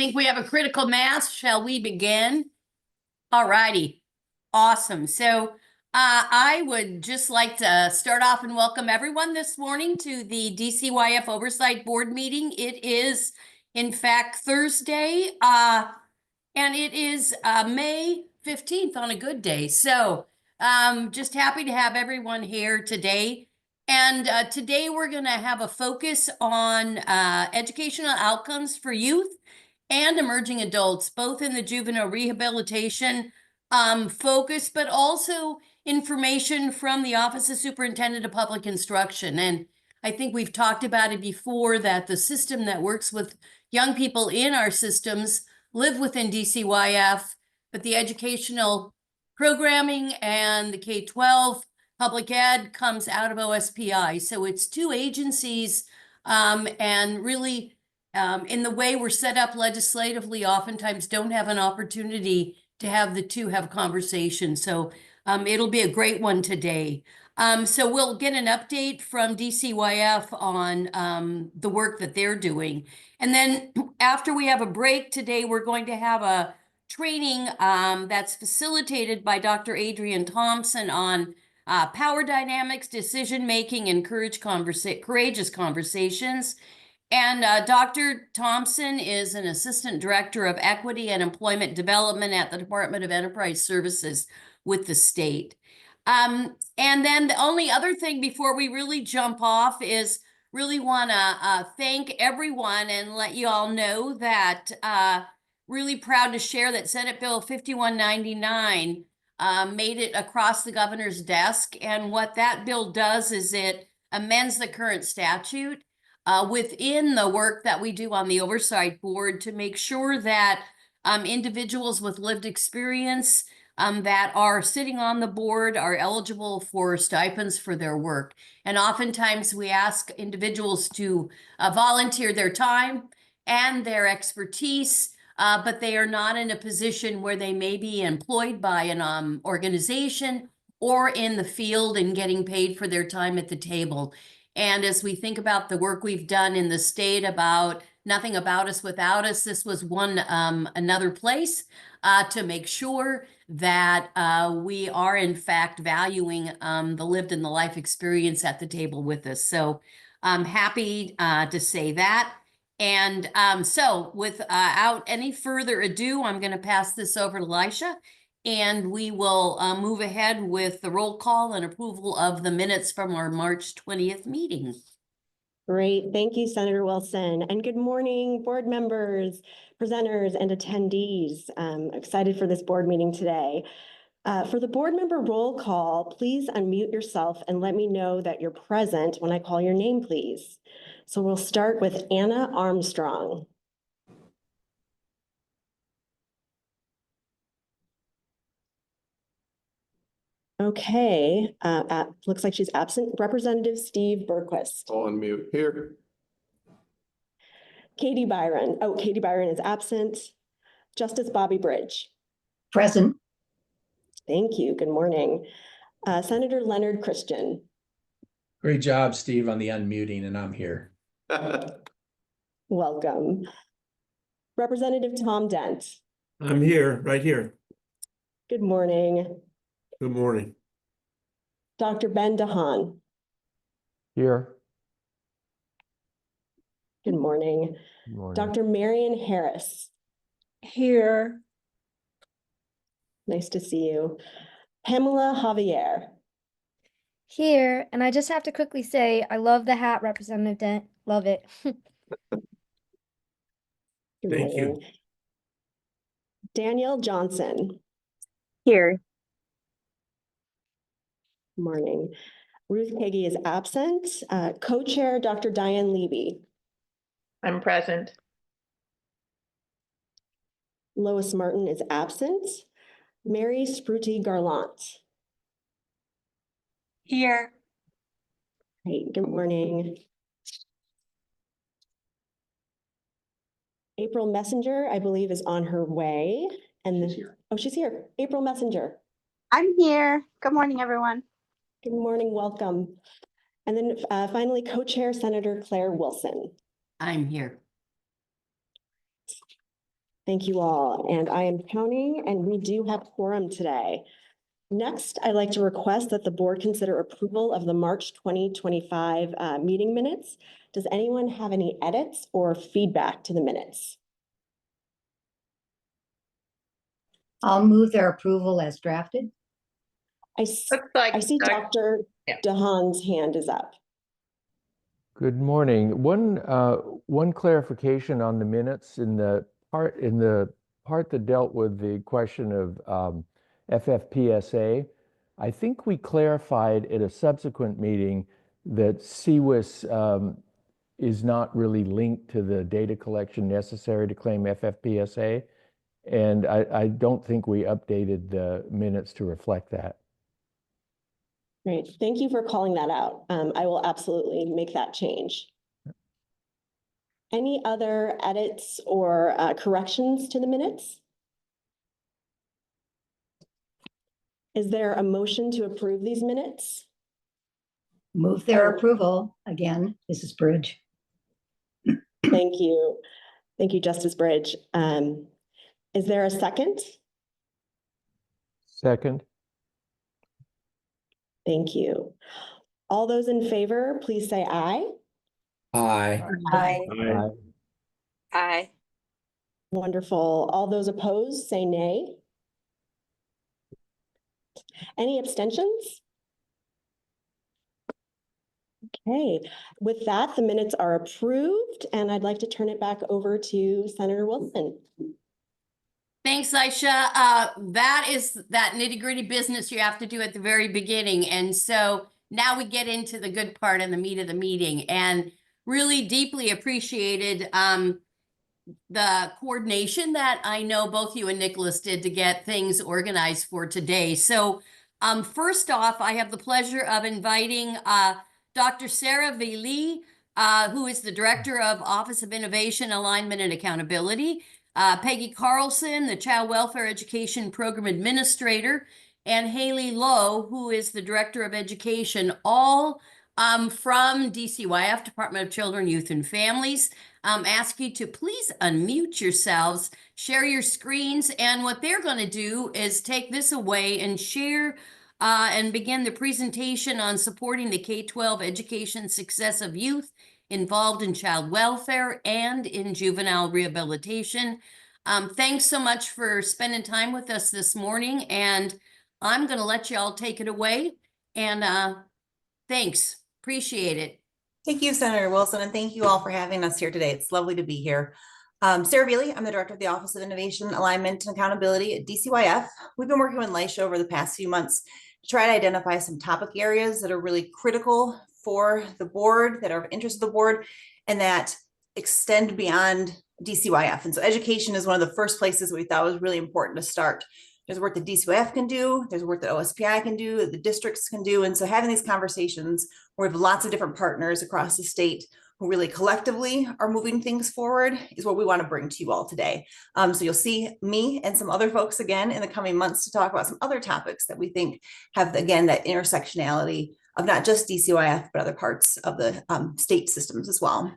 Think we have a critical mass. Shall we begin? All righty. Awesome. So I would just like to start off and welcome everyone this morning to the DCYF Oversight Board meeting. It is, in fact, Thursday, and it is May 15th on a good day. So just happy to have everyone here today. And today we're going to have a focus on educational outcomes for youth and emerging adults, both in the juvenile rehabilitation focus, but also information from the Office of Superintendent of Public Instruction. And I think we've talked about it before that the system that works with young people in our systems live within DCYF, but the educational programming and the K-12 public ed comes out of OSPI. So it's two agencies, and really in the way we're set up legislatively, oftentimes don't have an opportunity to have the two have conversations. So it'll be a great one today. So we'll get an update from DCYF on the work that they're doing. And then after we have a break today, we're going to have a training that's facilitated by Dr. Adrian Thompson on power dynamics, decision-making, and courageous conversations. And Dr. Thompson is an Assistant Director of Equity and Employment Development at the Department of Enterprise Services with the state. And then the only other thing before we really jump off is really want to thank everyone and let you all know that really proud to share that Senate Bill 5199 made it across the governor's desk. And what that bill does is it amends the current statute within the work that we do on the Oversight Board to make sure that individuals with lived experience that are sitting on the board are eligible for stipends for their work. And oftentimes we ask individuals to volunteer their time and their expertise, but they are not in a position where they may be employed by an organization or in the field and getting paid for their time at the table. And as we think about the work we've done in the state about nothing about us without us, this was one another place to make sure that we are in fact valuing the lived and the life experience at the table with us. So I'm happy to say that. And so without any further ado, I'm going to pass this over to Lisha. And we will move ahead with the roll call and approval of the minutes from our March 20th meeting. Great. Thank you, Senator Wilson. And good morning, board members, presenters, and attendees. Excited for this board meeting today. For the board member roll call, please unmute yourself and let me know that you're present when I call your name, please. So we'll start with Anna Armstrong. Okay, looks like she's absent. Representative Steve Berquist. On mute here. Katie Byron. Oh, Katie Byron is absent. Justice Bobby Bridge. Present. Thank you. Good morning. Senator Leonard Christian. Great job, Steve, on the unmuting, and I'm here. Welcome. Representative Tom Dent. I'm here, right here. Good morning. Good morning. Dr. Ben DeHaan. Here. Good morning. Good morning. Dr. Marion Harris. Here. Nice to see you. Pamela Javier. Here, and I just have to quickly say, I love the hat, Representative Dent. Love it. Good Thank you. morning. Danielle Johnson. Here. Good morning. Ruth Kagi is absent. Co-chair Dr. Diane Levy. I'm present. Lois Martin is absent. Mary Spruti Garlant. Here. Great. Good morning. April Messenger, I believe, is on her way. And she's here. Oh, she's here. April Messenger. I'm here. Good morning, everyone. Good morning. Welcome. And then finally, co-chair Senator Claire Wilson. I'm here. Thank you all. And I am counting, and we do have quorum today. Next, I'd like to request that the board consider approval of the March 2025 meeting minutes. Does anyone have any edits or feedback to the minutes? I'll move their approval as drafted. I Looks like see Dr. Yeah. DeHaan's hand is up. Good morning. One clarification on the minutes in the part that dealt with the question of FFPSA. I think we clarified at a subsequent meeting that CWIS is not really linked to the data collection necessary to claim FFPSA. And I don't think we updated the minutes to reflect that. Great. Thank you for calling that out. I will absolutely make that change. Any other edits or corrections to the minutes? Is there a motion to approve these minutes? Move their approval. Again, this is Bridge. Thank you. Thank you, Justice Bridge. Is there a second? Second. Thank you. All those in favor, please say aye. Aye. Aye. Aye. Aye. Wonderful. All those opposed, say nay. Any abstentions? Okay, with that, the minutes are approved, and I'd like to turn it back over to Senator Wilson. Thanks, Aisha. That is that nitty-gritty business you have to do at the very beginning. And so now we get into the good part and the meat of the meeting, and really deeply appreciated the coordination that I know both you and Nicholas did to get things organized for today. So first off, I have the pleasure of inviting Dr. Sarah Vili, who is the Director of Office of Innovation, Alignment, and Accountability, Peggy Carlson, the Child Welfare Education Program Administrator, and Haley Lowe, who is the Director of Education, all from DCYF, Department of Children, Youth, and Families. Ask you to please unmute yourselves, share your screens, and what they're going to do is take this away and share and begin the presentation on supporting the K-12 education success of youth involved in child welfare and in juvenile rehabilitation. Thanks so much for spending time with us this morning, and I'm going to let you all take it away. And thanks. Appreciate it. Thank you, Senator Wilson, and thank you all for having us here today. It's lovely to be here. Sarah Veely, I'm the Director of the Office of Innovation, Alignment, and Accountability at DCYF. We've been working with LISHA over the past few months to try to identify some topic areas that are really critical for the board, that are of interest to the board, and that extend beyond DCYF. And so education is one of the first places we thought was really important to start. There's work that DCYF can do, there's work that OSPI can do, that the districts can do. And so having these conversations where we have lots of different partners across the state who really collectively are moving things forward is what we want to bring to you all today. So you'll see me and some other folks again in the coming months to talk about some other topics that we think have, again, that intersectionality of not just DCYF, but other parts of the state systems as well.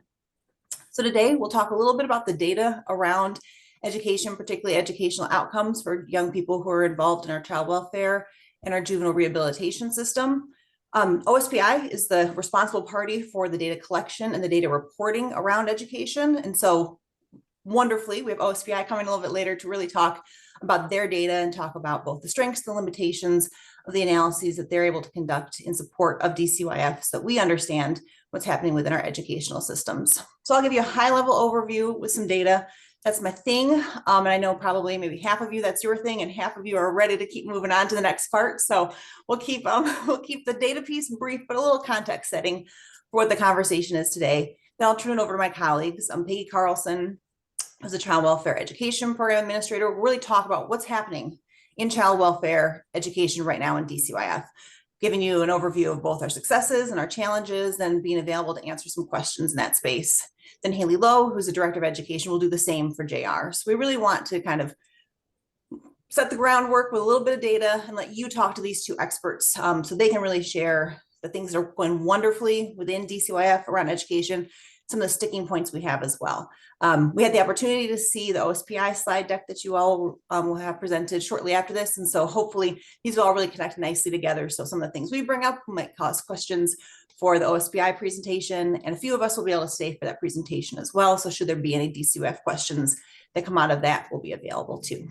So today we'll talk a little bit about the data around education, particularly educational outcomes for young people who are involved in our child welfare and our juvenile rehabilitation system. OSPI is the responsible party for the data collection and the data reporting around education. And so wonderfully, we have OSPI coming a little bit later to really talk about their data and talk about both the strengths and the limitations of the analyses that they're able to conduct in support of DCYF so that we understand what's happening within our educational systems. So I'll give you a high-level overview with some data. That's my thing. And I know probably maybe half of you, that's your thing, and half of you are ready to keep moving on to the next part. So we'll keep the data piece brief, but a little context setting for what the conversation is today. Then I'll turn it over to my colleagues. Peggy Carlson, who's a Child Welfare Education Program Administrator. We'll really talk about what's happening in child welfare education right now in DCYF, giving you an overview of both our successes and our challenges, and being available to answer some questions in that space. Then Haley Lowe, who's the Director of Education, will do the same for JR. So we really want to kind of set the groundwork with a little bit of data and let you talk to these two experts so they can really share the things that are going wonderfully within DCYF around education, some of the sticking points we have as well. We had the opportunity to see the OSPI slide deck that you all will have presented shortly after this. And so hopefully these will all really connect nicely together. So some of the things we bring up might cause questions for the OSPI presentation, and a few of us will be able to stay for that presentation as well. So should there be any DCYF questions that come out of that, will be available too.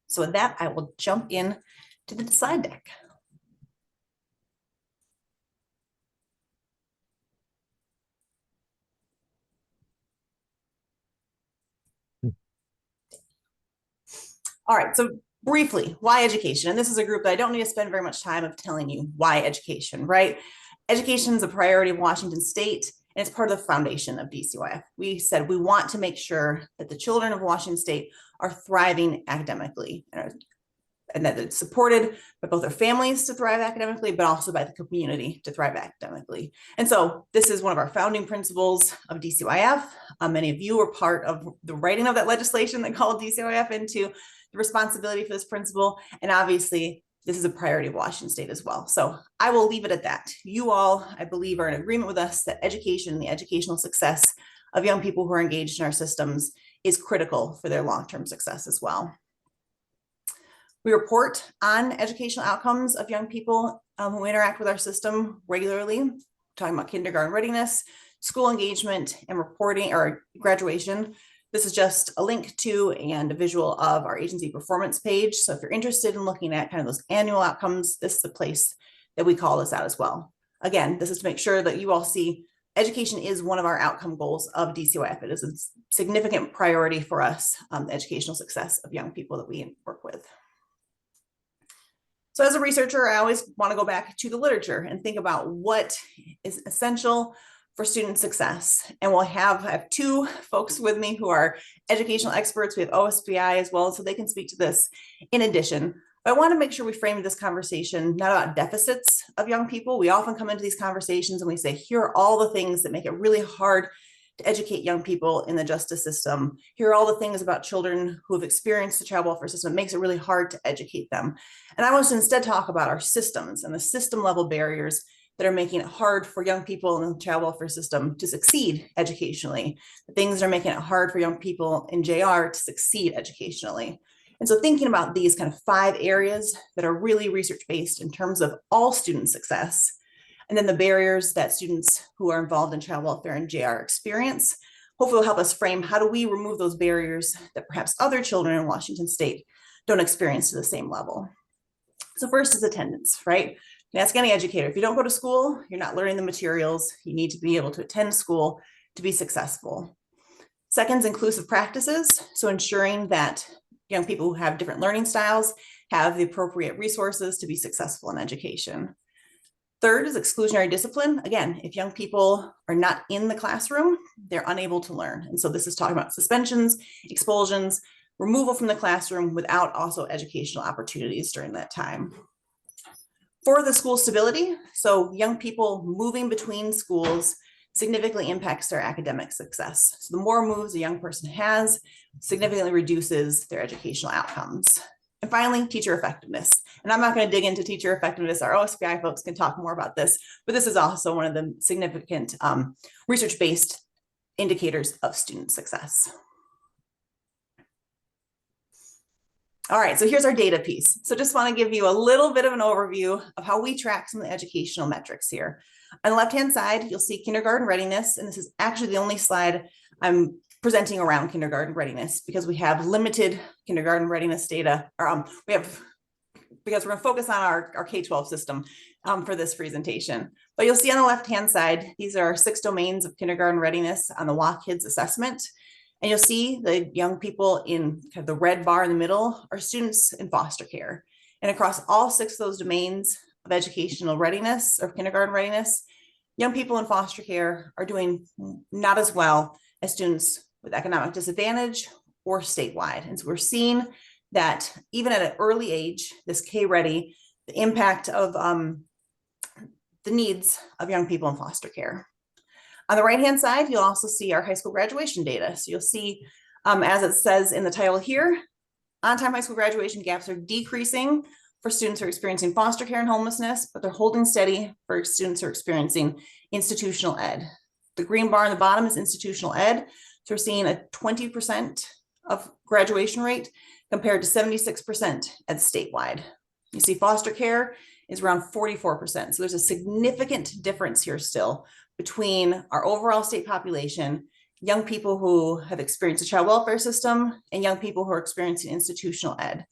So with that, I will jump in to the slide deck. All right, so briefly, why education? And this is a group that I don't need to spend very much time of telling you why education, right? Education is a priority of Washington State, and it's part of the foundation of DCYF. We said we want to make sure that the children of Washington State are thriving academically, and that it's supported by both their families to thrive academically, but also by the community to thrive academically. And so this is one of our founding principles of DCYF. Many of you were part of the writing of that legislation that called DCYF into the responsibility for this principle. And obviously, this is a priority of Washington State as well. So I will leave it at that. You all, I believe, are in agreement with us that education, the educational success of young people who are engaged in our systems is critical for their long-term success as well. We report on educational outcomes of young people who interact with our system regularly, talking about kindergarten readiness, school engagement, and reporting or graduation. This is just a link to and a visual of our agency performance page. So if you're interested in looking at kind of those annual outcomes, this is the place that we call this out as well. Again, this is to make sure that you all see education is one of our outcome goals of DCYF. It is a significant priority for us, the educational success of young people that we work with. So as a researcher, I always want to go back to the literature and think about what is essential for student success. And I have two folks with me who are educational experts. We have OSPI as well, so they can speak to this in addition. But I want to make sure we frame this conversation not about deficits of young people. We often come into these conversations and we say, here are all the things that make it really hard to educate young people in the justice system. Here are all the things about children who have experienced the child welfare system. It makes it really hard to educate them. And I want to instead talk about our systems and the system level barriers that are making it hard for young people in the child welfare system to succeed educationally, the things that are making it hard for young people in JR to succeed educationally. And so thinking about these kind of 5 areas that are really research-based in terms of all student success, and then the barriers that students who are involved in child welfare and JR experience, hopefully will help us frame how do we remove those barriers that perhaps other children in Washington State don't experience to the same level. So first is attendance, right? You ask any educator, if you don't go to school, you're not learning the materials. You need to be able to attend school to be successful. Second is inclusive practices. So ensuring that young people who have different learning styles have the appropriate resources to be successful in education. Third is exclusionary discipline. Again, if young people are not in the classroom, they're unable to learn. And so this is talking about suspensions, expulsions, removal from the classroom without also educational opportunities during that time. For the school stability, so young people moving between schools significantly impacts their academic success. So the more moves a young person has, significantly reduces their educational outcomes. And finally, teacher effectiveness. And I'm not going to dig into teacher effectiveness. Our OSPI folks can talk more about this, but this is also one of the significant research-based indicators of student success. All right, so here's our data piece. So just want to give you a little bit of an overview of how we track some of the educational metrics here. On the left-hand side, you'll see kindergarten readiness, and this is actually the only slide I'm presenting around kindergarten readiness because we have limited kindergarten readiness data, or because we're going to focus on our K-12 system for this presentation. But you'll see on the left-hand side, these are 6 domains of kindergarten readiness on the WA Kids assessment. And you'll see the young people in kind of the red bar in the middle are students in foster care. And across all 6 of those domains of educational readiness or kindergarten readiness, young people in foster care are doing not as well as students with economic disadvantage or statewide. And so we're seeing that even at an early age, this K-Ready, the impact of the needs of young people in foster care. On the right-hand side, you'll also see our high school graduation data. So you'll see, as it says in the title here, on-time high school graduation gaps are decreasing for students who are experiencing foster care and homelessness, but they're holding steady for students who are experiencing institutional ed. The green bar on the bottom is institutional ed. So we're seeing a 20% of graduation rate compared to 76% at statewide. You see foster care is around 44%. So there's a significant difference here still between our overall state population, young people who have experienced the child welfare system, and young people who are experiencing institutional ed.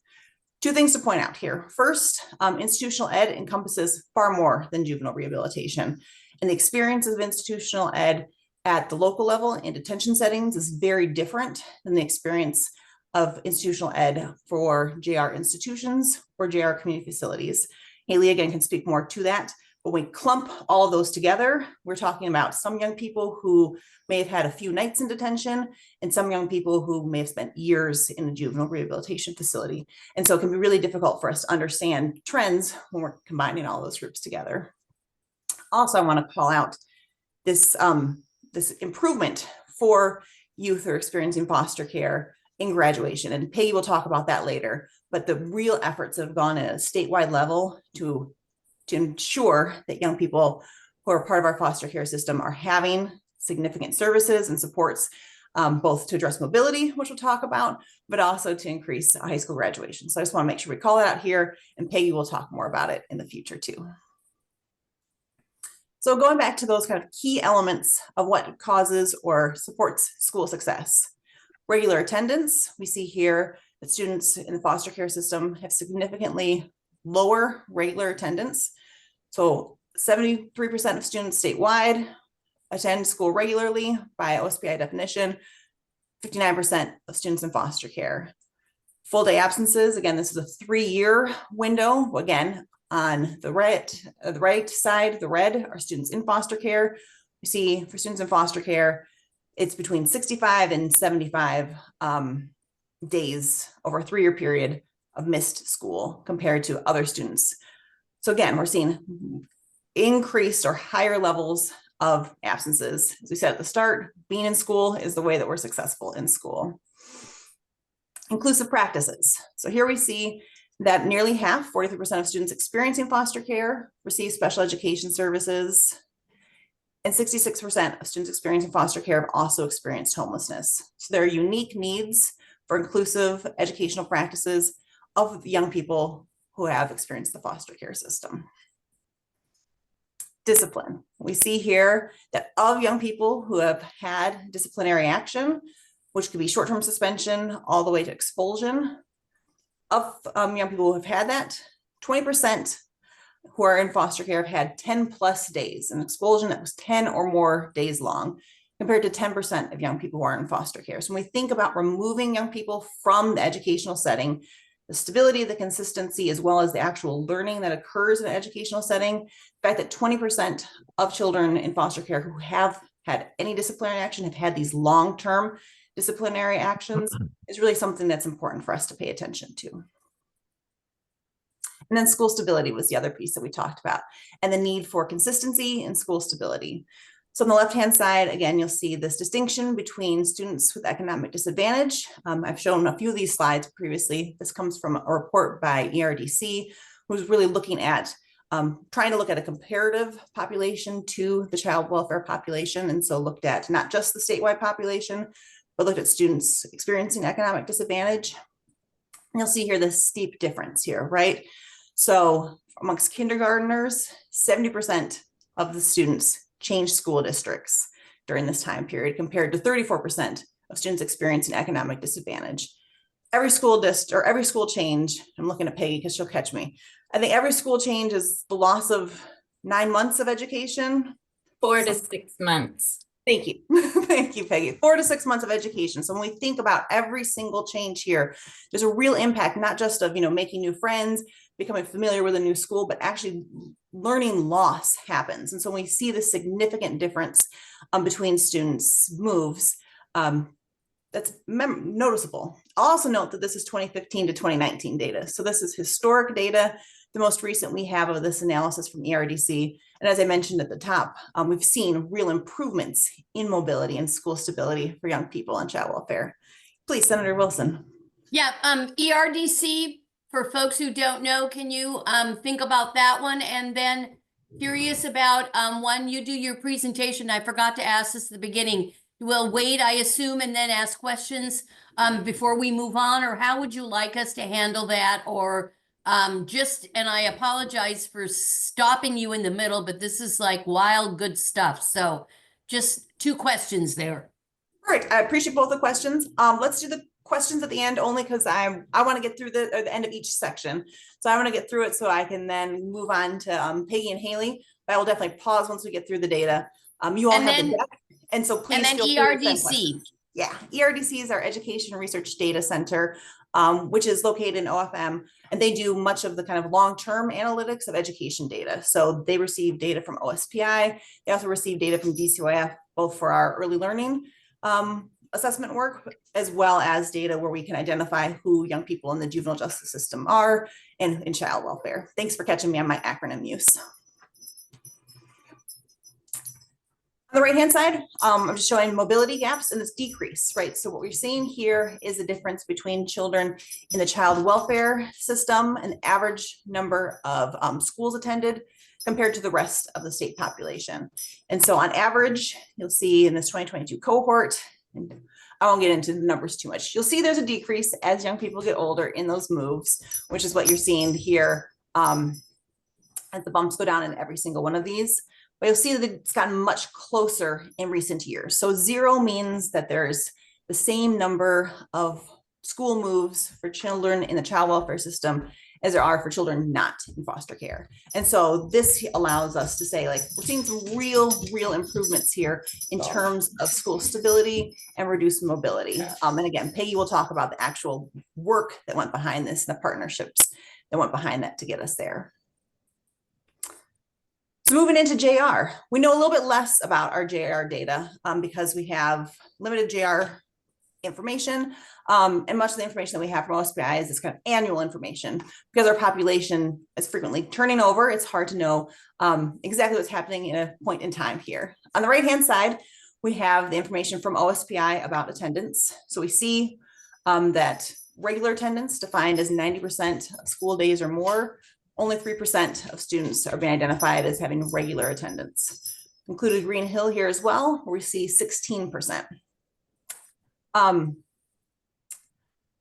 Two things to point out here. First, institutional ed encompasses far more than juvenile rehabilitation. And the experience of institutional ed at the local level in detention settings is very different than the experience of institutional ed for JR institutions or JR community facilities. Haley again can speak more to that. But when we clump all of those together, we're talking about some young people who may have had a few nights in detention and some young people who may have spent years in a juvenile rehabilitation facility. And so it can be really difficult for us to understand trends when we're combining all those groups together. Also, I want to call out this, this improvement for youth who are experiencing foster care in graduation. And Peggy will talk about that later. But the real efforts that have gone at a statewide level to ensure that young people who are part of our foster care system are having significant services and supports, both to address mobility, which we'll talk about, but also to increase high school graduation. So I just want to make sure we call it out here, and Peggy will talk more about it in the future too. So going back to those kind of key elements of what causes or supports school success. Regular attendance, we see here that students in the foster care system have significantly lower regular attendance. So 73% of students statewide attend school regularly by OSPI definition, 59% of students in foster care. Full day absences, again, this is a 3-year window. Again, on the right side, the red are students in foster care. We see for students in foster care, it's between 65 and 75 days over a 3-year period of missed school compared to other students. So again, we're seeing increased or higher levels of absences. As we said at the start, being in school is the way that we're successful in school. Inclusive practices. So here we see that nearly half, 43% of students experiencing foster care receive special education services, and 66% of students experiencing foster care have also experienced homelessness. So there are unique needs for inclusive educational practices of young people who have experienced the foster care system. Discipline. We see here that of young people who have had disciplinary action, which could be short-term suspension all the way to expulsion, of young people who have had that, 20% who are in foster care have had 10 plus days, an expulsion that was 10 or more days long, compared to 10% of young people who are in foster care. So when we think about removing young people from the educational setting, the stability, the consistency, as well as the actual learning that occurs in an educational setting, the fact that 20% of children in foster care who have had any disciplinary action have had these long-term disciplinary actions is really something that's important for us to pay attention to. And then school stability was the other piece that we talked about, and the need for consistency in school stability. So on the left-hand side, again, you'll see this distinction between students with economic disadvantage. I've shown a few of these slides previously. This comes from a report by ERDC, who's really looking at trying to look at a comparative population to the child welfare population. And so looked at not just the statewide population, but looked at students experiencing economic disadvantage. And you'll see here this steep difference here, right? So amongst kindergartners, 70% of the students changed school districts during this time period, compared to 34% of students experiencing economic disadvantage. Every school district or every school change, I'm looking at Peggy because she'll catch me. I think every school change is the loss of 9 months of education. 4 to 6 months. Thank you. Thank you, Peggy. 4 to 6 months of education. So when we think about every single change here, there's a real impact, not just of, making new friends, becoming familiar with a new school, but actually learning loss happens. And so when we see the significant difference between students' moves, that's noticeable. I'll also note that this is 2015 to 2019 data. So this is historic data. The most recent we have of this analysis from ERDC. And as I mentioned at the top, we've seen real improvements in mobility and school stability for young people on child welfare. Please, Senator Wilson. Yeah, ERDC, for folks who don't know, can you think about that one? And then curious about, when you do your presentation, I forgot to ask this at the beginning. We'll wait, I assume, and then ask questions, before we move on, or how would you like us to handle that? Or, and I apologize for stopping you in the middle, but this is like wild, good stuff. So just 2 questions there. All right, I appreciate both the questions. Let's do the questions at the end only because I want to get through the end of each section. So I want to get through it so I can then move on to Peggy and Haley. But I will definitely pause once we get through the data. You all And have then- the deck, and so please And then feel free to send ERDC. questions. Yeah, ERDC is our Education Research Data Center, which is located in OFM, and they do much of the kind of long-term analytics of education data. So they receive data from OSPI. They also receive data from DCYF, both for our early learning assessment work, as well as data where we can identify who young people in the juvenile justice system are and in child welfare. Thanks for catching me on my acronym use. On the right-hand side, I'm just showing mobility gaps and this decrease, right? So what we're seeing here is the difference between children in the child welfare system and the average number of schools attended compared to the rest of the state population. And so on average, you'll see in this 2022 cohort, and I won't get into the numbers too much, you'll see there's a decrease as young people get older in those moves, which is what you're seeing here as the bumps go down in every single one of these. But you'll see that it's gotten much closer in recent years. So 0 means that there's the same number of school moves for children in the child welfare system as there are for children not in foster care. And so this allows us to say, like, we're seeing some real improvements here in terms of school stability and reduced mobility. And again, Peggy will talk about the actual work that went behind this and the partnerships that went behind that to get us there. So moving into JR, we know a little bit less about our JR data because we have limited JR information, and much of the information that we have from OSPI is this kind of annual information. Because our population is frequently turning over, it's hard to know exactly what's happening in a point in time here. On the right-hand side, we have the information from OSPI about attendance. So we see that regular attendance, defined as 90% of school days or more, only 3% of students are being identified as having regular attendance. Included Green Hill here as well, where we see 16%. On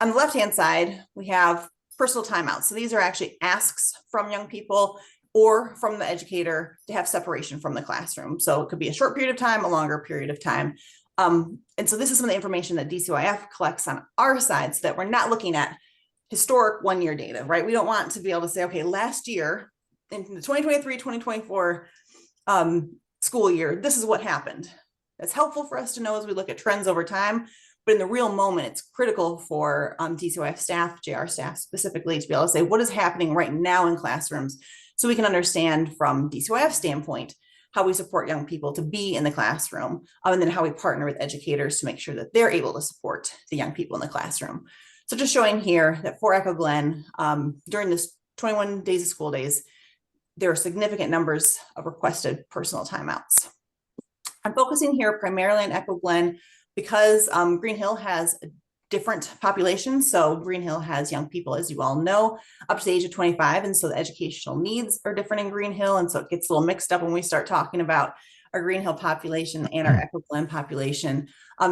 the left-hand side, we have personal timeouts. So these are actually asks from young people or from the educator to have separation from the classroom. So it could be a short period of time, a longer period of time. And so this is some of the information that DCYF collects on our side, so that we're not looking at historic one-year data, right? We don't want to be able to say, okay, last year in the 2023-2024 school year, this is what happened. That's helpful for us to know as we look at trends over time. But in the real moment, it's critical for DCYF staff, JR staff specifically, to be able to say what is happening right now in classrooms, so we can understand from DCYF standpoint how we support young people to be in the classroom, and then how we partner with educators to make sure that they're able to support the young people in the classroom. So just showing here that for Echo Glen, during this 21 days of school days, there are significant numbers of requested personal timeouts. I'm focusing here primarily on Echo Glen because Green Hill has a different population. So Green Hill has young people, as you all know, up to the age of 25. And so the educational needs are different in Green Hill. And so it gets a little mixed up when we start talking about our Green Hill population and our Echo Glen population,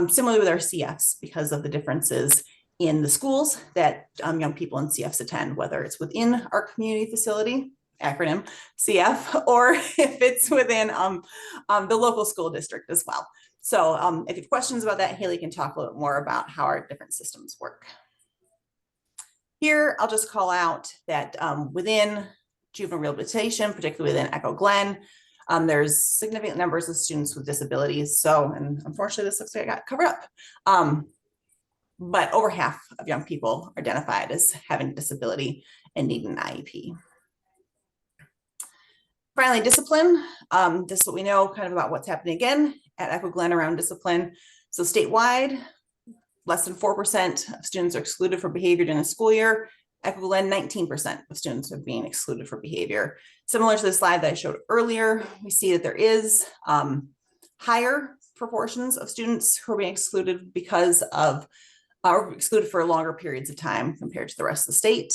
similarly with our CFs, because of the differences in the schools that young people in CFs attend, whether it's within our community facility, acronym CF, or if it's within the local school district as well. So if you have questions about that, Haley can talk a little bit more about how our different systems work. Here, I'll just call out that within juvenile rehabilitation, particularly within Echo Glen, there's significant numbers of students with disabilities. So, and unfortunately, this looks like I got covered up. But over half of young people are identified as having a disability and need an IEP. Finally, discipline. This is what we know kind of about what's happening again at Echo Glen around discipline. So statewide, less than 4% of students are excluded for behavior during the school year. Echo Glen, 19% of students are being excluded for behavior. Similar to the slide that I showed earlier, we see that there is higher proportions of students who are being excluded because of are excluded for longer periods of time compared to the rest of the state.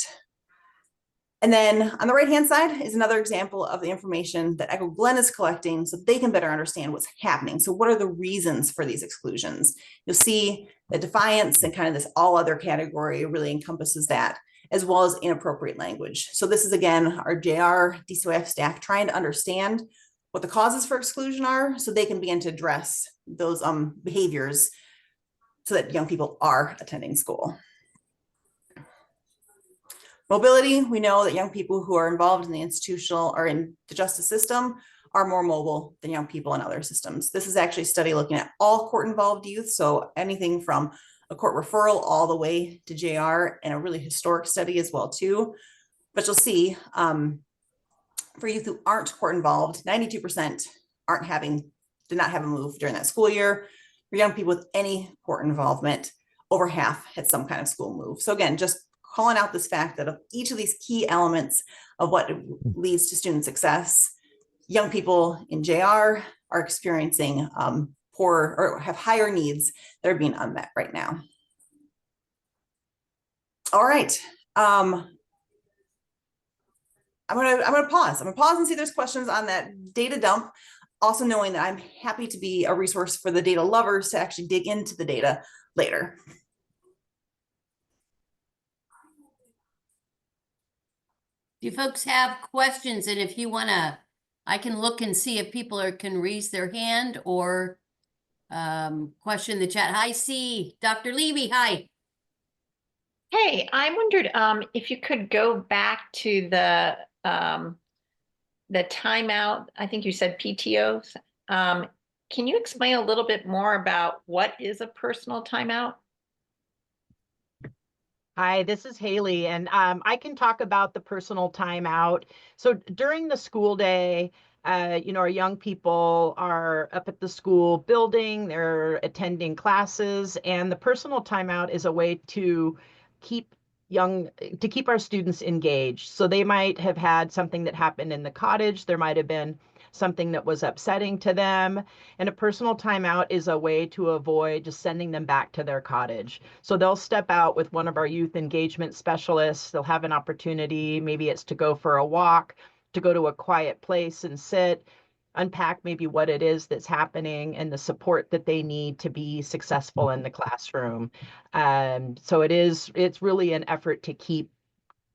And then on the right-hand side is another example of the information that Echo Glen is collecting so they can better understand what's happening. So what are the reasons for these exclusions? You'll see that defiance and kind of this all other category really encompasses that, as well as inappropriate language. So this is, again, our JR DCYF staff trying to understand what the causes for exclusion are so they can begin to address those behaviors so that young people are attending school. Mobility, we know that young people who are involved in the institutional or in the justice system are more mobile than young people in other systems. This is actually a study looking at all court-involved youth, so anything from a court referral all the way to JR, and a really historic study as well too. But you'll see for youth who aren't court-involved, 92% did not have a move during that school year. For young people with any court involvement, over half had some kind of school move. So again, just calling out this fact that of each of these key elements of what leads to student success, young people in JR are experiencing poor or have higher needs that are being unmet right now. All right. I'm gonna pause. I'm gonna pause and see if there's questions on that data dump. Also knowing that I'm happy to be a resource for the data lovers to actually dig into the data later. Do you folks have questions? And if you wanna, I can look and see if people can raise their hand or question the chat. Hi, C. Dr. Levy, hi. Hey, I wondered if you could go back to the timeout. I think you said PTOs. Can you explain a little bit more about what is a personal timeout? Hi, this is Haley, and I can talk about the personal timeout. So during the school day, our young people are up at the school building, they're attending classes, and the personal timeout is a way to keep our students engaged. So they might have had something that happened in the cottage, there might have been something that was upsetting to them. And a personal timeout is a way to avoid just sending them back to their cottage. So they'll step out with one of our youth engagement specialists. They'll have an opportunity, maybe it's to go for a walk, to go to a quiet place and sit, unpack maybe what it is that's happening and the support that they need to be successful in the classroom. So it's really an effort to keep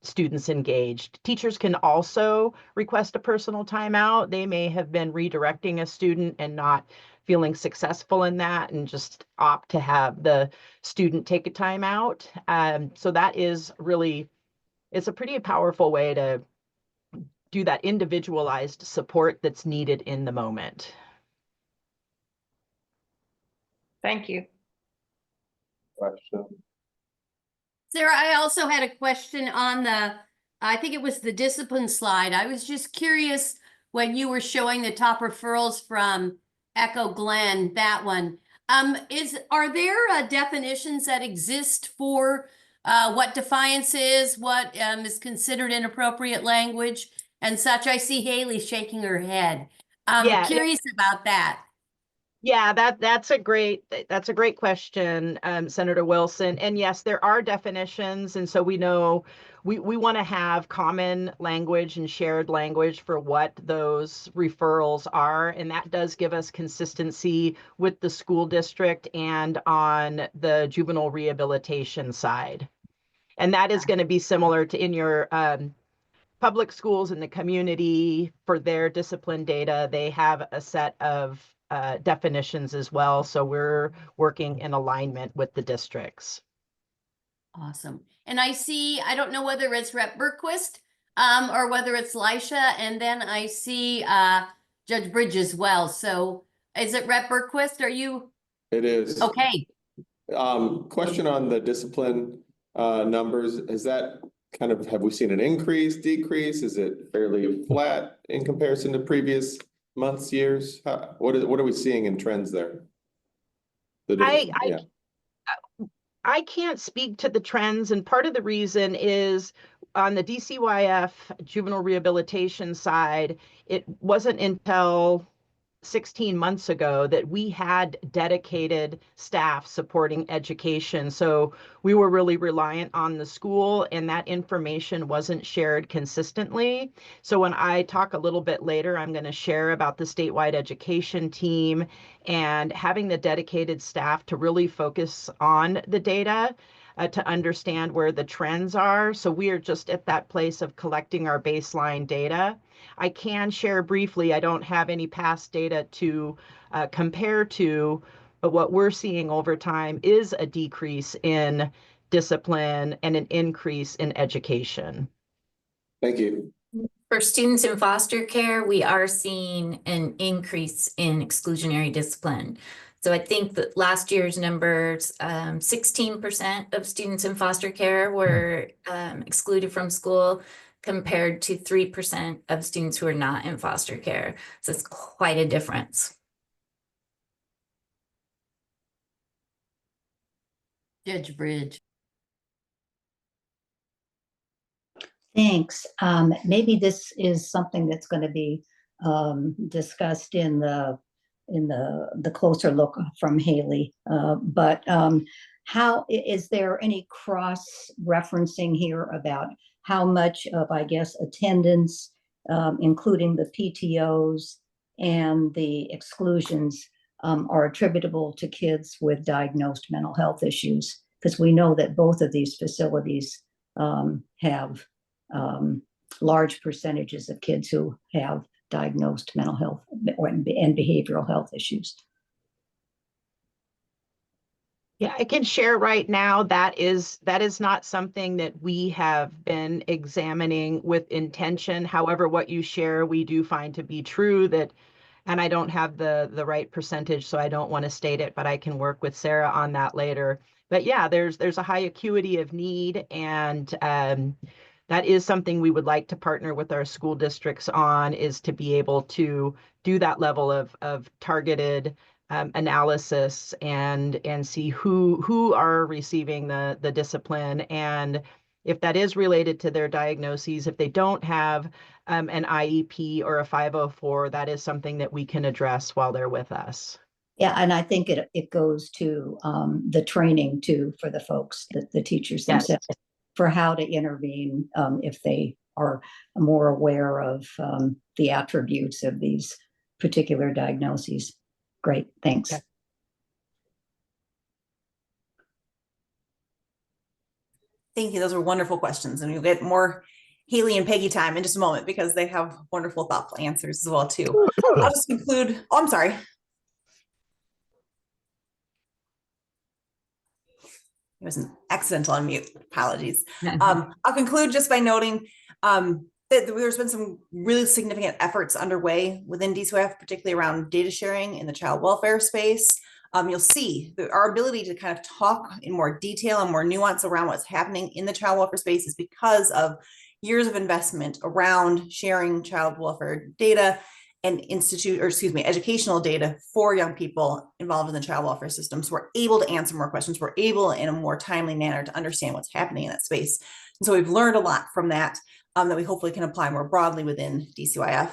students engaged. Teachers can also request a personal timeout. They may have been redirecting a student and not feeling successful in that and just opt to have the student take a timeout. So that is really, it's a pretty powerful way to do that individualized support that's needed in the moment. Thank you. Question. Sarah, I also had a question on I think it was the discipline slide. I was just curious when you were showing the top referrals from Echo Glen, that one. Are there definitions that exist for what defiance is, what is considered inappropriate language and such? I see Haley shaking her head. I'm curious about that. Yeah, that's a great question, Senator Wilson. And yes, there are definitions. And so we know we want to have common language and shared language for what those referrals are. And that does give us consistency with the school district and on the juvenile rehabilitation side. And that is going to be similar to in your public schools in the community for their discipline data. They have a set of definitions as well. So we're working in alignment with the districts. Awesome. And I see, I don't know whether it's Rep. Berquist or whether it's Lisha, and then I see Judge Bridge as well. So is it Rep. Berquist? Are you? It is. Okay. Question on the discipline numbers. Is that kind of, have we seen an increase, decrease? Is it fairly flat in comparison to previous months, years? What are we seeing in trends there? I can't speak to the trends, and part of the reason is on the DCYF juvenile rehabilitation side, it wasn't until 16 months ago that we had dedicated staff supporting education. So we were really reliant on the school, and that information wasn't shared consistently. So when I talk a little bit later, I'm going to share about the statewide education team and having the dedicated staff to really focus on the data to understand where the trends are. So we are just at that place of collecting our baseline data. I can share briefly, I don't have any past data to compare to, but what we're seeing over time is a decrease in discipline and an increase in education. Thank you. For students in foster care, we are seeing an increase in exclusionary discipline. So I think that last year's numbers, 16% of students in foster care were excluded from school, compared to 3% of students who are not in foster care. So it's quite a difference. Judge Bridge. Thanks. Maybe this is something that's going to be discussed in the closer look from Haley. But how is there any cross-referencing here about how much of, I guess, attendance, including the PTOs and the exclusions, are attributable to kids with diagnosed mental health issues? Because we know that both of these facilities have large percentages of kids who have diagnosed mental health and behavioral health issues. Yeah, I can share right now that is not something that we have been examining with intention. However, what you share, we do find to be true, that, and I don't have the right percentage, so I don't want to state it, but I can work with Sarah on that later. But yeah, there's a high acuity of need, and that is something we would like to partner with our school districts on, is to be able to do that level of targeted analysis and see who are receiving the discipline, and if that is related to their diagnoses. If they don't have an IEP or a 504, that is something that we can address while they're with us. Yeah, and I think it goes to the training too for the folks, the teachers themselves, for how to intervene if they are more aware of the attributes of these particular diagnoses. Great, thanks. Okay. Thank you. Those were wonderful questions, and you'll get more Haley and Peggy time in just a moment because they have wonderful, thoughtful answers as well too. I'll just conclude. Oh, I'm sorry. It was an accidental unmute. Apologies. I'll conclude just by noting that there's been some really significant efforts underway within DCYF, particularly around data sharing in the child welfare space. You'll see that our ability to kind of talk in more detail and more nuance around what's happening in the child welfare space is because of years of investment around sharing child welfare data and educational data for young people involved in the child welfare system. So we're able to answer more questions. We're able in a more timely manner to understand what's happening in that space. And so we've learned a lot from that, that we hopefully can apply more broadly within DCYF.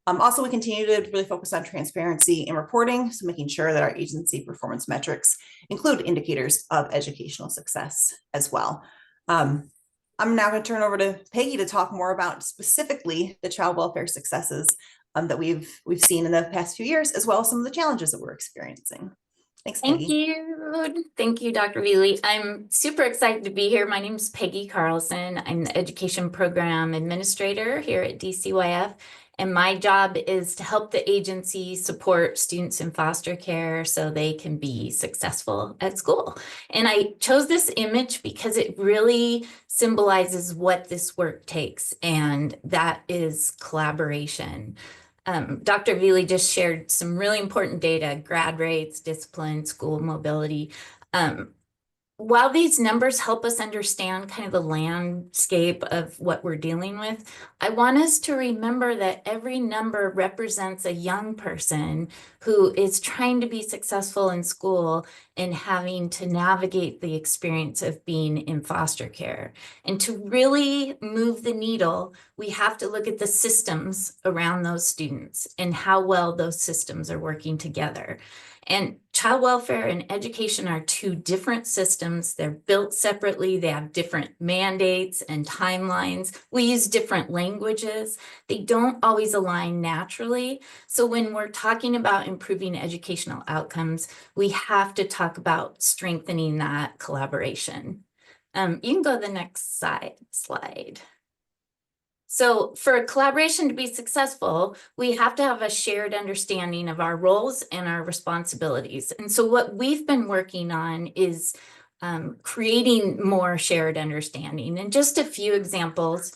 Also, we continue to really focus on transparency in reporting, so making sure that our agency performance metrics include indicators of educational success as well. I'm now going to turn over to Peggy to talk more about specifically the child welfare successes that we've seen in the past few years, as well as some of the challenges that we're experiencing. Thanks, Peggy. Thank you. Thank you, Dr. Veely. I'm super excited to be here. My name is Peggy Carlson. I'm the Education Program Administrator here at DCYF. And my job is to help the agency support students in foster care so they can be successful at school. And I chose this image because it really symbolizes what this work takes, and that is collaboration. Dr. Veely just shared some really important data: grad rates, discipline, school mobility. while these numbers help us understand kind of the landscape of what we're dealing with, I want us to remember that every number represents a young person who is trying to be successful in school and having to navigate the experience of being in foster care. And to really move the needle, we have to look at the systems around those students and how well those systems are working together. And child welfare and education are two different systems. They're built separately. They have different mandates and timelines. We use different languages. They don't always align naturally. So when we're talking about improving educational outcomes, we have to talk about strengthening that collaboration. You can go to the next slide. So for collaboration to be successful, we have to have a shared understanding of our roles and our responsibilities. And so what we've been working on is creating more shared understanding. And just a few examples,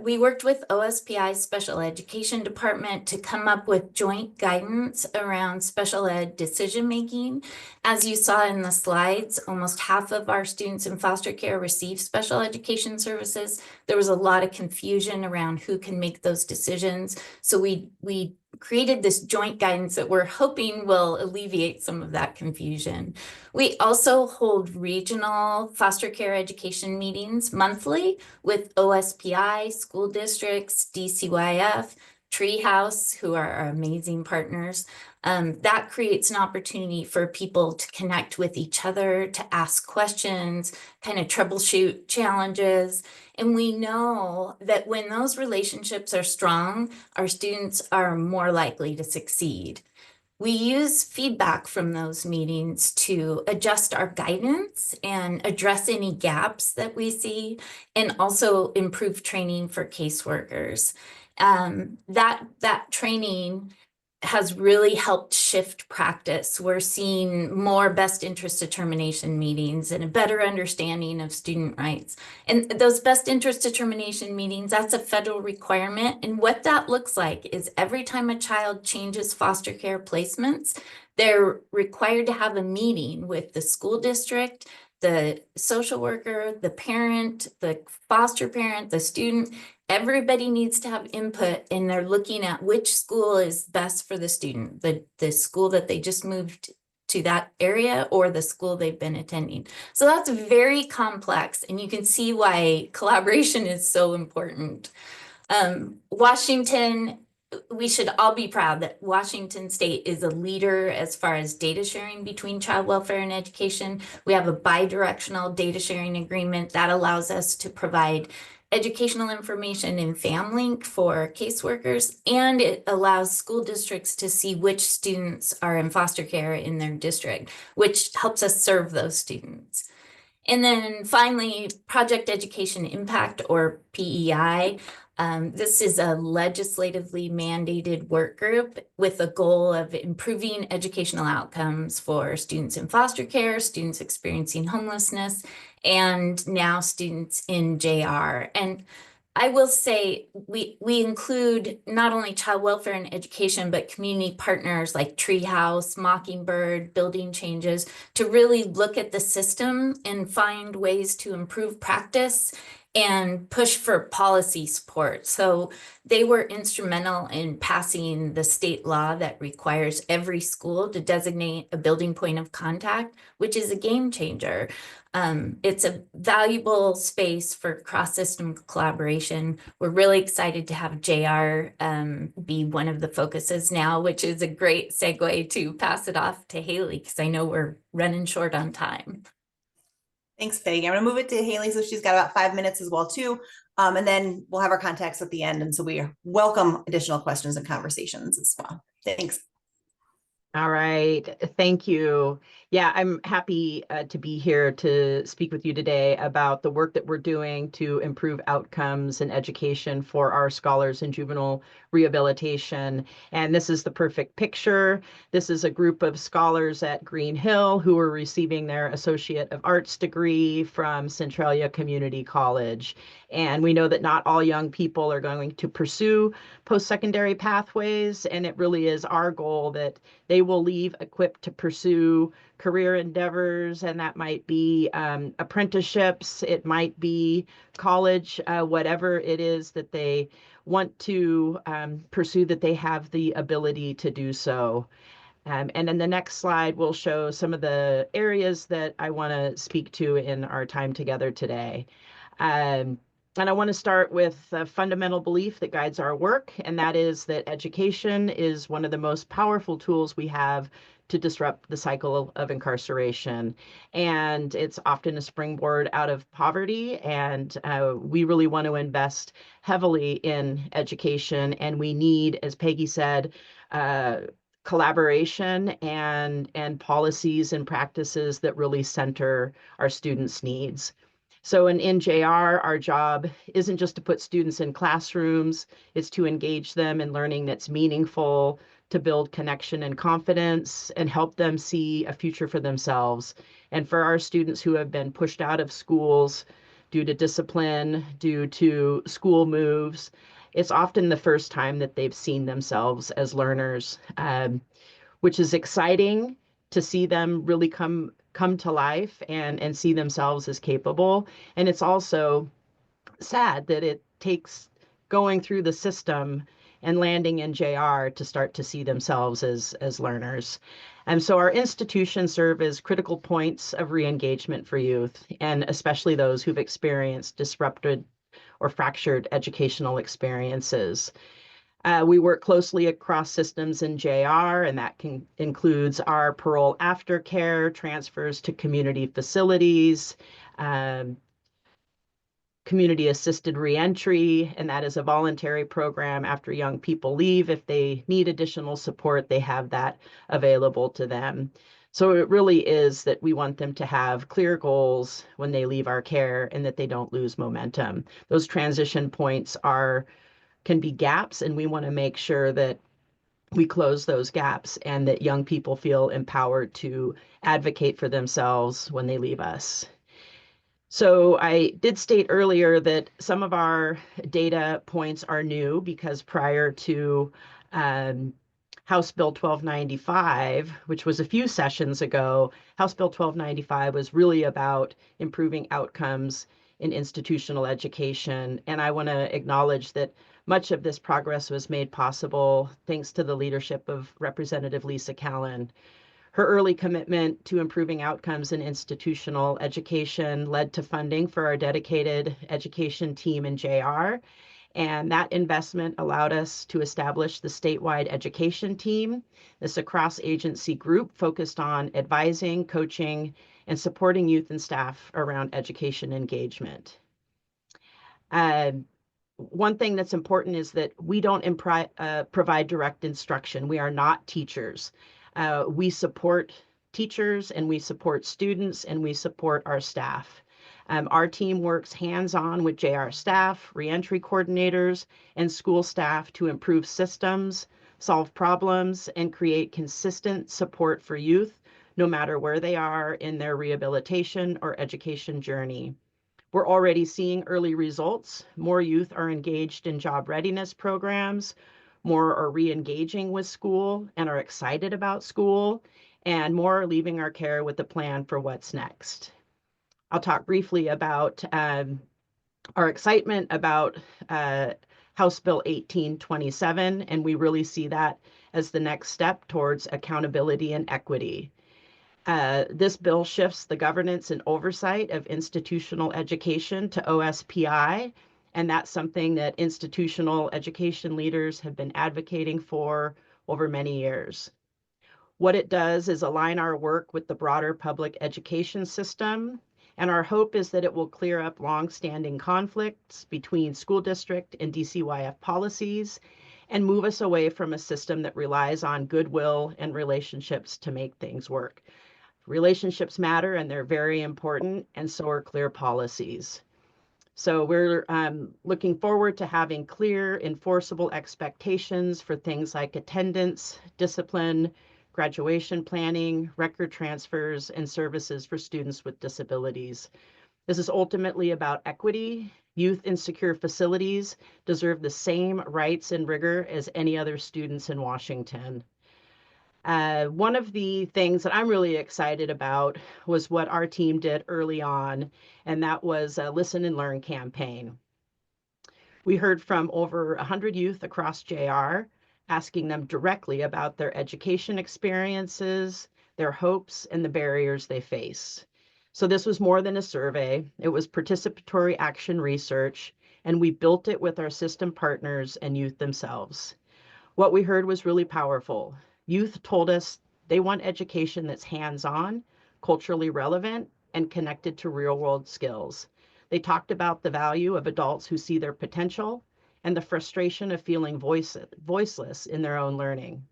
we worked with OSPI's Special Education Department to come up with joint guidance around special ed decision-making. As you saw in the slides, almost half of our students in foster care receive special education services. There was a lot of confusion around who can make those decisions. So we created this joint guidance that we're hoping will alleviate some of that confusion. We also hold regional foster care education meetings monthly with OSPI, school districts, DCYF, Treehouse, who are our amazing partners. That creates an opportunity for people to connect with each other, to ask questions, kind of troubleshoot challenges. And we know that when those relationships are strong, our students are more likely to succeed. We use feedback from those meetings to adjust our guidance and address any gaps that we see, and also improve training for caseworkers. That training has really helped shift practice. We're seeing more best interest determination meetings and a better understanding of student rights. And those best interest determination meetings, that's a federal requirement. And what that looks like is every time a child changes foster care placements, they're required to have a meeting with the school district, the social worker, the parent, the foster parent, the student. Everybody needs to have input, and they're looking at which school is best for the student, the school that they just moved to that area or the school they've been attending. So that's very complex, and you can see why collaboration is so important. Washington, we should all be proud that Washington State is a leader as far as data sharing between child welfare and education. We have a bi-directional data sharing agreement that allows us to provide educational information in FamLink for caseworkers, and it allows school districts to see which students are in foster care in their district, which helps us serve those students. And then finally, Project Education Impact, or PEI. This is a legislatively mandated work group with a goal of improving educational outcomes for students in foster care, students experiencing homelessness, and now students in JR. And I will say we include not only child welfare and education, but community partners like Treehouse, Mockingbird, Building Changes, to really look at the system and find ways to improve practice and push for policy support. So they were instrumental in passing the state law that requires every school to designate a building point of contact, which is a game changer. It's a valuable space for cross-system collaboration. We're really excited to have JR be one of the focuses now, which is a great segue to pass it off to Haley, because I know we're running short on time. Thanks, Peggy. I'm gonna move it to Haley, so she's got about 5 minutes as well too. And then we'll have our contacts at the end. And so we welcome additional questions and conversations as well. Thanks. All right, thank you. Yeah, I'm happy to be here to speak with you today about the work that we're doing to improve outcomes and education for our scholars in juvenile rehabilitation. And this is the perfect picture. This is a group of scholars at Green Hill who are receiving their Associate of Arts degree from Centralia Community College. And we know that not all young people are going to pursue post-secondary pathways, and it really is our goal that they will leave equipped to pursue career endeavors, and that might be apprenticeships, it might be college, whatever it is that they want to pursue, that they have the ability to do so. And in the next slide, we'll show some of the areas that I want to speak to in our time together today. And I want to start with a fundamental belief that guides our work, and that is that education is one of the most powerful tools we have to disrupt the cycle of incarceration. And it's often a springboard out of poverty, and we really want to invest heavily in education, and we need, as Peggy said, collaboration and policies and practices that really center our students' needs. So in JR, our job isn't just to put students in classrooms, it's to engage them in learning that's meaningful, to build connection and confidence, and help them see a future for themselves. And for our students who have been pushed out of schools due to discipline, due to school moves, it's often the first time that they've seen themselves as learners, which is exciting to see them really come to life and see themselves as capable. And it's also sad that it takes going through the system and landing in JR to start to see themselves as learners. And so our institutions serve as critical points of re-engagement for youth, and especially those who've experienced disrupted or fractured educational experiences. We work closely across systems in JR, and that includes our parole aftercare, transfers to community facilities, community assisted reentry, and that is a voluntary program after young people leave. If they need additional support, they have that available to them. So it really is that we want them to have clear goals when they leave our care and that they don't lose momentum. Those transition points can be gaps, and we want to make sure that we close those gaps and that young people feel empowered to advocate for themselves when they leave us. So I did state earlier that some of our data points are new because prior to House Bill 1295, which was a few sessions ago, House Bill 1295 was really about improving outcomes in institutional education. And I want to acknowledge that much of this progress was made possible thanks to the leadership of Representative Lisa Callan. Her early commitment to improving outcomes in institutional education led to funding for our dedicated education team in JR. And that investment allowed us to establish the statewide education team. This is a cross-agency group focused on advising, coaching, and supporting youth and staff around education engagement. One thing that's important is that we don't provide direct instruction. We are not teachers. We support teachers, and we support students, and we support our staff. Our team works hands-on with JR staff, reentry coordinators, and school staff to improve systems, solve problems, and create consistent support for youth, no matter where they are in their rehabilitation or education journey. We're already seeing early results. More youth are engaged in job readiness programs, more are re-engaging with school and are excited about school, and more are leaving our care with a plan for what's next. I'll talk briefly about our excitement about House Bill 1827, and we really see that as the next step towards accountability and equity. This bill shifts the governance and oversight of institutional education to OSPI, and that's something that institutional education leaders have been advocating for over many years. What it does is align our work with the broader public education system, and our hope is that it will clear up long-standing conflicts between school district and DCYF policies and move us away from a system that relies on goodwill and relationships to make things work. Relationships matter, and they're very important, and so are clear policies. So we're looking forward to having clear, enforceable expectations for things like attendance, discipline, graduation planning, record transfers, and services for students with disabilities. This is ultimately about equity. Youth in secure facilities deserve the same rights and rigor as any other students in Washington. One of the things that I'm really excited about was what our team did early on, and that was a Listen and Learn campaign. We heard from over 100 youth across JR, asking them directly about their education experiences, their hopes, and the barriers they face. So this was more than a survey. It was participatory action research, and we built it with our system partners and youth themselves. What we heard was really powerful. Youth told us they want education that's hands-on, culturally relevant, and connected to real-world skills. They talked about the value of adults who see their potential and the frustration of feeling voiceless in their own learning.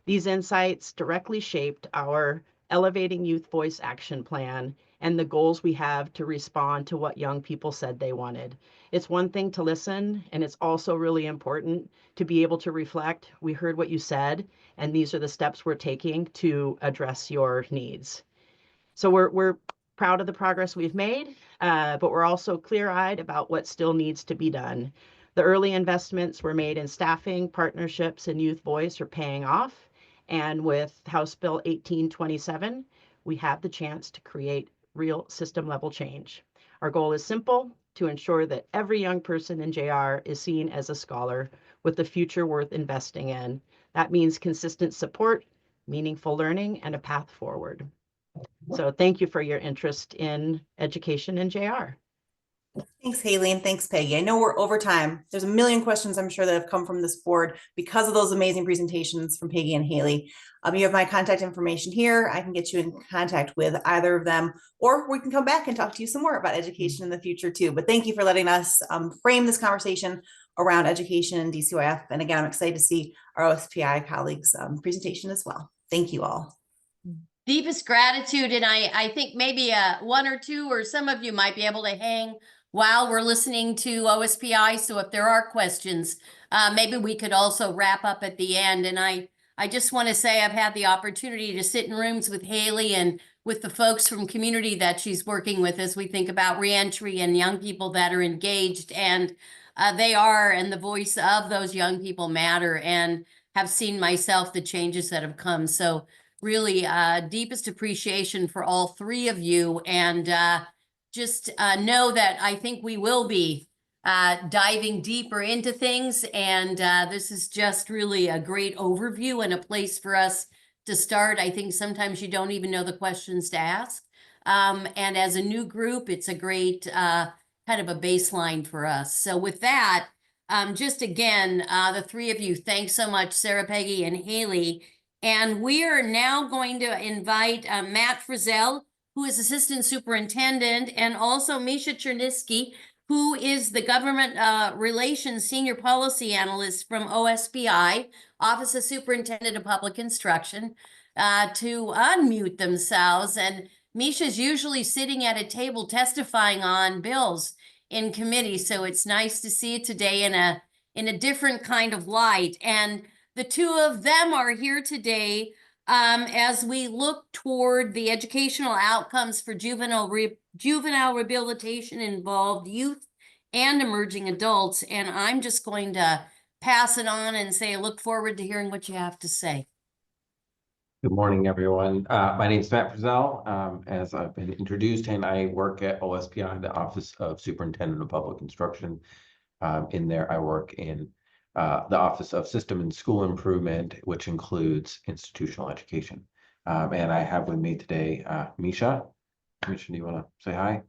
These insights directly shaped our Elevating Youth Voice Action Plan and the goals we have to respond to what young people said they wanted. It's one thing to listen, and it's also really important to be able to reflect. We heard what you said, and these are the steps we're taking to address your needs. So we're proud of the progress we've made, but we're also clear-eyed about what still needs to be done. The early investments were made in staffing, partnerships, and youth voice are paying off. And with House Bill 1827, we have the chance to create real system-level change. Our goal is simple: to ensure that every young person in JR is seen as a scholar with a future worth investing in. That means consistent support, meaningful learning, and a path forward. So thank you for your interest in education in JR. Thanks, Haley, and thanks, Peggy. I know we're over time. There's a million questions I'm sure that have come from this board because of those amazing presentations from Peggy and Haley. You have my contact information here. I can get you in contact with either of them, or we can come back and talk to you some more about education in the future too. But thank you for letting us frame this conversation around education in DCYF. And again, I'm excited to see our OSPI colleagues' presentation as well. Thank you all. Deepest gratitude, and I think maybe one or two or some of you might be able to hang while we're listening to OSPI. So if there are questions, maybe we could also wrap up at the end. And I just want to say I've had the opportunity to sit in rooms with Haley and with the folks from community that she's working with as we think about reentry and young people that are engaged. And they are, and the voice of those young people matter, and have seen myself the changes that have come. So really deepest appreciation for all three of you, and just know that I think we will be diving deeper into things, and this is just really a great overview and a place for us to start. I think sometimes you don't even know the questions to ask, and as a new group, it's a great kind of a baseline for us. So with that, just again, the three of you, thanks so much, Sarah, Peggy, and Haley. And we are now going to invite Matt Frizzell, who is Assistant Superintendent, and also Misha Chernisky, who is the Government Relations Senior Policy Analyst from OSPI, Office of Superintendent of Public Instruction, to unmute themselves. And Misha's usually sitting at a table testifying on bills in committee, so it's nice to see it today in a different kind of light. And the two of them are here today as we look toward the educational outcomes for juvenile rehabilitation involved youth and emerging adults. And I'm just going to pass it on and say, I look forward to hearing what you have to say. Good morning, everyone. My name is Matt Frizzell. As I've been introduced, and I work at OSPI, the Office of Superintendent of Public Instruction. In there, I work in the Office of System and School Improvement, which includes institutional education. And I have with me today, Misha. Misha, do you want to say hi?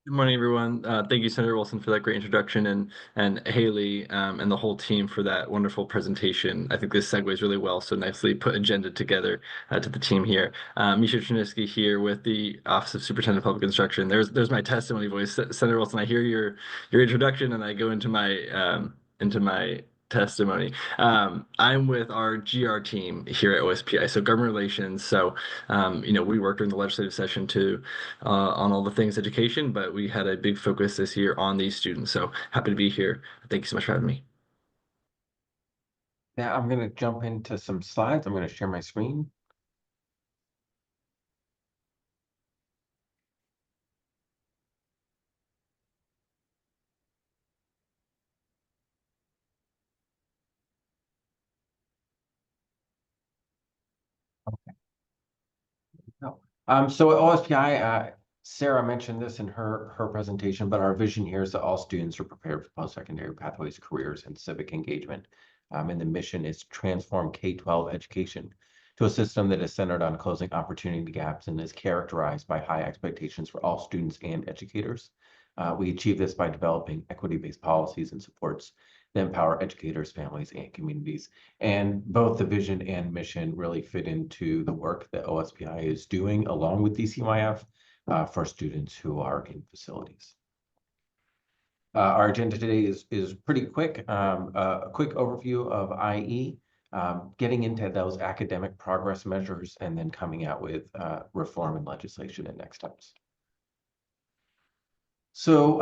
Good morning, everyone. Thank you, Senator Wilson, for that great introduction, and Haley and the whole team for that wonderful presentation. I think this segues really well, so nicely put agenda together to the team here. Misha Chernisky here with the Office of Superintendent of Public Instruction. There's my testimony voice. Senator Wilson, I hear your introduction, and I go into my testimony. I'm with our GR team here at OSPI, so government relations. So, we worked during the legislative session on all the things education, but we had a big focus this year on these students. So happy to be here. Thank you so much for having me. Now I'm going to jump into some slides. I'm going to share my screen. No. So at OSPI, Sarah mentioned this in her presentation, but our vision here is that all students are prepared for post-secondary pathways, careers, and civic engagement. And the mission is to transform K-12 education to a system that is centered on closing opportunity gaps and is characterized by high expectations for all students and educators. We achieve this by developing equity-based policies and supports that empower educators, families, and communities. And both the vision and mission really fit into the work that OSPI is doing along with DCYF for students who are in facilities. Our agenda today is pretty quick. A quick overview of IE, getting into those academic progress measures, and then coming out with reform and legislation and next steps. So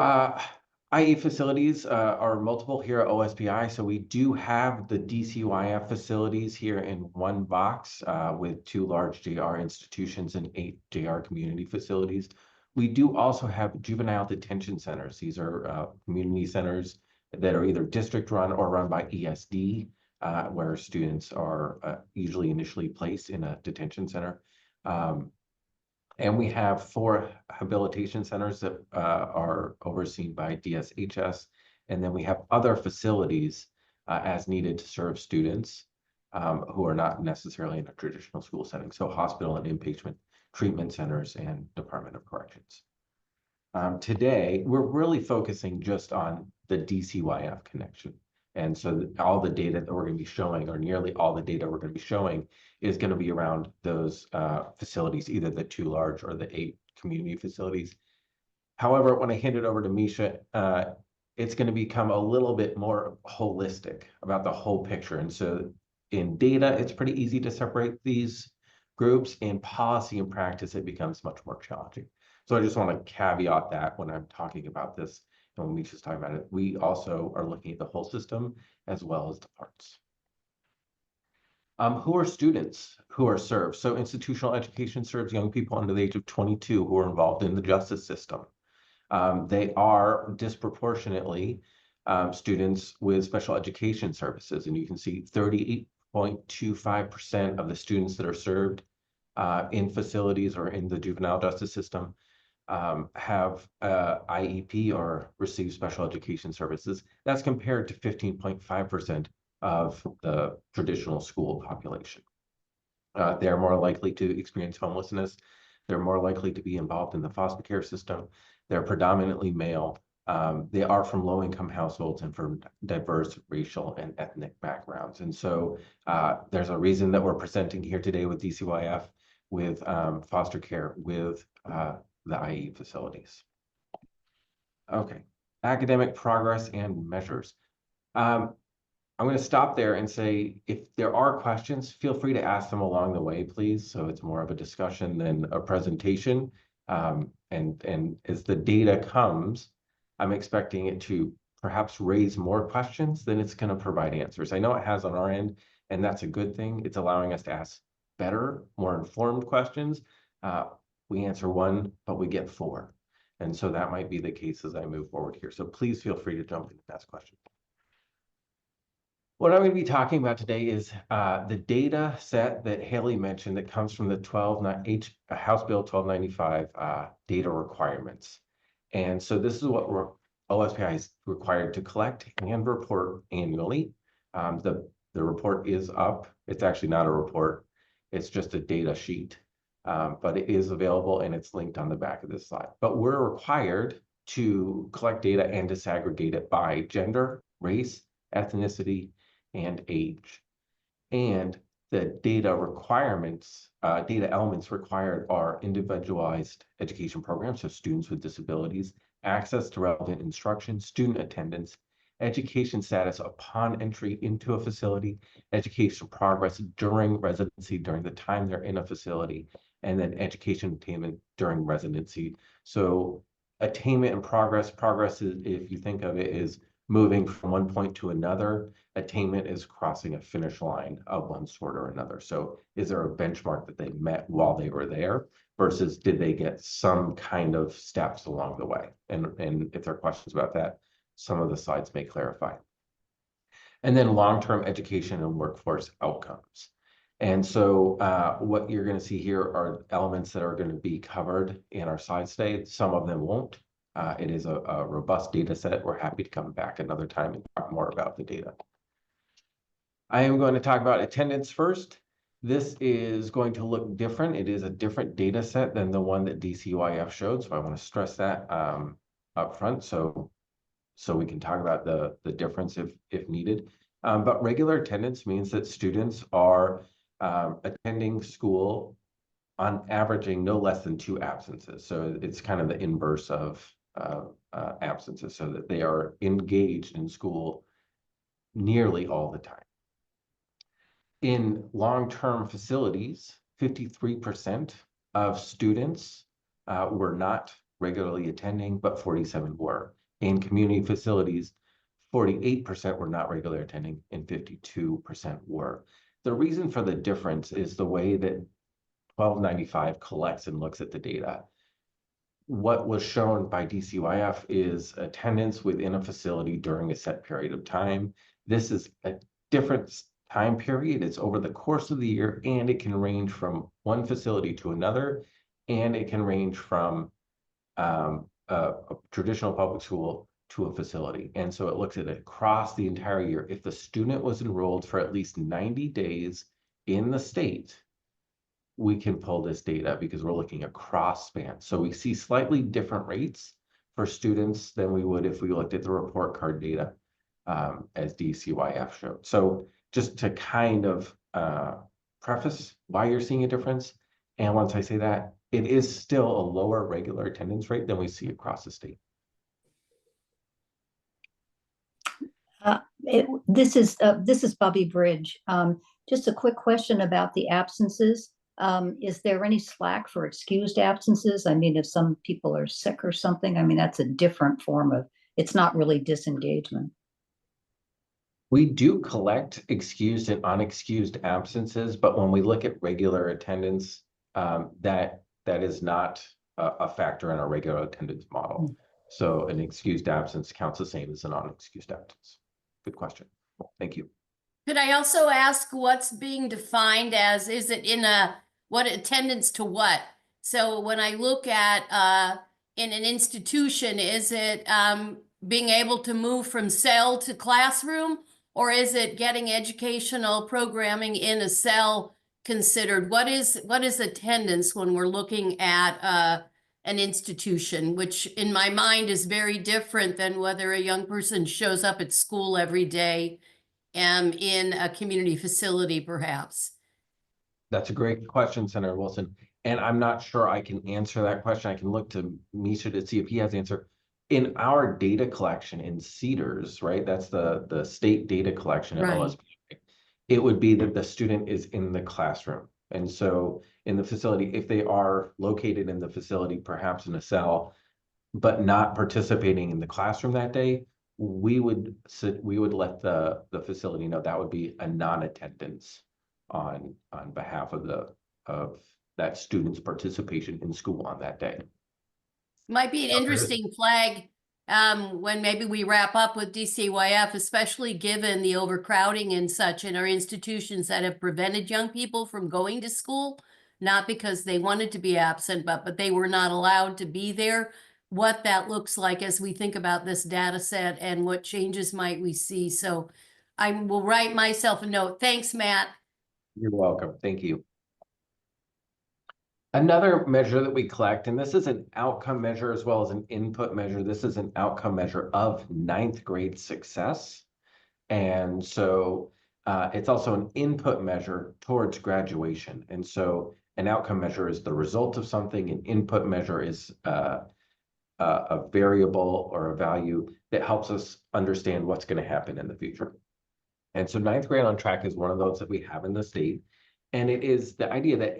IE facilities are multiple here at OSPI. So we do have the DCYF facilities here in one box with 2 large JR institutions and 8 JR community facilities. We do also have juvenile detention centers. These are community centers that are either district run or run by ESD, where students are usually initially placed in a detention center. And we have 4 rehabilitation centers that are overseen by DSHS. And then we have other facilities as needed to serve students who are not necessarily in a traditional school setting. So hospital and inpatient treatment centers and Department of Corrections. Today, we're really focusing just on the DCYF connection. And so all the data that we're going to be showing, or nearly all the data we're going to be showing, is going to be around those facilities, either the 2 large or the 8 community facilities. However, when I hand it over to Misha, it's going to become a little bit more holistic about the whole picture. And so in data, it's pretty easy to separate these groups. In policy and practice, it becomes much more challenging. So I just want to caveat that when I'm talking about this. And when Misha's talking about it, we also are looking at the whole system as well as the parts. Who are students who are served? So institutional education serves young people under the age of 22 who are involved in the justice system. They are disproportionately students with special education services. And you can see 38.25% of the students that are served in facilities or in the juvenile justice system have IEP or receive special education services. That's compared to 15.5% of the traditional school population. They're more likely to experience homelessness. They're more likely to be involved in the foster care system. They're predominantly male. They are from low-income households and from diverse racial and ethnic backgrounds. And so there's a reason that we're presenting here today with DCYF, with foster care, with the IE facilities. Okay, academic progress and measures. I'm going to stop there and say, if there are questions, feel free to ask them along the way, please. So it's more of a discussion than a presentation. And as the data comes, I'm expecting it to perhaps raise more questions than it's going to provide answers. I know it has on our end, and that's a good thing. It's allowing us to ask better, more informed questions. We answer 1, but we get 4. And so that might be the case as I move forward here. So please feel free to jump in and ask questions. What I'm going to be talking about today is the data set that Haley mentioned that comes from the House Bill 1295 data requirements. And so this is what OSPI is required to collect and report annually. The report is up. It's actually not a report. It's just a data sheet. But it is available and it's linked on the back of this slide. But we're required to collect data and disaggregate it by gender, race, ethnicity, and age. And the data requirements, data elements required are individualized education programs, so students with disabilities, access to relevant instruction, student attendance, education status upon entry into a facility, education progress during residency, during the time they're in a facility, and then education attainment during residency. So attainment and progress is, if you think of it, is moving from one point to another. Attainment is crossing a finish line of one sort or another. So is there a benchmark that they met while they were there versus did they get some kind of steps along the way? And if there are questions about that, some of the slides may clarify. And then long-term education and workforce outcomes. And so what you're going to see here are elements that are going to be covered in our slides today. Some of them won't. It is a robust data set. We're happy to come back another time and talk more about the data. I am going to talk about attendance first. This is going to look different. It is a different data set than the one that DCYF showed. So I want to stress that up front so we can talk about the difference if needed. But regular attendance means that students are attending school on averaging no less than 2 absences. So it's kind of the inverse of absences, so that they are engaged in school nearly all the time. In long-term facilities, 53% of students were not regularly attending, but 47 were. In community facilities, 48% were not regularly attending and 52% were. The reason for the difference is the way that 1295 collects and looks at the data. What was shown by DCYF is attendance within a facility during a set period of time. This is a different time period. It's over the course of the year, and it can range from one facility to another, and it can range from a traditional public school to a facility. And so it looks at it across the entire year. If the student was enrolled for at least 90 days in the state, we can pull this data because we're looking across span. So we see slightly different rates for students than we would if we looked at the report card data as DCYF showed. So just to kind of preface why you're seeing a difference, and once I say that, it is still a lower regular attendance rate than we see across the state. This is Bobby Bridge. Just a quick question about the absences. Is there any slack for excused absences? I mean, if some people are sick or something, I mean, that's a different form of, it's not really disengagement. We do collect excused and unexcused absences, but when we look at regular attendance, that is not a factor in our regular attendance model. So an excused absence counts the same as an unexcused absence. Good question. Thank you. Could I also ask what's being defined as, is it in what attendance to what? So when I look at in an institution, is it being able to move from cell to classroom? Or is it getting educational programming in a cell considered? What is attendance when we're looking at an institution, which in my mind is very different than whether a young person shows up at school every day in a community facility, perhaps? That's a great question, Senator Wilson. And I'm not sure I can answer that question. I can look to Misha to see if he has the answer. In our data collection in CEDARS, right? That's the state data collection at OSP. It would be that the student is in the classroom. And so in the facility, if they are located in the facility, perhaps in a cell, but not participating in the classroom that day, we would let the facility know that would be a non-attendance on behalf of that student's participation in school on that day. Might be an interesting flag when maybe we wrap up with DCYF, especially given the overcrowding and such in our institutions that have prevented young people from going to school, not because they wanted to be absent, but they were not allowed to be there. What that looks like as we think about this data set and what changes might we see. So I will write myself a note. Thanks, Matt. You're welcome. Thank you. Another measure that we collect, and this is an outcome measure as well as an input measure. This is an outcome measure of 9th grade success. And so it's also an input measure towards graduation. And so an outcome measure is the result of something. An input measure is a variable or a value that helps us understand what's going to happen in the future. And so 9th grade on track is one of those that we have in the state. And it is the idea that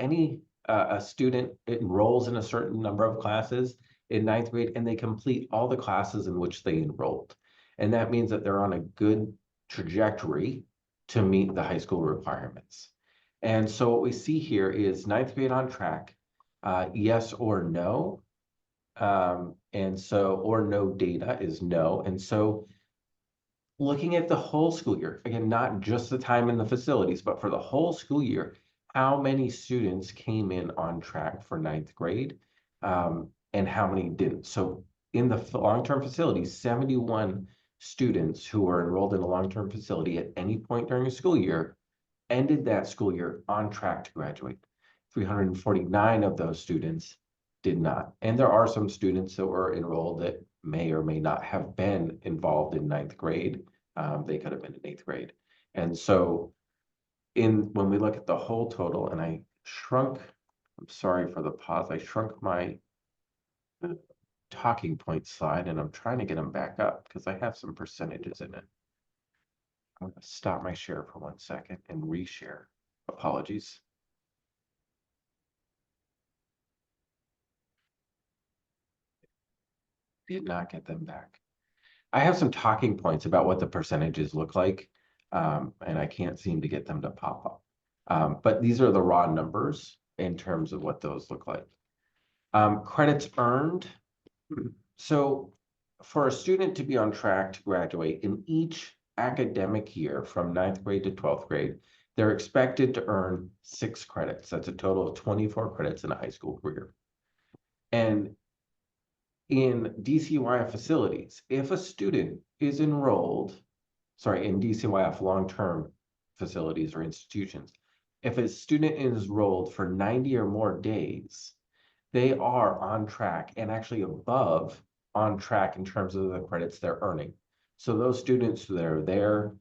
a student enrolls in a certain number of classes in 9th grade and they complete all the classes in which they enrolled. And that means that they're on a good trajectory to meet the high school requirements. And so what we see here is 9th grade on track, yes or no. And so, or no data is no. And so looking at the whole school year, again, not just the time in the facilities, but for the whole school year, how many students came in on track for ninth grade, and how many didn't. So in the long-term facilities, 71 students who were enrolled in a long-term facility at any point during a school year ended that school year on track to graduate. 349 of those students did not. And there are some students that were enrolled that may or may not have been involved in ninth grade. They could have been in eighth grade. And so when we look at the whole total, and I shrunk, I'm sorry for the pause, I shrunk my talking point slide, and I'm trying to get them back up because I have some percentages in it. I'm going to stop my share for 1 second and reshare. Apologies. Did not get them back. I have some talking points about what the percentages look like, and I can't seem to get them to pop up. But these are the raw numbers in terms of what those look like. Credits earned. So for a student to be on track to graduate in each academic year from 9th grade to 12th grade, they're expected to earn 6 credits. That's a total of 24 credits in a high school career. And in DCYF facilities, if a student is enrolled, in DCYF long-term facilities or institutions, if a student is enrolled for 90 or more days, they are on track and actually above on track in terms of the credits they're earning. So those students that are there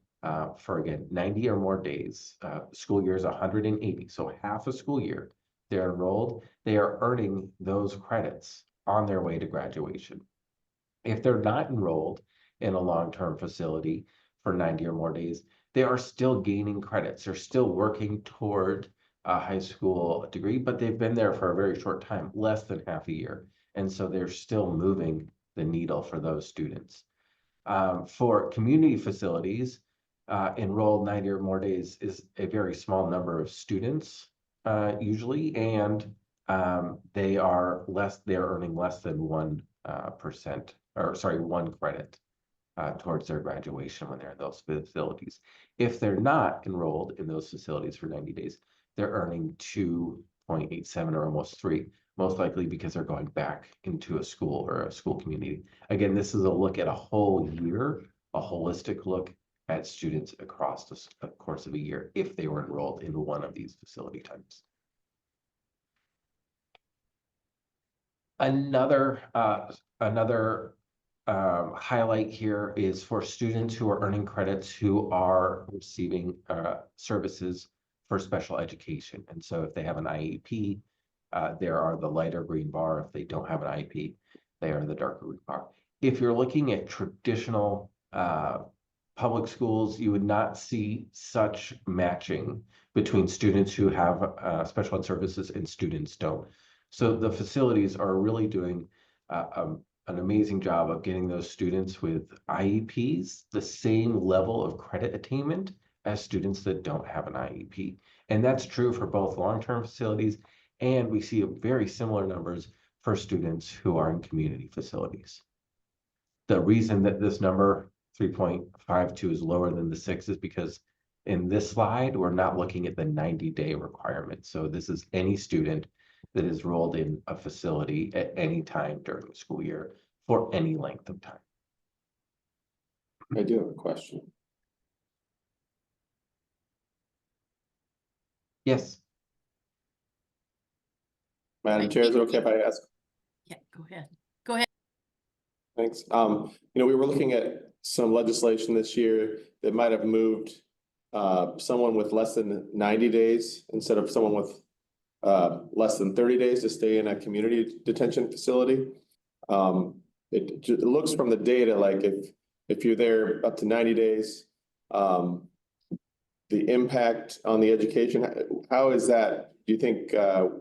for, again, 90 or more days, school year is 180, so half a school year, they're enrolled, they are earning those credits on their way to graduation. If they're not enrolled in a long-term facility for 90 or more days, they are still gaining credits. They're still working toward a high school degree, but they've been there for a very short time, less than half a year. And so they're still moving the needle for those students. For community facilities, enrolled 90 or more days is a very small number of students usually, and they're earning less than 1%, or sorry, 1 credit towards their graduation when they're in those facilities. If they're not enrolled in those facilities for 90 days, they're earning 2.87 or almost 3, most likely because they're going back into a school or a school community. Again, this is a look at a whole year, a holistic look at students across the course of a year if they were enrolled in one of these facility types. Another highlight here is for students who are earning credits who are receiving services for special education. And so if they have an IEP, there are the lighter green bar. If they don't have an IEP, they are the darker green bar. If you're looking at traditional public schools, you would not see such matching between students who have special ed services and students don't. So the facilities are really doing an amazing job of getting those students with IEPs the same level of credit attainment as students that don't have an IEP. And that's true for both long-term facilities, and we see very similar numbers for students who are in community facilities. The reason that this number 3.52 is lower than the 6 is because in this slide, we're not looking at the 90-day requirement. So this is any student that is enrolled in a facility at any time during the school year for any length of time. I do have a question. Yes. Madam Chair, is it okay if I ask? Yeah, go ahead. Go ahead. Thanks. We were looking at some legislation this year that might have moved someone with less than 90 days instead of someone with less than 30 days to stay in a community detention facility. It looks from the data like if you're there up to 90 days, the impact on the education, how is that? Do you think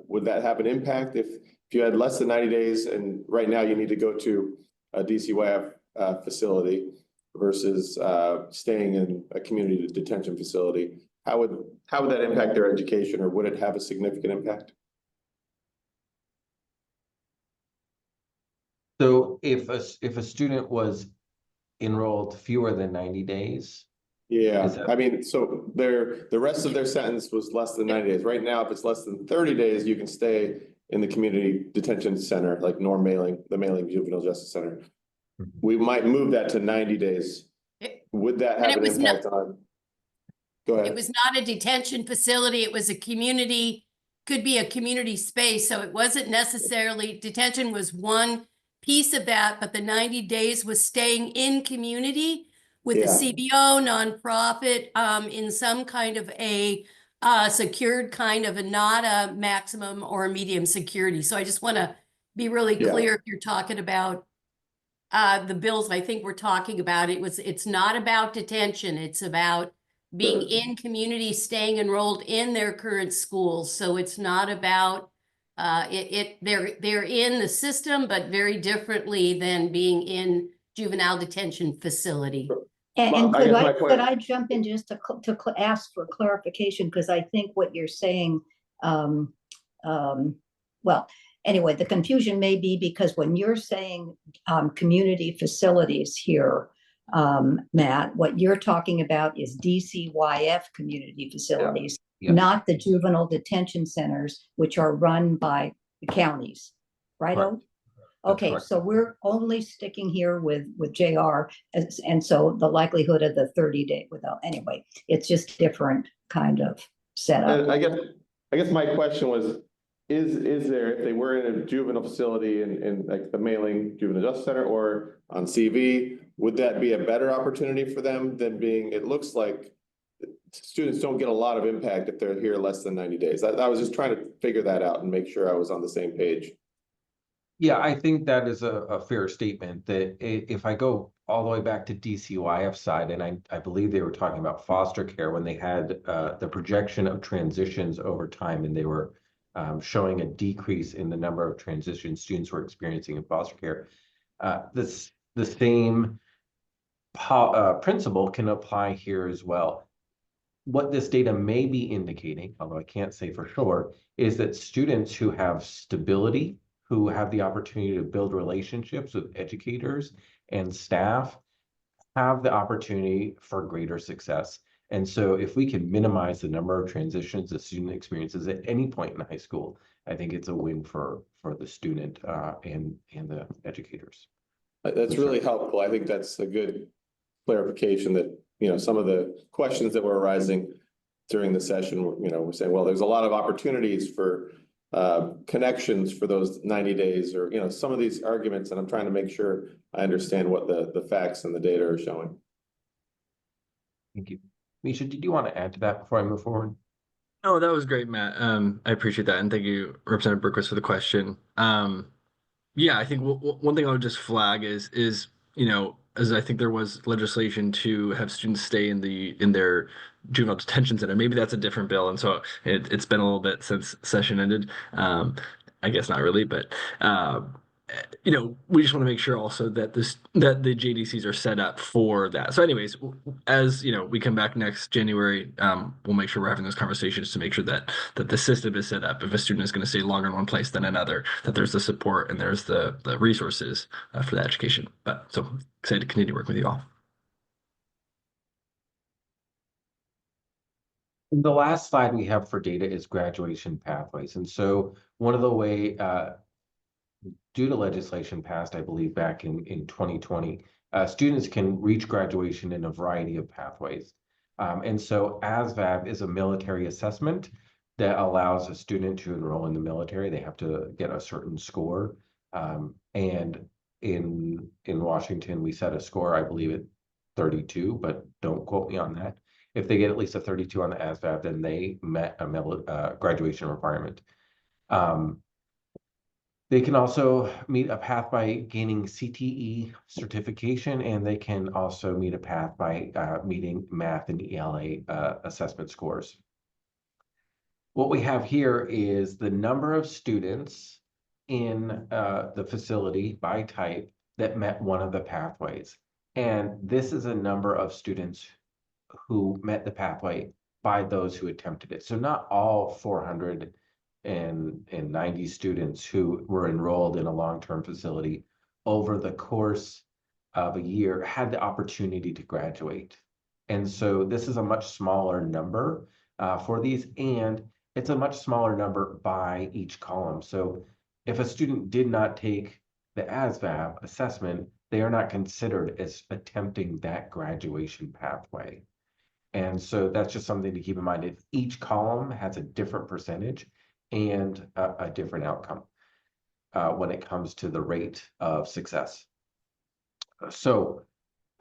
would that have an impact if you had less than 90 days and right now you need to go to a DCYF facility versus staying in a community detention facility? How would that impact their education, or would it have a significant impact? So if a student was enrolled fewer than 90 days, Yeah, Is that- I mean, so the rest of their sentence was less than 90 days. Right now, if it's less than 30 days, you can stay in the community detention center, like the Mailing Juvenile Justice Center. We might move that to 90 days. Would that And have it an was not- impact on? Go ahead. It was not a detention facility. It was a community, could be a community space. So it wasn't necessarily, detention was one piece of that, but the 90 days was staying in community with a Yeah. CBO, nonprofit, in some kind of a secured kind of a, not a maximum or a medium security. So I just want to be really Yeah. clear if you're talking about the bills I think we're talking about. It's not about detention. It's about being Sure. in community, staying enrolled in their current schools. So it's not about they're in the system, but very differently than being in juvenile detention facility. And Well, I could guess my could question- I jump in just to ask for clarification? Because I think what you're saying, well, anyway, the confusion may be because when you're saying community facilities here, Matt, what you're talking about is DCYF community facilities, Yeah. not the juvenile detention centers, which are run by the counties, right? Correct. That's Okay, correct. so we're only sticking here with JR, and so the likelihood of the 30-day without, anyway, it's just different kind of setup. And I guess my question was, is there, if they were in a juvenile facility in like the Mailing Juvenile Justice Center or on CV, would that be a better opportunity for them than being, it looks like students don't get a lot of impact if they're here less than 90 days. I was just trying to figure that out and make sure I was on the same page. Yeah, I think that is a fair statement that if I go all the way back to DCYF side, and I believe they were talking about foster care when they had the projection of transitions over time, and they were showing a decrease in the number of transition students were experiencing in foster care. The same principle can apply here as well. What this data may be indicating, although I can't say for sure, is that students who have stability, who have the opportunity to build relationships with educators and staff, have the opportunity for greater success. And so if we can minimize the number of transitions a student experiences at any point in high school, I think it's a win for the student and the educators. That's really helpful. I think that's a good clarification that, you know, some of the questions that were arising during the session, you know, we're saying, well, there's a lot of opportunities for connections for those 90 days or, you know, some of these arguments, and I'm trying to make sure I understand what the facts and the data are showing. Thank you. Misha, did you want to add to that before I move forward? Oh, that was great, Matt. I appreciate that. And thank you, Representative Berquist, for the question. Yeah, I think one thing I would just flag is, you know, as I think there was legislation to have students stay in their juvenile detention center. Maybe that's a different bill, and so it's been a little bit since session ended. I guess not really, but you know, we just want to make sure also that that the JDCs are set up for that. So, anyways, as you know, we come back next January, we'll make sure we're having those conversations to make sure that the system is set up. If a student is going to stay longer in one place than another, that there's the support and there's the resources for that education. But so excited to continue working with you all. The last slide we have for data is graduation pathways. And so one of the way, due to legislation passed, I believe back in 2020, students can reach graduation in a variety of pathways. And so ASVAB is a military assessment that allows a student to enroll in the military. They have to get a certain score. And in Washington, we set a score, I believe at 32, but don't quote me on that. If they get at least a 32 on the ASVAB, then they met a graduation requirement. They can also meet a path by gaining CTE certification, and they can also meet a path by meeting math and ELA assessment scores. What we have here is the number of students in the facility by type that met one of the pathways. And this is a number of students who met the pathway by those who attempted it. So not all 490 students who were enrolled in a long-term facility over the course of a year had the opportunity to graduate. And so this is a much smaller number for these, and it's a much smaller number by each column. So if a student did not take the ASVAB assessment, they are not considered as attempting that graduation pathway. And so that's just something to keep in mind. If each column has a different percentage and a different outcome when it comes to the rate of success. So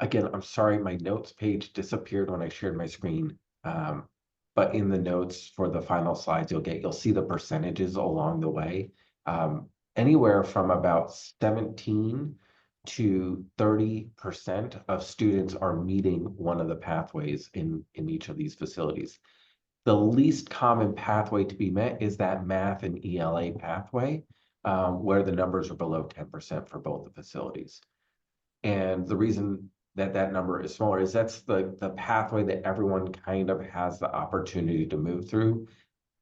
again, I'm sorry, my notes page disappeared when I shared my screen. But in the notes for the final slides, you'll see the percentages along the way. Anywhere from about 17 to 30% of students are meeting one of the pathways in each of these facilities. The least common pathway to be met is that math and ELA pathway, where the numbers are below 10% for both the facilities. And the reason that number is smaller is that's the pathway that everyone kind of has the opportunity to move through,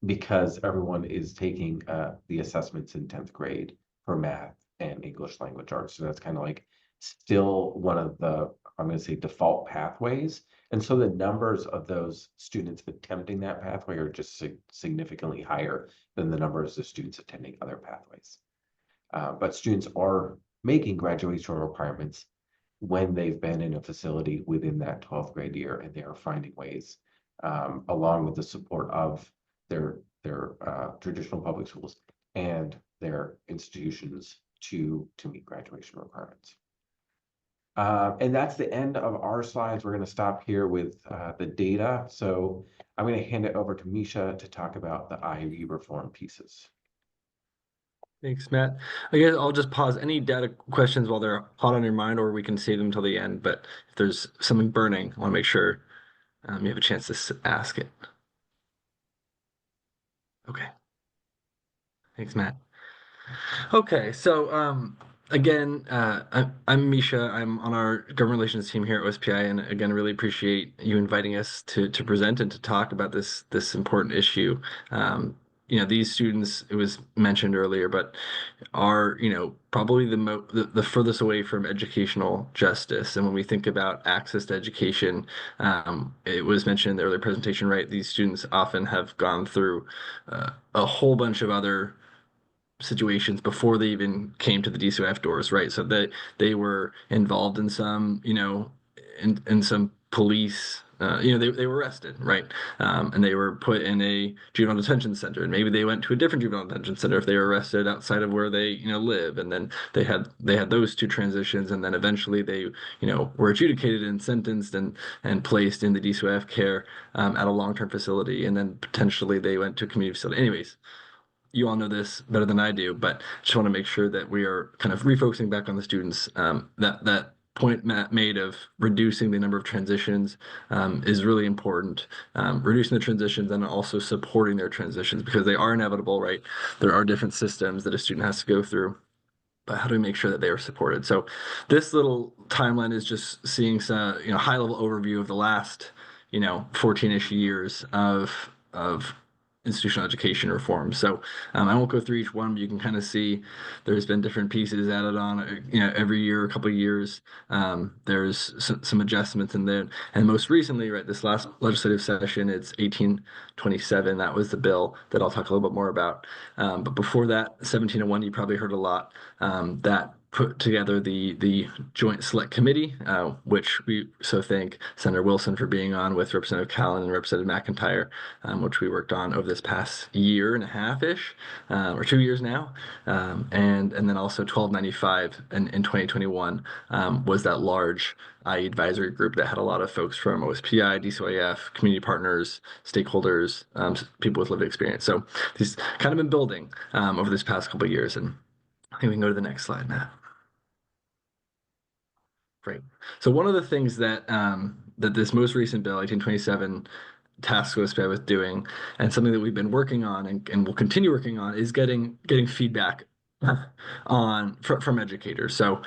because everyone is taking the assessments in 10th grade for math and English language arts. So that's kind of like still one of the, I'm going to say, default pathways. And so the numbers of those students attempting that pathway are just significantly higher than the numbers of students attending other pathways. But students are making graduation requirements when they've been in a facility within that 12th grade year, and they are finding ways, along with the support of their traditional public schools and their institutions to meet graduation requirements. And that's the end of our slides. We're going to stop here with the data. So I'm going to hand it over to Misha to talk about the IE reform pieces. Thanks, Matt. I guess I'll just pause any data questions while they're hot on your mind, or we can save them till the end. But if there's something burning, I want to make sure you have a chance to ask it. Okay. Thanks, Matt. Okay, so again, I'm Misha. I'm on our government relations team here at OSPI, and again, really appreciate you inviting us to present and to talk about this important issue. You know, these students, it was mentioned earlier, but are, you know, probably the furthest away from educational justice. And when we think about access to education, it was mentioned in the earlier presentation, right? These students often have gone through a whole bunch of other situations before they even came to the DCYF doors, right? So they were involved in some, you know, in some police, you know, they were arrested, right? And they were put in a juvenile detention center, and maybe they went to a different juvenile detention center if they were arrested outside of where they, you know, live. And then they had those two transitions, and then eventually they, you know, were adjudicated and sentenced and placed in the DCYF care at a long-term facility, and then potentially they went to a community facility. Anyways, you all know this better than I do, but just want to make sure that we are kind of refocusing back on the students. That point Matt made of reducing the number of transitions is really important. Reducing the transitions and also supporting their transitions, because they are inevitable, right? There are different systems that a student has to go through, but how do we make sure that they are supported? So this little timeline is just seeing some, you know, high level overview of the last, you know, 14-ish years of institutional education reform. So I won't go through each one, but you can kind of see there's been different pieces added on, you know, every year, a couple of years. There's some adjustments in there. And most recently, right, this last legislative session, it's 1827. That was the bill that I'll talk a little bit more about. But before that, 1701, you probably heard a lot, that put together the Joint Select Committee, which we so thank Senator Wilson for being on with Representative Callan and Representative McIntyre, which we worked on over this past year and a half-ish, or 2 years now. And then also 1295 in 2021 was that large IE advisory group that had a lot of folks from OSPI, DCYF, community partners, stakeholders, people with lived experience. So these kind of been building over this past couple of years. And I think we can go to the next slide, Matt. Great. So one of the things that that this most recent bill, 1827, tasked OSPI with doing, and something that we've been working on and will continue working on, is getting feedback from educators. So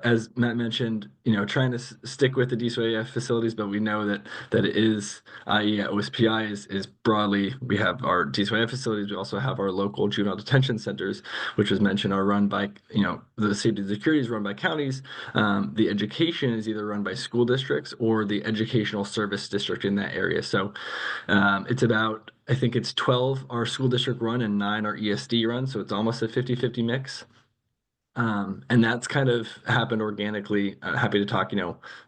as Matt mentioned, trying to stick with the DCYF facilities, but we know that it is, i.e. at OSPI is broadly, we have our DCYF facilities, we also have our local juvenile detention centers, which was mentioned are run by, the safety and security is run by counties. The education is either run by school districts or the educational service district in that area. So it's about, I think it's 12 are school district run and 9 are ESD run. So it's almost a 50-50 mix. And that's kind of happened organically. Happy to talk,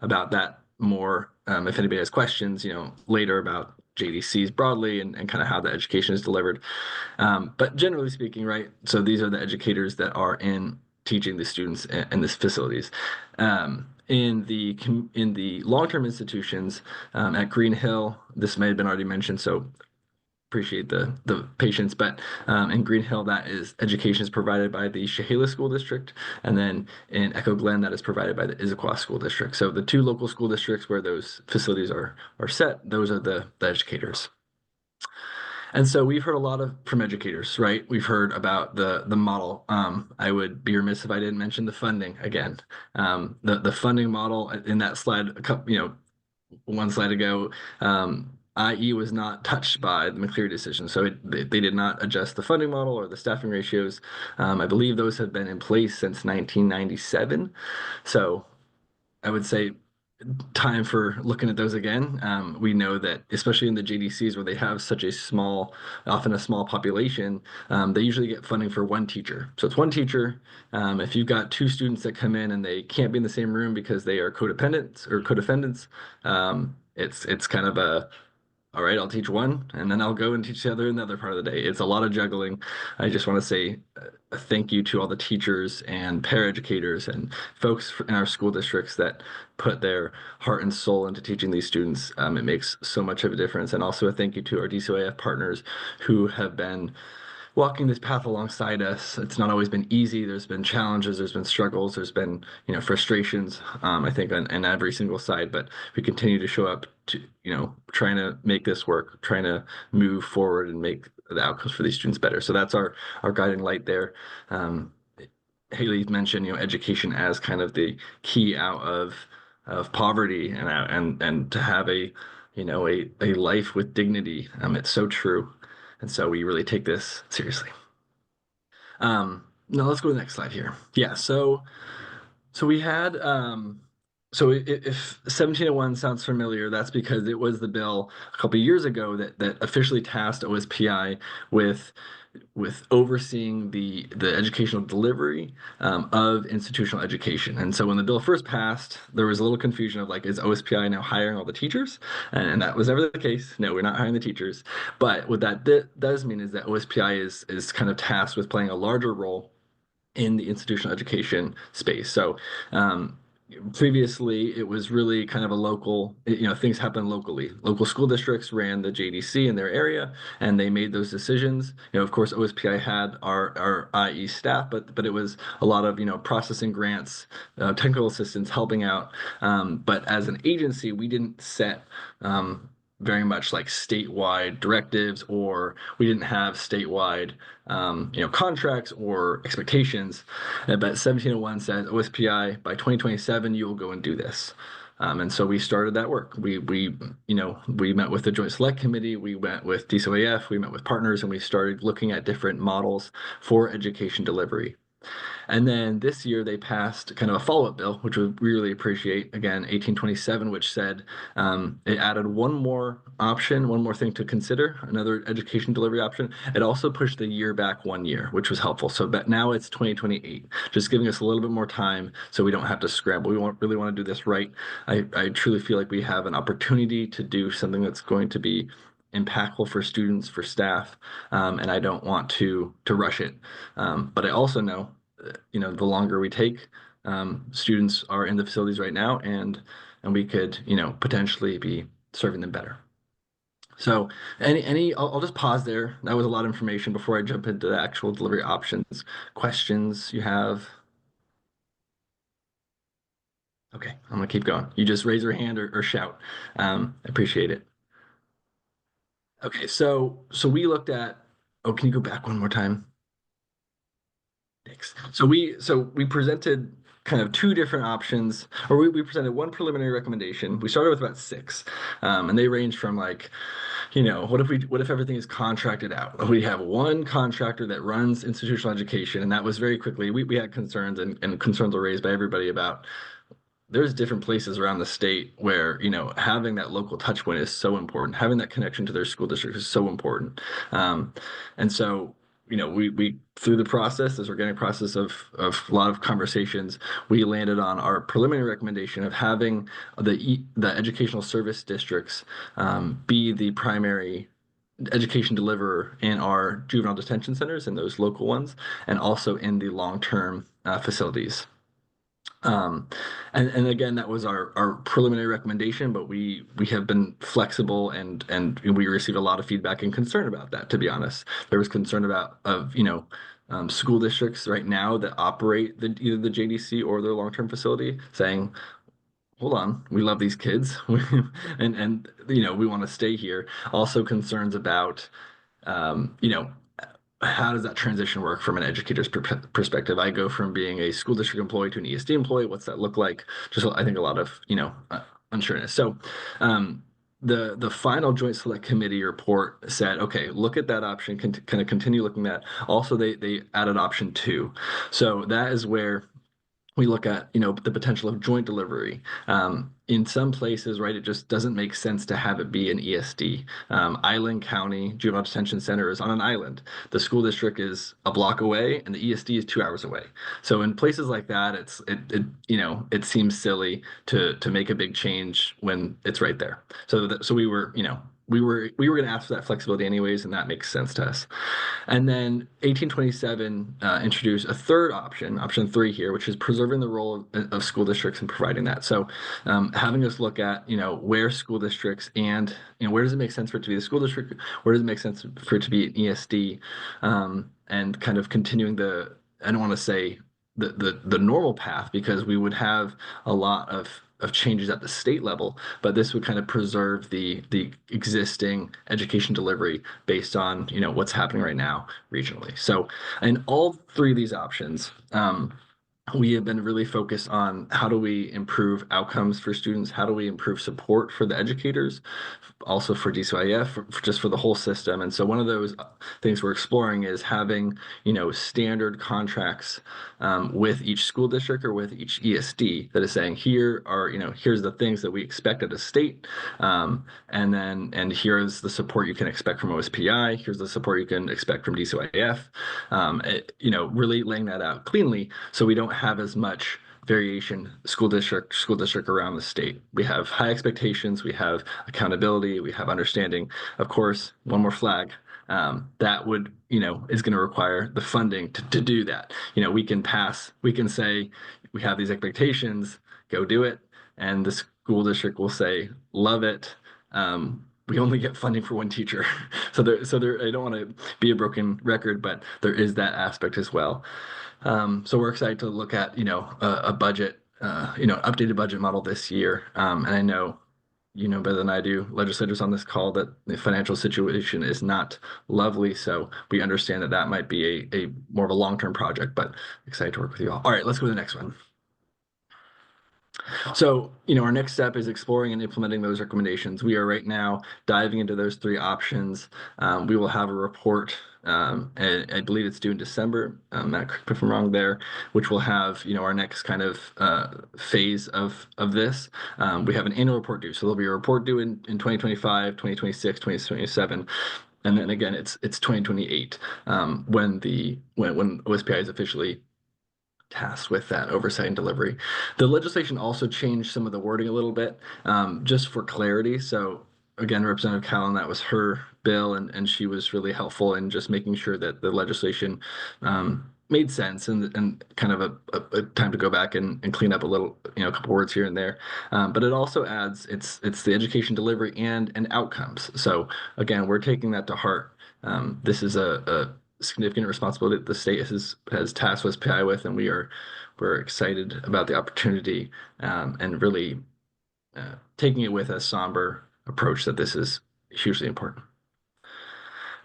about that more if anybody has questions, later about JDCs broadly and kind of how the education is delivered. But generally speaking, right, so these are the educators that are in teaching the students in these facilities. In the long-term institutions at Green Hill, this may have been already mentioned, so appreciate the patience, but in Green Hill, that is education is provided by the Chehalis School District, and then in Echo Glen, that is provided by the Issaquah School District. So the two local school districts where those facilities are set, those are the educators. And so we've heard a lot from educators, right? We've heard about the model. I would be remiss if I didn't mention the funding again. The funding model in that slide, one slide ago, IE was not touched by the McCleary decision. So they did not adjust the funding model or the staffing ratios. I believe those have been in place since 1997. So I would say time for looking at those again. We know that especially in the JDCs where they have such a small, often a small population, they usually get funding for one teacher. So it's one teacher. If you've got 2 students that come in and they can't be in the same room because they are codependents or co-defendants, it's kind of a, all right, I'll teach one and then I'll go and teach the other in the other part of the day. It's a lot of juggling. I just want to say a thank you to all the teachers and paraeducators and folks in our school districts that put their heart and soul into teaching these students. It makes so much of a difference. And also a thank you to our DCYF partners who have been walking this path alongside us. It's not always been easy. There's been challenges, there's been struggles, there's been, frustrations, I think on every single side, but we continue to show up to, trying to make this work, trying to move forward and make the outcomes for these students better. So that's our guiding light there. Haley mentioned, education as kind of the key out of poverty and to have a life with dignity. It's so true. And so we really take this seriously. Now let's go to the next slide here. Yeah, so we had, so if 1701 sounds familiar, that's because it was the bill a couple of years ago that officially tasked OSPI with overseeing the educational delivery of institutional education. And so when the bill first passed, there was a little confusion of is OSPI now hiring all the teachers? And that was never the case. No, we're not hiring the teachers. But what that does mean is that OSPI is kind of tasked with playing a larger role in the institutional education space. So previously, it was really kind of a local, things happen locally. Local school districts ran the JDC in their area, and they made those decisions. Of course, OSPI had our IE staff, but it was a lot of, processing grants, technical assistance, helping out. But as an agency, we didn't set very much statewide directives, or we didn't have statewide contracts or expectations. But 1701 says OSPI by 2027 you will go and do this. And so we started that work. We met with the Joint Select Committee, we met with DCYF, we met with partners, and we started looking at different models for education delivery. And then this year they passed kind of a follow-up bill, which we really appreciate. Again, 1827, which said it added one more option, one more thing to consider, another education delivery option. It also pushed the year back 1 year, which was helpful. So but now it's 2028, just giving us a little bit more time so we don't have to scramble. We really want to do this right. I truly feel like we have an opportunity to do something that's going to be impactful for students, for staff, and I don't want to rush it. But I also know the longer we take, students are in the facilities right now, and we could, potentially be serving them better. So I'll just pause there. That was a lot of information before I jump into the actual delivery options. Questions you have? Okay, I'm gonna keep going. You just raise your hand or shout. I appreciate it. Okay, so we looked at, can you go back one more time? Thanks. So we presented kind of two different options, or we presented one preliminary recommendation. We started with about 6, and they range from like, what if everything is contracted out? We have one contractor that runs institutional education, and that was very quickly, we had concerns, and concerns were raised by everybody about there's different places around the state where, having that local touch point is so important. Having that connection to their school district is so important. And so, we through the process, this organic process of a lot of conversations, we landed on our preliminary recommendation of having the educational service districts be the primary education deliverer in our juvenile detention centers and those local ones, and also in the long-term facilities. And again, that was our preliminary recommendation, but we have been flexible and we received a lot of feedback and concern about that, to be honest. There was concern about school districts right now that operate either the JDC or their long-term facility saying, hold on, we love these kids and we want to stay here. Also concerns about how does that transition work from an educator's perspective? I go from being a school district employee to an ESD employee. What's that look like? Just, I think, a lot of, unsureness. So the final Joint Select Committee report said, okay, look at that option, kind of continue looking at that. Also, they added option 2. So that is where we look at, the potential of joint delivery. In some places, right, it just doesn't make sense to have it be an ESD. Island County Juvenile Detention Center is on an island. The school district is a block away, and the ESD is 2 hours away. So in places like that, it seems silly to make a big change when it's right there. So we were, we were going to ask for that flexibility anyways, and that makes sense to us. And then 1827 introduced a third option 3 here, which is preserving the role of school districts and providing that. So having us look at, where school districts and, where does it make sense for it to be the school district? Where does it make sense for it to be an ESD? And kind of continuing I don't want to say the normal path, because we would have a lot of changes at the state level, but this would kind of preserve the existing education delivery based on what's happening right now regionally. So in all 3 of these options, we have been really focused on how do we improve outcomes for students, how do we improve support for the educators, also for DCYF, just for the whole system. And so one of those things we're exploring is having standard contracts with each school district or with each ESD that is saying, here are here's the things that we expect at a state, and here's the support you can expect from OSPI, here's the support you can expect from DCYF, really laying that out cleanly so we don't have as much variation school district around the state. We have high expectations, we have accountability, we have understanding. Of course, one more flag, that would, is going to require the funding to do that. We can say we have these expectations, go do it, and the school district will say, love it. We only get funding for one teacher. So there, I don't want to be a broken record, but there is that aspect as well. So we're excited to look at, a budget, updated budget model this year. And I know, better than I do, legislators on this call, that the financial situation is not lovely. So we understand that might be a more of a long-term project, but excited to work with you all. All right, let's go to the next one. So, our next step is exploring and implementing those recommendations. We are right now diving into those 3 options. We will have a report, I believe it's due in December, Matt, correct me if I'm wrong there, which will have, our next kind of phase of this. We have an annual report due. So there'll be a report due in 2025, 2026, 2027. And then again, it's 2028 when OSPI is officially tasked with that oversight and delivery. The legislation also changed some of the wording a little bit, just for clarity. So again, Representative Callan, that was her bill, and she was really helpful in just making sure that the legislation made sense and kind of a time to go back and clean up a little, a couple words here and there. But it also adds, it's the education delivery and outcomes. So again, we're taking that to heart. This is a significant responsibility that the state has tasked OSPI with, and we're excited about the opportunity and really taking it with a somber approach that this is hugely important.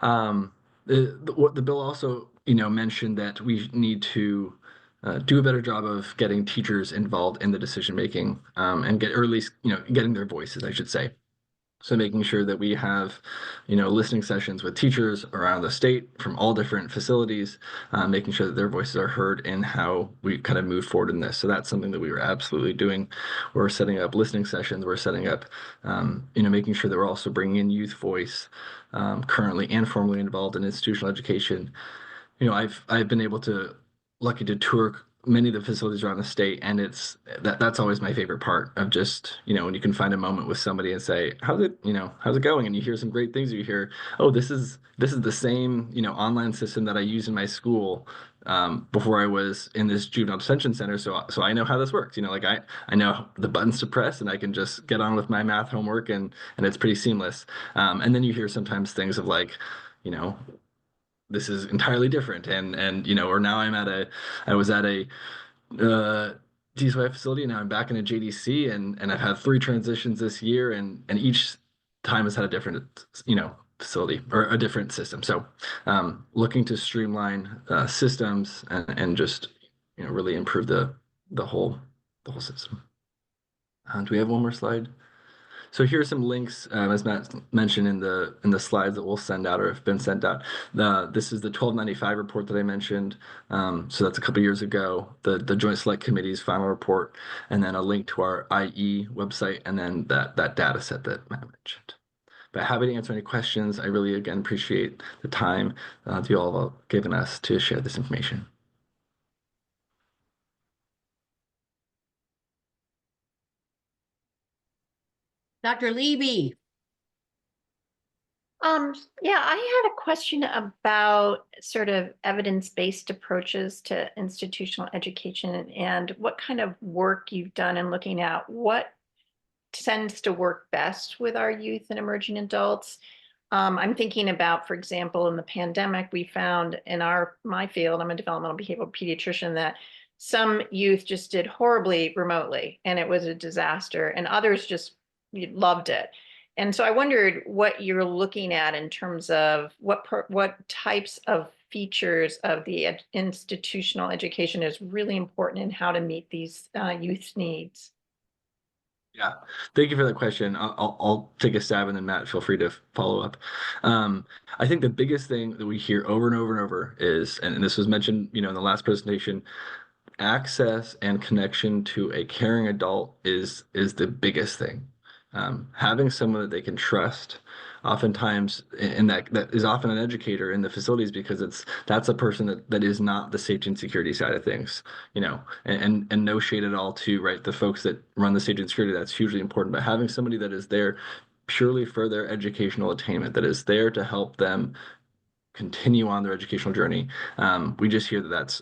The bill also mentioned that we need to do a better job of getting teachers involved in the decision making, and or at least getting their voices, I should say. So making sure that we have, listening sessions with teachers around the state from all different facilities, making sure that their voices are heard in how we kind of move forward in this. So that's something that we were absolutely doing. We're setting up listening sessions. We're setting up, making sure that we're also bringing in youth voice, currently and formerly involved in institutional education. I've been lucky to tour many of the facilities around the state, and that's always my favorite part of just, when you can find a moment with somebody and say, how's it going? And you hear some great things. You hear, oh, this is the same, online system that I use in my school, before I was in this juvenile detention center. So I know how this works. I know the buttons to press, and I can just get on with my math homework, and it's pretty seamless. And then you hear sometimes things of like, this is entirely different, or now I was at a DCYF facility, and now I'm back in a JDC, and I've had 3 transitions this year, and each time has had a different facility or a different system. So looking to streamline systems and just really improve the whole system. Do we have one more slide? So here are some links, as Matt mentioned in the slides that we'll send out or have been sent out. This is the 1295 report that I mentioned. So that's a couple years ago. The Joint Select Committee's final report, and then a link to our IE website, and then that data set that Matt mentioned. But happy to answer any questions. I really, again, appreciate the time that you all have given us to share this information. Dr. Levy. Yeah, I had a question about sort of evidence-based approaches to institutional education and what kind of work you've done in looking at what tends to work best with our youth and emerging adults. I'm thinking about, for example, in the pandemic, we found in my field, I'm a developmental behavioral pediatrician, that some youth just did horribly remotely, and it was a disaster, and others just loved it. And so I wondered what you're looking at in terms of what types of features of the institutional education is really important in how to meet these youth needs. Yeah, thank you for that question. I'll take a stab, and then Matt, feel free to follow up. I think the biggest thing that we hear over and over and over is, and this was mentioned, in the last presentation, access and connection to a caring adult is the biggest thing. Having someone that they can trust, oftentimes, and that is often an educator in the facilities, because that's a person that is not the safety and security side of things, and no shade at all to, right, the folks that run the safety and security. That's hugely important, but having somebody that is there purely for their educational attainment, that is there to help them continue on their educational journey, we just hear that that's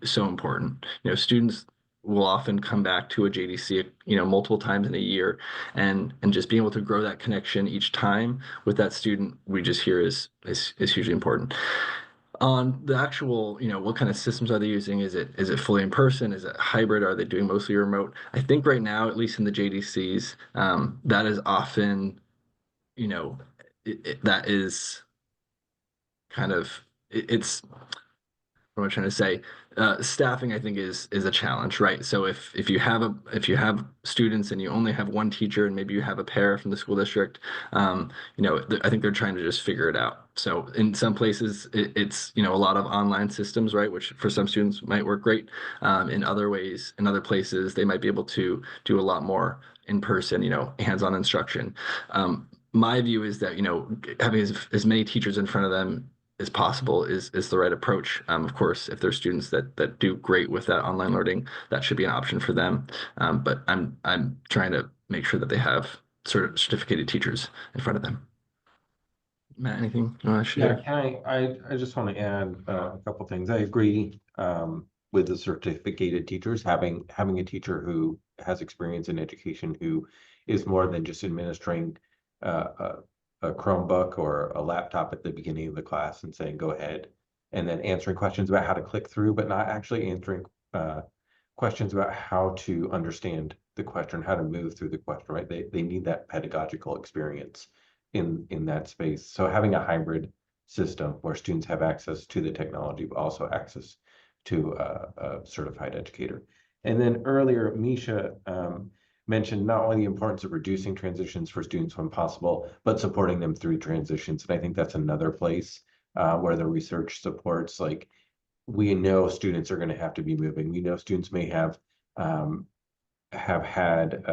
so important. Students will often come back to a JDC, multiple times in a year, and just being able to grow that connection each time with that student, we just hear is hugely important. On the actual, what kind of systems are they using? Is it fully in person? Is it hybrid? Are they doing mostly remote? I think right now, at least in the JDCs, that is often, that is kind of, it's, what am I trying to say? Staffing, I think, is a challenge, right? So if you have students and you only have one teacher, and maybe you have a pair from the school district, I think they're trying to just figure it out. So in some places, it's a lot of online systems, right, which for some students might work great. In other ways, in other places, they might be able to do a lot more in person, hands-on instruction. My view is that having as many teachers in front of them as possible is the right approach. Of course, if there's students that do great with that online learning, that should be an option for them. But I'm trying to make sure that they have sort of certificated teachers in front of them. Matt, anything you want to share? Yeah, I just want to add a couple things. I agree with the certificated teachers, having a teacher who has experience in education, who is more than just administering a Chromebook or a laptop at the beginning of the class and saying, go ahead, and then answering questions about how to click through, but not actually answering questions about how to understand the question, how to move through the question, right? They need that pedagogical experience in that space. So having a hybrid system where students have access to the technology, but also access to a certified educator. And then earlier, Misha mentioned not only the importance of reducing transitions for students when possible, but supporting them through transitions. And I think that's another place where the research supports, like, we know students are going to have to be moving. We know students may have had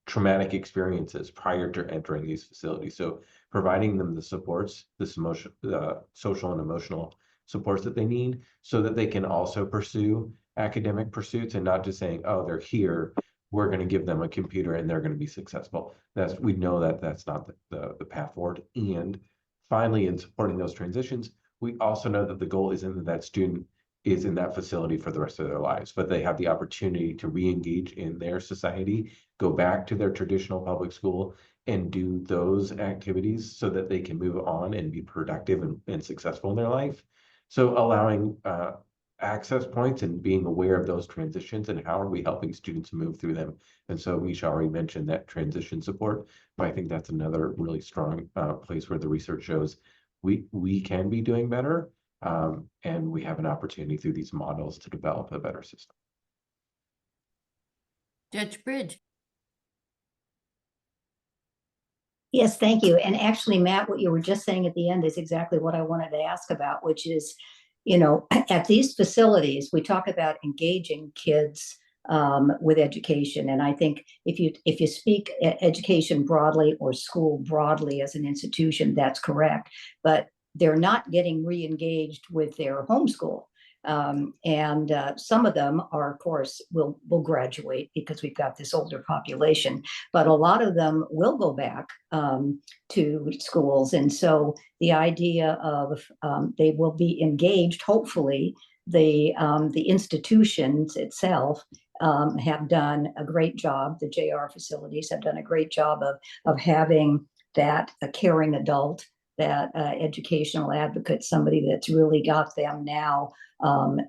traumatic experiences prior to entering these facilities. So providing them the supports, the social and emotional supports that they need, so that they can also pursue academic pursuits, and not just saying, oh, they're here, we're going to give them a computer and they're going to be successful. We know that that's not the path forward. And finally, in supporting those transitions, we also know that the goal isn't that that student is in that facility for the rest of their lives, but they have the opportunity to re-engage in their society, go back to their traditional public school and do those activities so that they can move on and be productive and successful in their life. So allowing access points and being aware of those transitions and how are we helping students move through them. And so Misha already mentioned that transition support, but I think that's another really strong place where the research shows we can be doing better. And we have an opportunity through these models to develop a better system. Judge Bridge. Yes, thank you. And actually, Matt, what you were just saying at the end is exactly what I wanted to ask about, which is, you know, at these facilities, we talk about engaging kids with education. And I think if you speak education broadly or school broadly as an institution, that's correct. But they're not getting re-engaged with their homeschool. And some of them are, of course, will graduate because we've got this older population, but a lot of them will go back to schools. And so the idea of they will be engaged, hopefully, the institutions itself have done a great job. The JR facilities have done a great job of having that a caring adult, that educational advocate, somebody that's really got them now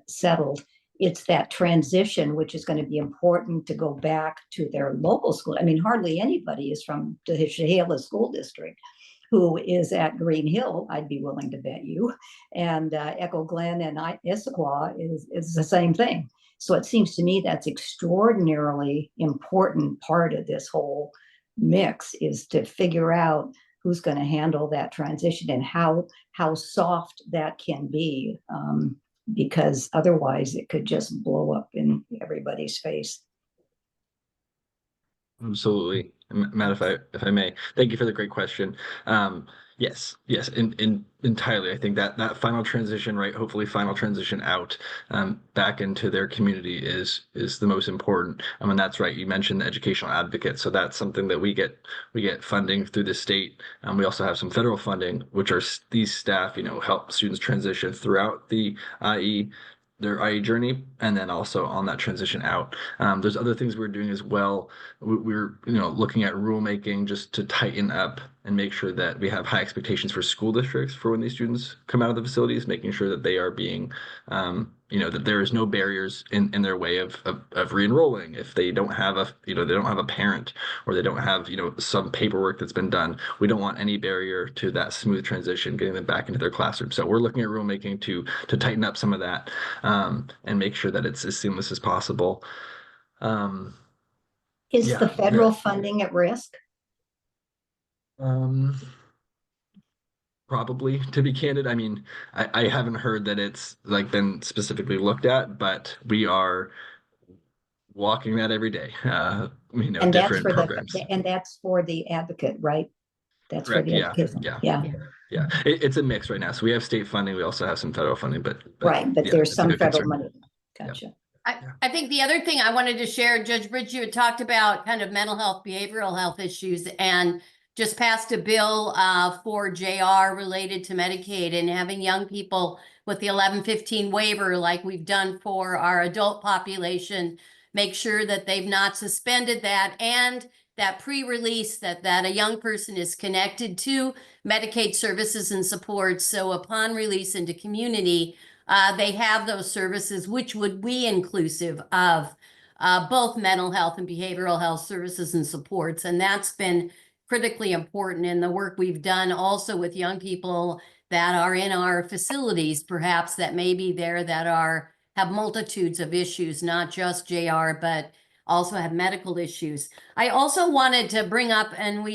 settled. It's that transition which is going to be important to go back to their local school. I mean, hardly anybody is from the Chehalis School District who is at Green Hill, I'd be willing to bet you. And Echo Glen and Issaquah is the same thing. So it seems to me that's extraordinarily important part of this whole mix, is to figure out who's going to handle that transition and how soft that can be, because otherwise it could just blow up in everybody's face. Absolutely. Matt, if I may, thank you for the great question. Yes, entirely. I think that final transition, right? Hopefully final transition out back into their community is the most important. And that's right. You mentioned the educational advocate. So that's something that we get funding through the state. We also have some federal funding, which are these staff, help students transition throughout their IE journey, and then also on that transition out. There's other things we're doing as well. We're looking at rulemaking just to tighten up and make sure that we have high expectations for school districts for when these students come out of the facilities, making sure that they are being, that there is no barriers in their way of re-enrolling. If they don't have they don't have a parent, or they don't have, some paperwork that's been done, we don't want any barrier to that smooth transition, getting them back into their classroom. So we're looking at rulemaking to tighten up some of that, and make sure that it's as seamless as possible. Is the federal funding at risk? Probably, to be candid. I mean, I haven't heard that it's been specifically looked at, but we are walking that every day. And different that's for programs. and that's for the advocate, right? That's Correct. for the Yeah. advocate. Yeah. It's a mix right now. So we have state funding. We also have some federal funding, but right. But yeah, there's some federal concern. money. Gotcha. I think the other thing I wanted to share, Judge Bridge, you had talked about kind of mental health, behavioral health issues, and just passed a bill for JR related to Medicaid, and having young people with the 1115 waiver, like we've done for our adult population, make sure that they've not suspended that, and that pre-release that a young person is connected to Medicaid services and supports. So upon release into community, they have those services, which would be inclusive of both mental health and behavioral health services and supports. And that's been critically important in the work we've done also with young people that are in our facilities, perhaps that may be there, that are have multitudes of issues, not just JR, but also have medical issues. I also wanted to bring up, and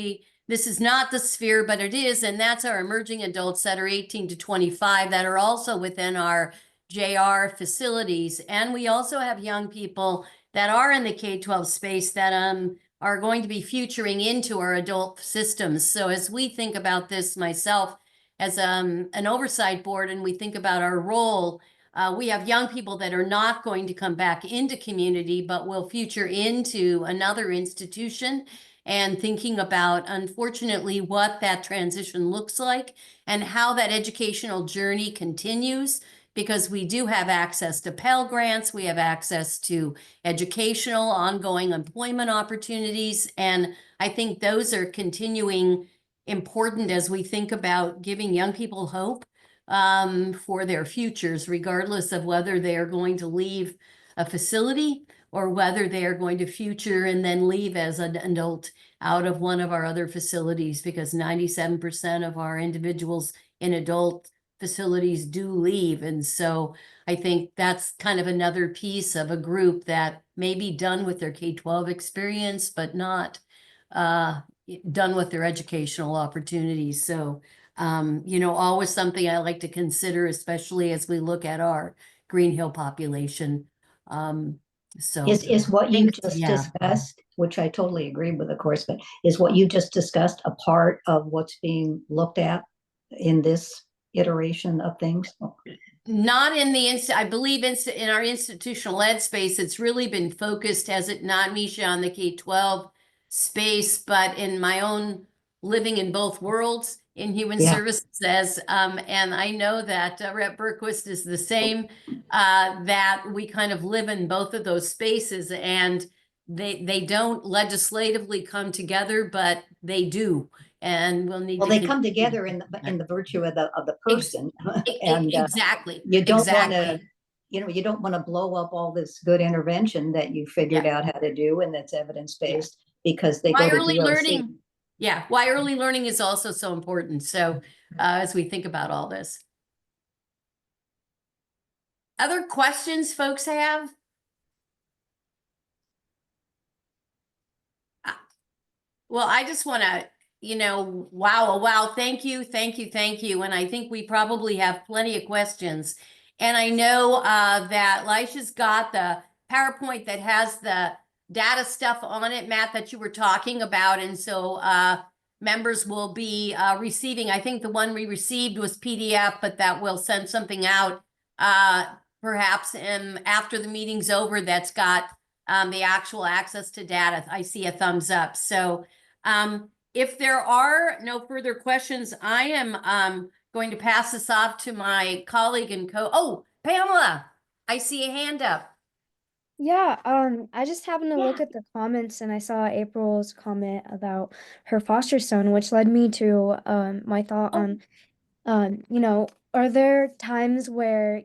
this is not the sphere, but it is, and that's our emerging adults that are 18 to 25 that are also within our JR facilities. And we also have young people that are in the K-12 space that are going to be futuring into our adult systems. So as we think about this, myself as an oversight board, and we think about our role, we have young people that are not going to come back into community, but will future into another institution, and thinking about, unfortunately, what that transition looks like and how that educational journey continues, because we do have access to Pell Grants, we have access to educational, ongoing employment opportunities, and I think those are continuing important as we think about giving young people hope for their futures, regardless of whether they are going to leave a facility or whether they are going to future and then leave as an adult out of one of our other facilities, because 97% of our individuals in adult facilities do leave. And so I think that's kind of another piece of a group that may be done with their K-12 experience, but not done with their educational opportunities. So, always something I like to consider, especially as we look at our Green Hill population. Is what you just yeah. discussed, which I totally agree with, of course, but is what you just discussed a part of what's being looked at in this iteration of things? Not in the I believe in our institutional ed space, it's really been focused, has it not, Misha, on the K-12 space, but in my own living in both worlds in human services, and I know that Rep. Berquist is the same, that we kind of live in both of those spaces, and they don't legislatively come together, but they do. And we'll need they come together in the virtue of the person. And exactly. You don't want to, you don't want to blow up all this good intervention that you figured out how to do and that's evidence-based because they go to early DOC. learning. Yeah, why early learning is also so important. So as we think about all this. Other questions folks have? Well, I just want to, wow, thank you. And I think we probably have plenty of questions. And I know that Lisha's got the PowerPoint that has the data stuff on it, Matt, that you were talking about. And so members will be receiving, I think the one we received was PDF, but that will send something out perhaps after the meeting's over that's got the actual access to data. I see a thumbs up. So if there are no further questions, I am going to pass this off to my colleague and Pamela, I see a hand up. Yeah, I just happened to look at the comments and I saw April's comment about her foster son, which led me to my thought on, are there times where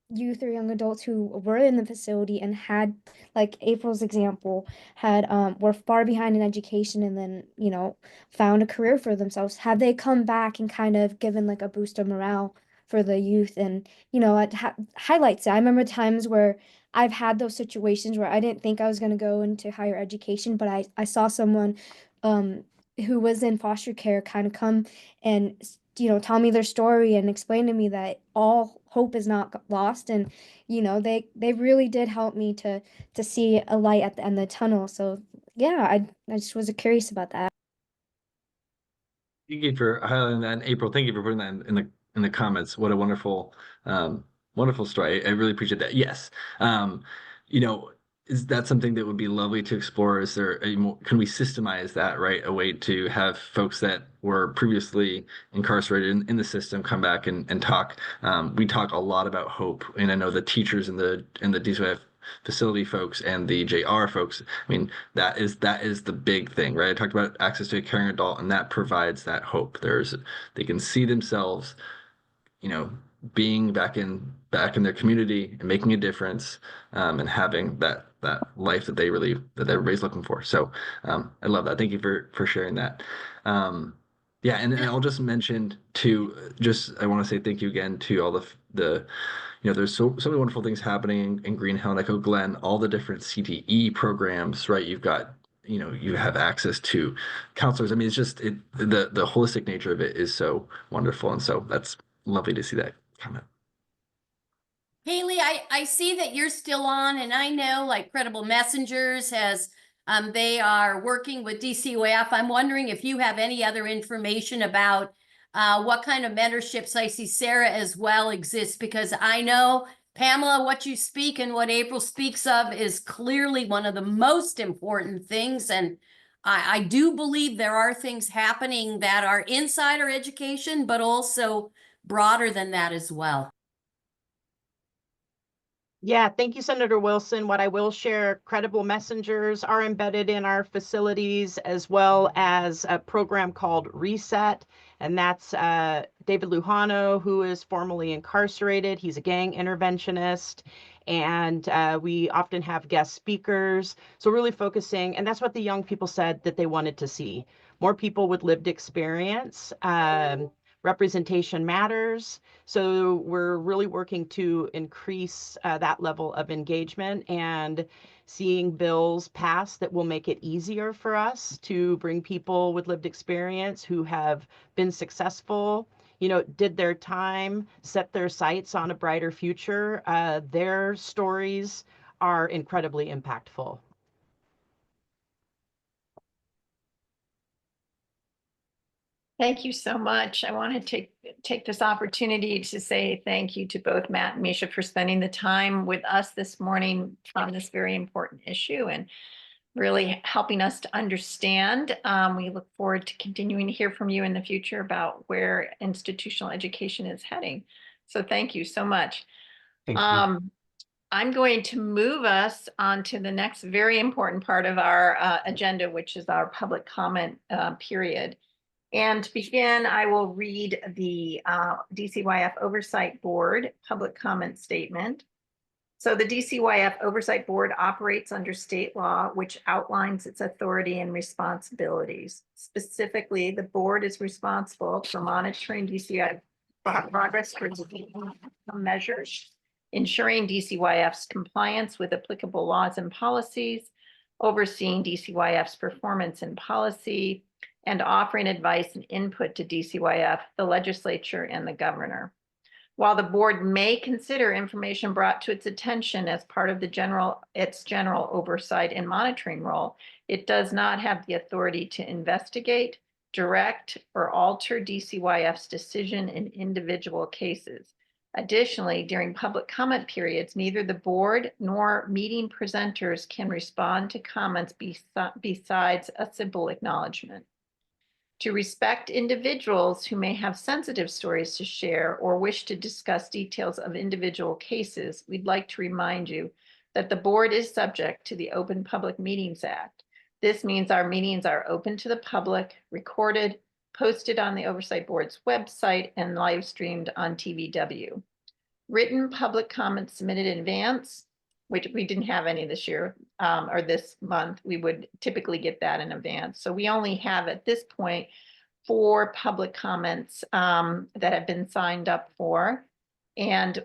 youth or young adults who were in the facility and had, like April's example, were far behind in education and then, found a career for themselves, have they come back and kind of given like a boost of morale for the youth? And, it highlights it. I remember times where I've had those situations where I didn't think I was going to go into higher education, but I saw someone who was in foster care kind of come and tell me their story and explain to me that all hope is not lost. And, they really did help me to see a light at the end of the tunnel. So yeah, I just was curious about that. Thank you for highlighting that. And April, thank you for putting that in the comments. What a wonderful, wonderful story. I really appreciate that. Yes. Is that something that would be lovely to explore? Is there can we systemize that, right? A way to have folks that were previously incarcerated in the system come back and talk. We talk a lot about hope, and I know the teachers and the DCYF facility folks and the JR folks, I mean, that is the big thing, right? I talked about access to a caring adult, and that provides that hope. They can see themselves, being back in their community and making a difference, and having that life that everybody's looking for. So I love that. Thank you for sharing that. And I'll just mention too, I want to say thank you again to all the there's so many wonderful things happening in Green Hill and Echo Glen, all the different CTE programs, right? You've got, you have access to counselors. I mean, it's just the holistic nature of it is so wonderful. And so that's lovely to see that comment. Haley, I see that you're still on, and I know like Credible Messengers has, they are working with DCYF. I'm wondering if you have any other information about what kind of mentorships. I see Sarah as well exists, because I know, Pamela, what you speak and what April speaks of is clearly one of the most important things. And I do believe there are things happening that are inside our education, but also broader than that as well. Yeah, thank you, Senator Wilson. What I will share, Credible Messengers are embedded in our facilities, as well as a program called Reset. And that's David Lujano, who is formerly incarcerated. He's a gang interventionist. And we often have guest speakers. So really focusing, and that's what the young people said that they wanted to see. More people with lived experience. Representation matters. So we're really working to increase that level of engagement and seeing bills pass that will make it easier for us to bring people with lived experience who have been successful, did their time, set their sights on a brighter future. Their stories are incredibly impactful. Thank you so much. I want to take this opportunity to say thank you to both Matt and Misha for spending the time with us this morning on this very important issue and really helping us to understand. We look forward to continuing to hear from you in the future about where institutional education is heading. So thank you so much. Thank you. I'm going to move us on to the next very important part of our agenda, which is our public comment period. And to begin, I will read the DCYF Oversight Board public comment statement. So the DCYF Oversight Board operates under state law, which outlines its authority and responsibilities. Specifically, the board is responsible for monitoring DCYF progress towards measures, ensuring DCYF's compliance with applicable laws and policies, overseeing DCYF's performance and policy, and offering advice and input to DCYF, the legislature, and the governor. While the board may consider information brought to its attention as part of its general oversight and monitoring role, it does not have the authority to investigate, direct, or alter DCYF's decision in individual cases. Additionally, during public comment periods, neither the board nor meeting presenters can respond to comments besides a simple acknowledgement. To respect individuals who may have sensitive stories to share or wish to discuss details of individual cases, we'd like to remind you that the board is subject to the Open Public Meetings Act. This means our meetings are open to the public, recorded, posted on the Oversight Board's website, and live streamed on TVW. Written public comments submitted in advance, which we didn't have any this year or this month, we would typically get that in advance. So we only have at this point 4 public comments that have been signed up for. And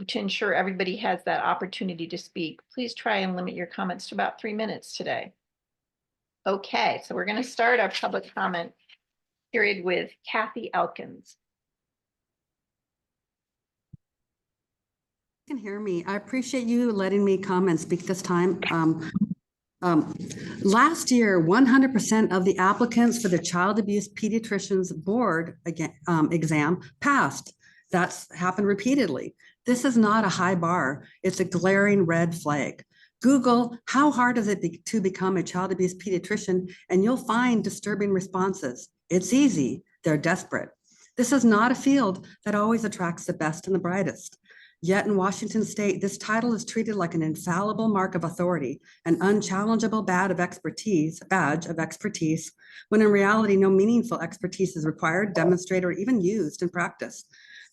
to ensure everybody has that opportunity to speak, please try and limit your comments to about 3 minutes today. Okay, so we're going to start our public comment period with Kathy Elkins. Can hear me. I appreciate you letting me come and speak this time. Last year, 100% of the applicants for the Child Abuse Pediatricians Board exam passed. That's happened repeatedly. This is not a high bar. It's a glaring red flag. Google, how hard is it to become a child abuse pediatrician, and you'll find disturbing responses. It's easy. They're desperate. This is not a field that always attracts the best and the brightest. Yet in Washington state, this title is treated like an infallible mark of authority, an unchallengeable badge of expertise, when in reality, no meaningful expertise is required, demonstrated, or even used in practice.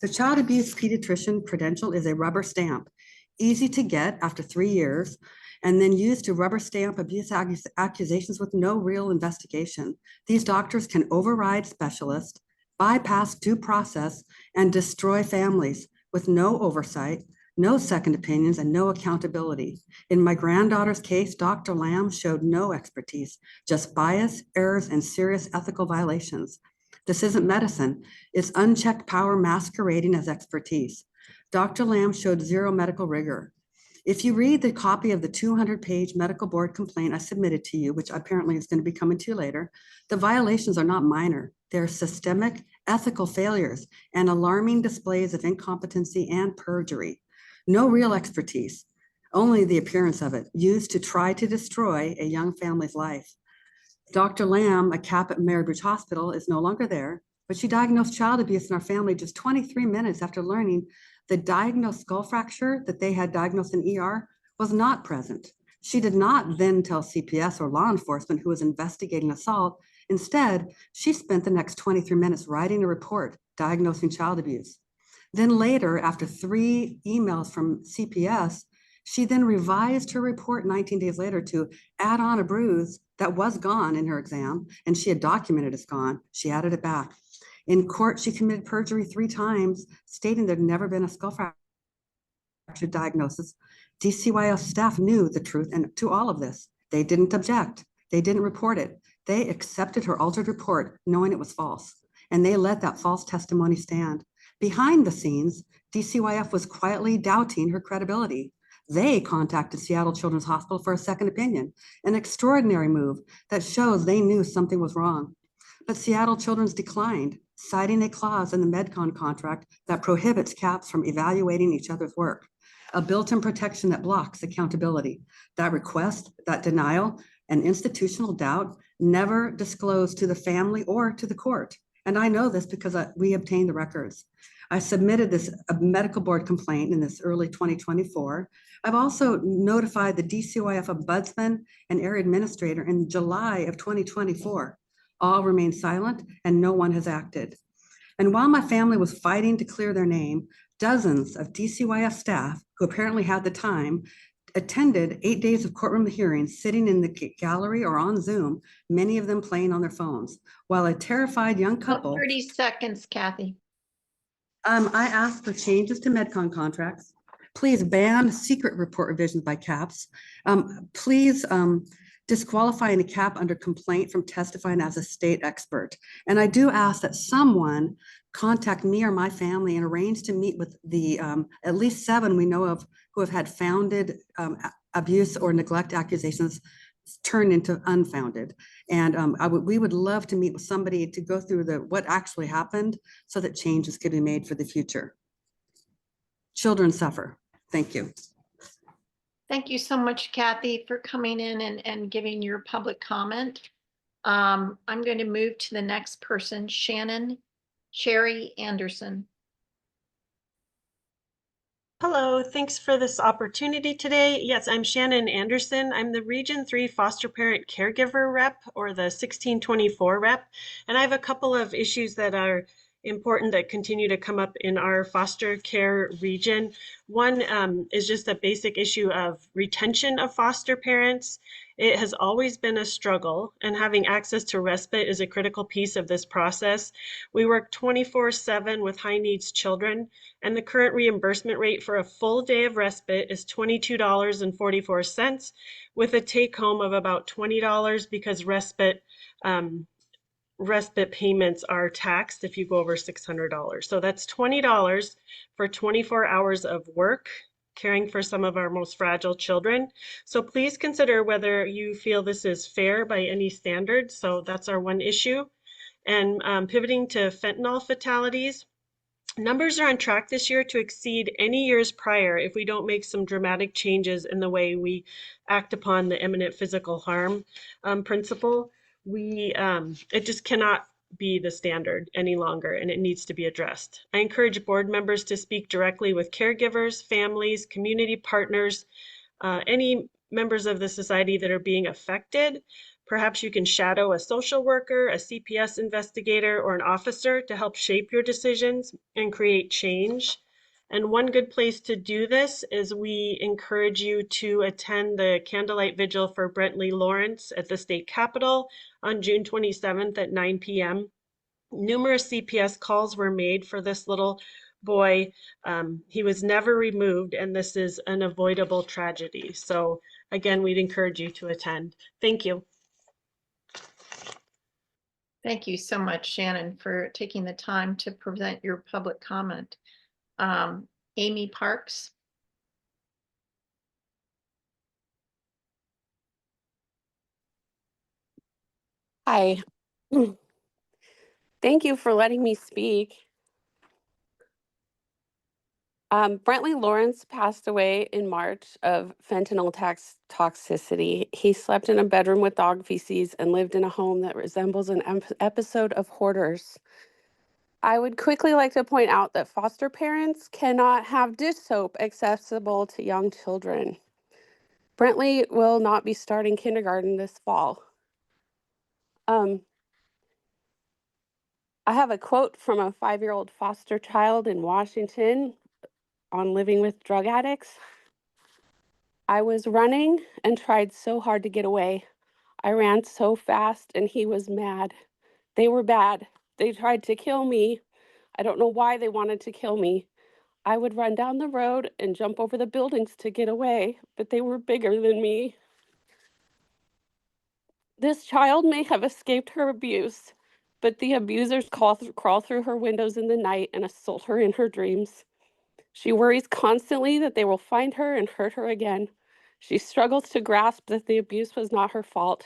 The child abuse pediatrician credential is a rubber stamp, easy to get after 3 years, and then used to rubber stamp abuse accusations with no real investigation. These doctors can override specialists, bypass due process, and destroy families, with no oversight, no second opinions, and no accountability. In my granddaughter's case, Dr. Lamb showed no expertise, just bias, errors, and serious ethical violations. This isn't medicine. It's unchecked power masquerading as expertise. Dr. Lamb showed zero medical rigor. If you read the copy of the 200-page medical board complaint I submitted to you, which apparently is going to be coming to you later, the violations are not minor. They're systemic, ethical failures, and alarming displays of incompetency and perjury. No real expertise, only the appearance of it, used to try to destroy a young family's life. Dr. Lamb, a CAP at Maryridge Hospital, is no longer there, but she diagnosed child abuse in our family just 23 minutes after learning the diagnosed skull fracture that they had diagnosed in ER was not present. She did not then tell CPS or law enforcement who was investigating assault. Instead, she spent the next 23 minutes writing a report diagnosing child abuse. Then later, after 3 emails from CPS, she then revised her report 19 days later to add on a bruise that was gone in her exam, and she had documented it's gone. She added it back. In court, she committed perjury 3 times, stating there'd never been a skull fracture diagnosis. DCYF staff knew the truth and to all of this. They didn't object. They didn't report it. They accepted her altered report, knowing it was false, and they let that false testimony stand. Behind the scenes, DCYF was quietly doubting her credibility. They contacted Seattle Children's Hospital for a second opinion, an extraordinary move that shows they knew something was wrong. But Seattle Children's declined, citing a clause in the MedCon contract that prohibits CAPs from evaluating each other's work, a built-in protection that blocks accountability. That request, that denial, and institutional doubt never disclosed to the family or to the court. And I know this because we obtained the records. I submitted this medical board complaint in this early 2024. I've also notified the DCYF ombudsman and area administrator in July of 2024. All remain silent and no one has acted. And while my family was fighting to clear their name, dozens of DCYF staff, who apparently had the time, attended 8 days of courtroom hearings, sitting in the gallery or on Zoom, many of them playing on their phones, while a terrified young couple— 30 seconds, Kathy. I asked for changes to MedCon contracts. Please ban secret report revisions by CAPs. Please disqualifying a CAP under complaint from testifying as a state expert. And I do ask that someone contact me or my family and arrange to meet with the at least 7 we know of who have had founded abuse or neglect accusations turned into unfounded. And we would love to meet with somebody to go through what actually happened so that changes could be made for the future. Children suffer. Thank you. Thank you so much, Kathy, for coming in and giving your public comment. I'm going to move to the next person, Sherry Anderson. Hello, thanks for this opportunity today. Yes, I'm Shannon Anderson. I'm the Region 3 Foster Parent Caregiver Rep, or the 1624 Rep, and I have a couple of issues that are important that continue to come up in our foster care region. One is just a basic issue of retention of foster parents. It has always been a struggle, and having access to respite is a critical piece of this process. We work 24/7 with high needs children, and the current reimbursement rate for a full day of respite is $22.44, with a take home of about $20 because respite payments are taxed if you go over $600. So that's $20 for 24 hours of work, caring for some of our most fragile children. So please consider whether you feel this is fair by any standard. So that's our one issue. And pivoting to fentanyl fatalities, numbers are on track this year to exceed any years prior if we don't make some dramatic changes in the way we act upon the imminent physical harm principle. It just cannot be the standard any longer, and it needs to be addressed. I encourage board members to speak directly with caregivers, families, community partners, any members of the society that are being affected. Perhaps you can shadow a social worker, a CPS investigator, or an officer to help shape your decisions and create change. And one good place to do this is we encourage you to attend the Candlelight Vigil for Brentley Lawrence at the state capitol on June 27th at 9 p.m. Numerous CPS calls were made for this little boy. He was never removed, and this is an avoidable tragedy. So again, we'd encourage you to attend. Thank you. Thank you so much, Shannon, for taking the time to present your public comment. Amy Parks. Hi. Thank you for letting me speak. Brentley Lawrence passed away in March of fentanyl toxicity. He slept in a bedroom with dog feces and lived in a home that resembles an episode of Hoarders. I would quickly like to point out that foster parents cannot have dish soap accessible to young children. Brentley will not be starting kindergarten this fall. I have a quote from a 5-year-old foster child in Washington on living with drug addicts. I was running and tried so hard to get away. I ran so fast and he was mad. They were bad. They tried to kill me. I don't know why they wanted to kill me. I would run down the road and jump over the buildings to get away, but they were bigger than me. This child may have escaped her abuse, but the abusers crawl through her windows in the night and assault her in her dreams. She worries constantly that they will find her and hurt her again. She struggles to grasp that the abuse was not her fault,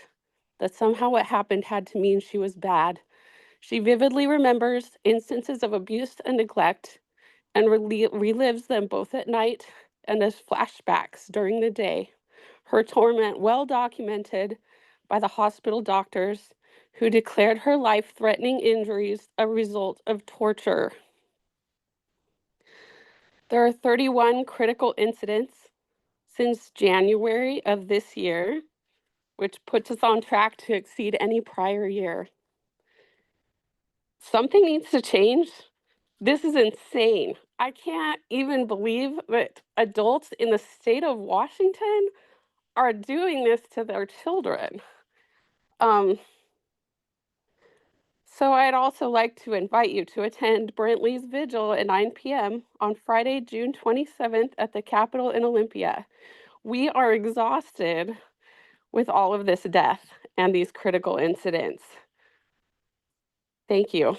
that somehow what happened had to mean she was bad. She vividly remembers instances of abuse and neglect and relives them both at night and as flashbacks during the day. Her torment well documented by the hospital doctors who declared her life-threatening injuries a result of torture. There are 31 critical incidents since January of this year, which puts us on track to exceed any prior year. Something needs to change. This is insane. I can't even believe that adults in the state of Washington are doing this to their children. So I'd also like to invite you to attend Brentley's Vigil at 9 p.m. on Friday, June 27th at the Capitol in Olympia. We are exhausted with all of this death and these critical incidents. Thank you.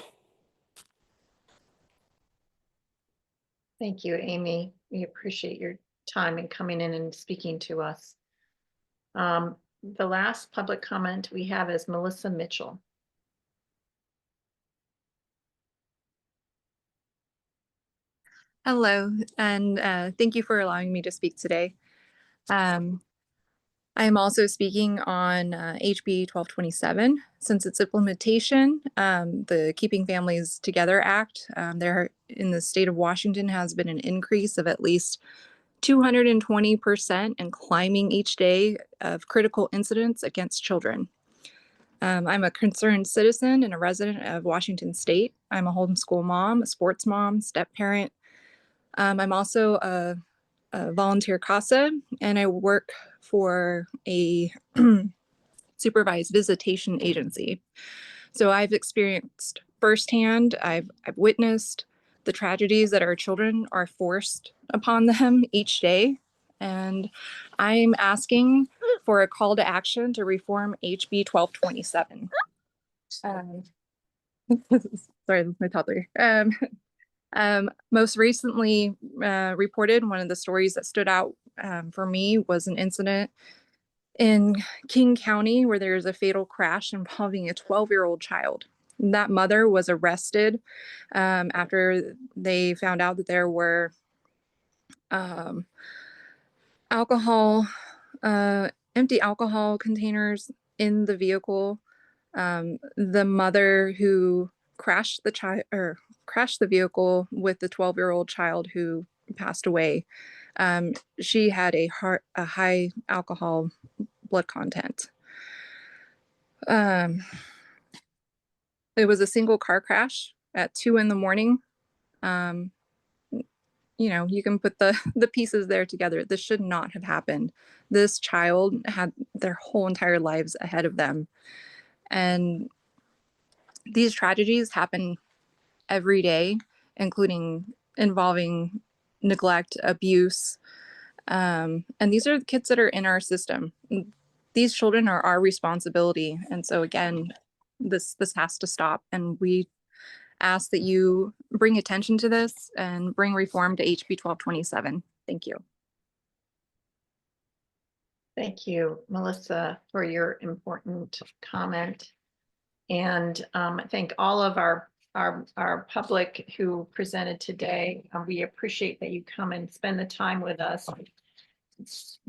Thank you, Amy. We appreciate your time and coming in and speaking to us. The last public comment we have is Melissa Mitchell. Hello, and thank you for allowing me to speak today. I am also speaking on HB 1227. Since its implementation, the Keeping Families Together Act, there in the state of Washington has been an increase of at least 220% and climbing each day of critical incidents against children. I'm a concerned citizen and a resident of Washington State. I'm a homeschool mom, a sports mom, step parent. I'm also a volunteer CASA, and I work for a supervised visitation agency. So I've experienced firsthand, I've witnessed the tragedies that our children are forced upon them each day. And I'm asking for a call to action to reform HB 1227. Sorry, my toddler. Most recently reported, one of the stories that stood out for me was an incident in King County where there's a fatal crash involving a 12-year-old child. That mother was arrested after they found out that there were empty alcohol containers in the vehicle. The mother who crashed the vehicle with the 12-year-old child who passed away, she had a high alcohol blood content. It was a single car crash at 2 a.m. You know, you can put the pieces there together. This should not have happened. This child had their whole entire lives ahead of them. And these tragedies happen every day, including involving neglect, abuse. And these are the kids that are in our system. These children are our responsibility. And so again, this has to stop. And we ask that you bring attention to this and bring reform to HB 1227. Thank you. Thank you, Melissa, for your important comment. And I thank all of our public who presented today. We appreciate that you come and spend the time with us.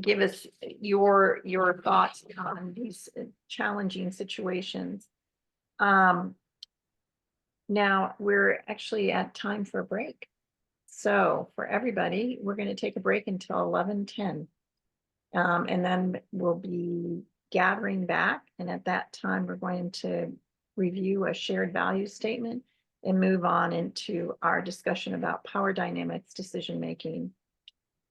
Give us your thoughts on these challenging situations. Now we're actually at time for a break. So for everybody, we're going to take a break until 11:10. And then we'll be gathering back. And at that time, we're going to review a shared value statement and move on into our discussion about power dynamics, decision-making,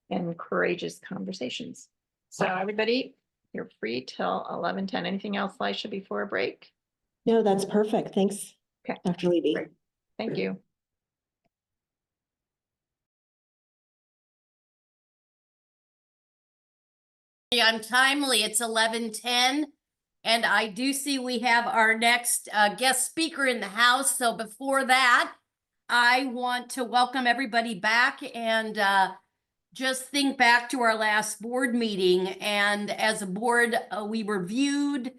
and courageous conversations. So everybody, you're free till 11:10. Anything else, Lisha, before a break? No, that's perfect. Thanks, Okay. Dr. Levy. Great. Thank you. I'm timely. It's 11:10. And I do see we have our next guest speaker in the house. So before that, I want to welcome everybody back and just think back to our last board meeting. And as a board, we reviewed,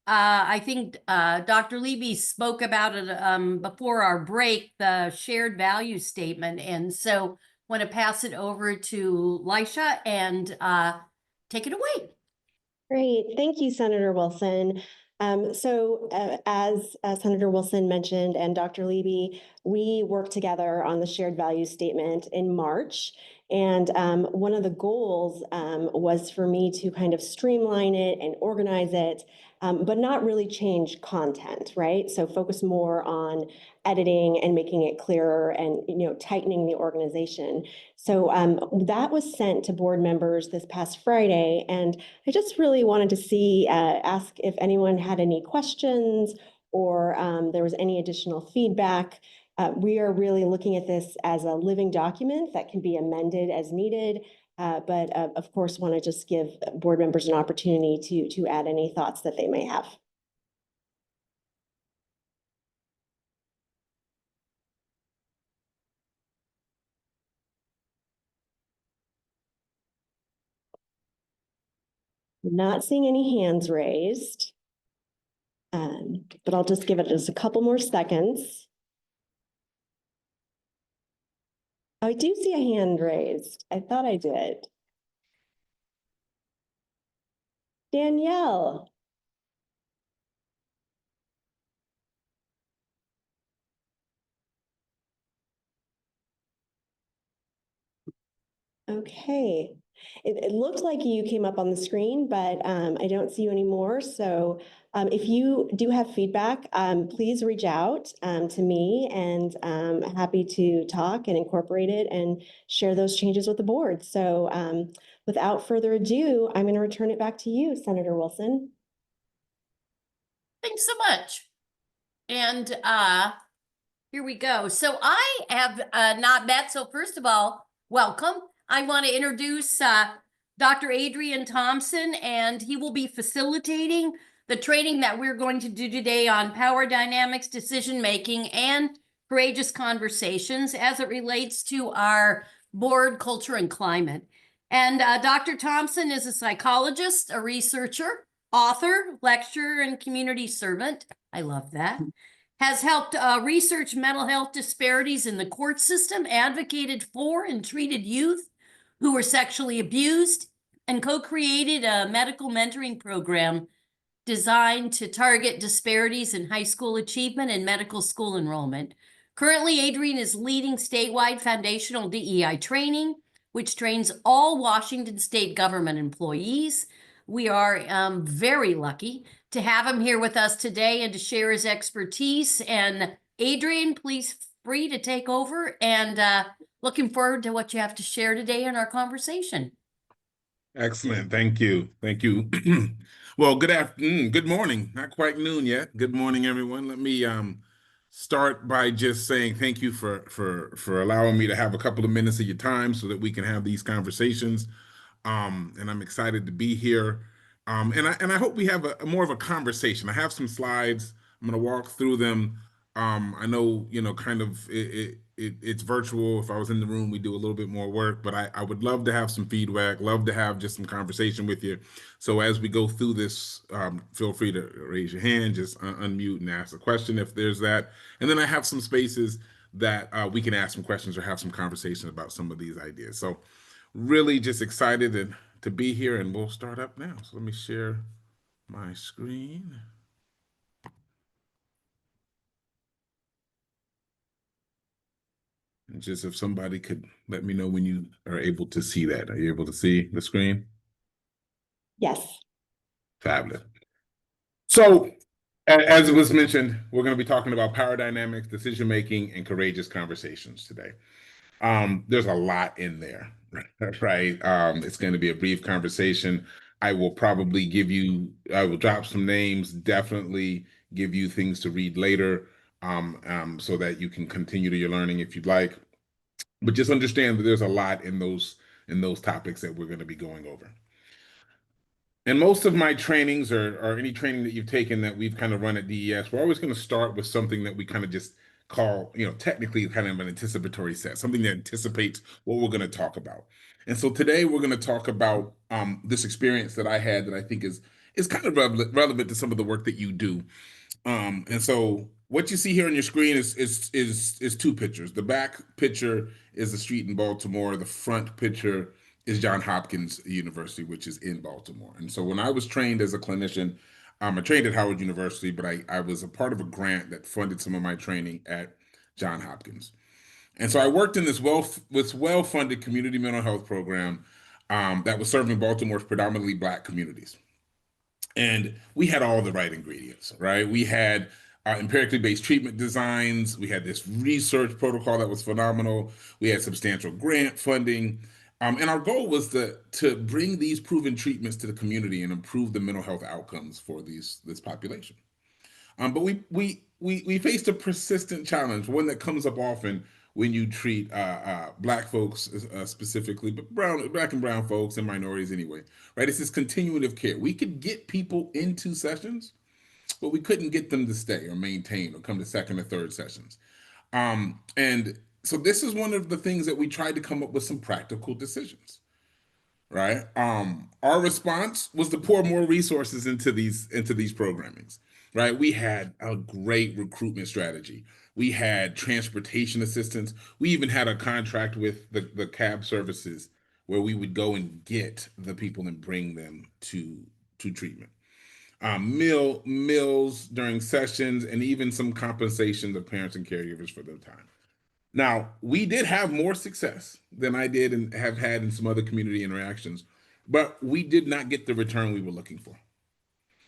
I think Dr. Levy spoke about it before our break, the shared value statement. And so want to pass it over to Lisha and take it away. Great. Thank you, Senator Wilson. As Senator Wilson mentioned and Dr. Levy, we worked together on the shared value statement in March. And one of the goals was for me to kind of streamline it and organize it, but not really change content, right? So focus more on editing and making it clearer and tightening the organization. So that was sent to board members this past Friday, and I just really wanted to ask if anyone had any questions or there was any additional feedback. We are really looking at this as a living document that can be amended as needed, but of course want to just give board members an opportunity to add any thoughts that they may have. Not seeing any hands raised, but I'll just give it just a couple more seconds. I do see a hand raised. I thought I did. Danielle. Okay. It looked like you came up on the screen, but I don't see you anymore. So if you do have feedback, please reach out to me, and I'm happy to talk and incorporate it and share those changes with the board. So without further ado, I'm going to return it back to you, Senator Wilson. Thanks so much. And here we go. So I have not met. So first of all, welcome. I want to introduce Dr. Adrian Thompson, and he will be facilitating the training that we're going to do today on power dynamics, decision-making, and courageous conversations as it relates to our board culture and climate. And Dr. Thompson is a psychologist, a researcher, author, lecturer, and community servant. I love that. Has helped research mental health disparities in the court system, advocated for and treated youth who were sexually abused, and co-created a medical mentoring program designed to target disparities in high school achievement and medical school enrollment. Currently, Adrian is leading statewide foundational DEI training, which trains all Washington state government employees. We are very lucky to have him here with us today and to share his expertise. And Adrian, please free to take over, and looking forward to what you have to share today in our conversation. Excellent. Thank you. Thank you. Well, good afternoon. Good morning. Not quite noon yet. Good morning, everyone. Let me start by just saying thank you for allowing me to have a couple of minutes of your time so that we can have these conversations. And I'm excited to be here. And I hope we have a more of a conversation. I have some slides. I'm going to walk through them. I know, kind of it's virtual. If I was in the room, we do a little bit more work, but I would love to have some feedback, love to have just some conversation with you. So as we go through this, feel free to raise your hand, just unmute and ask a question if there's that. And then I have some spaces that we can ask some questions or have some conversation about some of these ideas. So really just excited to be here, and we'll start up now. So let me share my screen. And just if somebody could let me know when you are able to see that. Are you able to see the screen? Yes. Fabulous. So as it was mentioned, we're going to be talking about power dynamics, decision-making, and courageous conversations today. There's a lot in there, right? It's going to be a brief conversation. I will probably I will drop some names, definitely give you things to read later, so that you can continue to your learning if you'd like. But just understand that there's a lot in those topics that we're going to be going over. And most of my trainings or any training that you've taken that we've kind of run at DES, we're always going to start with something that we kind of just call, technically kind of an anticipatory set, something that anticipates what we're going to talk about. And so today we're going to talk about this experience that I had that I think is kind of relevant to some of the work that you do. And so what you see here on your screen is two pictures. The back picture is the street in Baltimore. The front picture is Johns Hopkins University, which is in Baltimore. And so when I was trained as a clinician, I trained at Howard University, but I was a part of a grant that funded some of my training at Johns Hopkins. And so I worked in this well-funded community mental health program that was serving Baltimore's predominantly Black communities. And we had all the right ingredients, right? We had empirically based treatment designs. We had this research protocol that was phenomenal. We had substantial grant funding. And our goal was to bring these proven treatments to the community and improve the mental health outcomes for this population. But we faced a persistent challenge, one that comes up often when you treat Black folks specifically, but Black and brown folks and minorities anyway, right? It's this continuum of care. We could get people into sessions, but we couldn't get them to stay or maintain or come to second or third sessions. And so this is one of the things that we tried to come up with some practical decisions, right? Our response was to pour more resources into these programmings, right? We had a great recruitment strategy. We had transportation assistance. We even had a contract with the cab services where we would go and get the people and bring them to treatment. Meals during sessions, and even some compensation to parents and caregivers for their time. Now, we did have more success than I did and have had in some other community interactions, but we did not get the return we were looking for,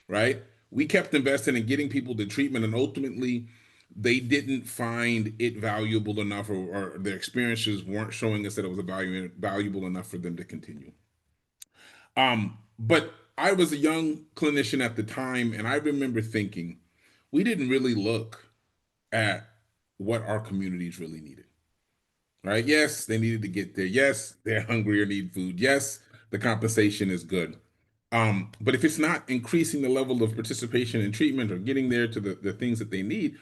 right? We kept investing in getting people to treatment, and ultimately they didn't find it valuable enough, or their experiences weren't showing us that it was valuable enough for them to continue. But I was a young clinician at the time, and I remember thinking, we didn't really look at what our communities really needed, right? Yes, they needed to get there. Yes, they're hungry or need food. Yes, the compensation is good. But if it's not increasing the level of participation in treatment or getting there to the things that they need,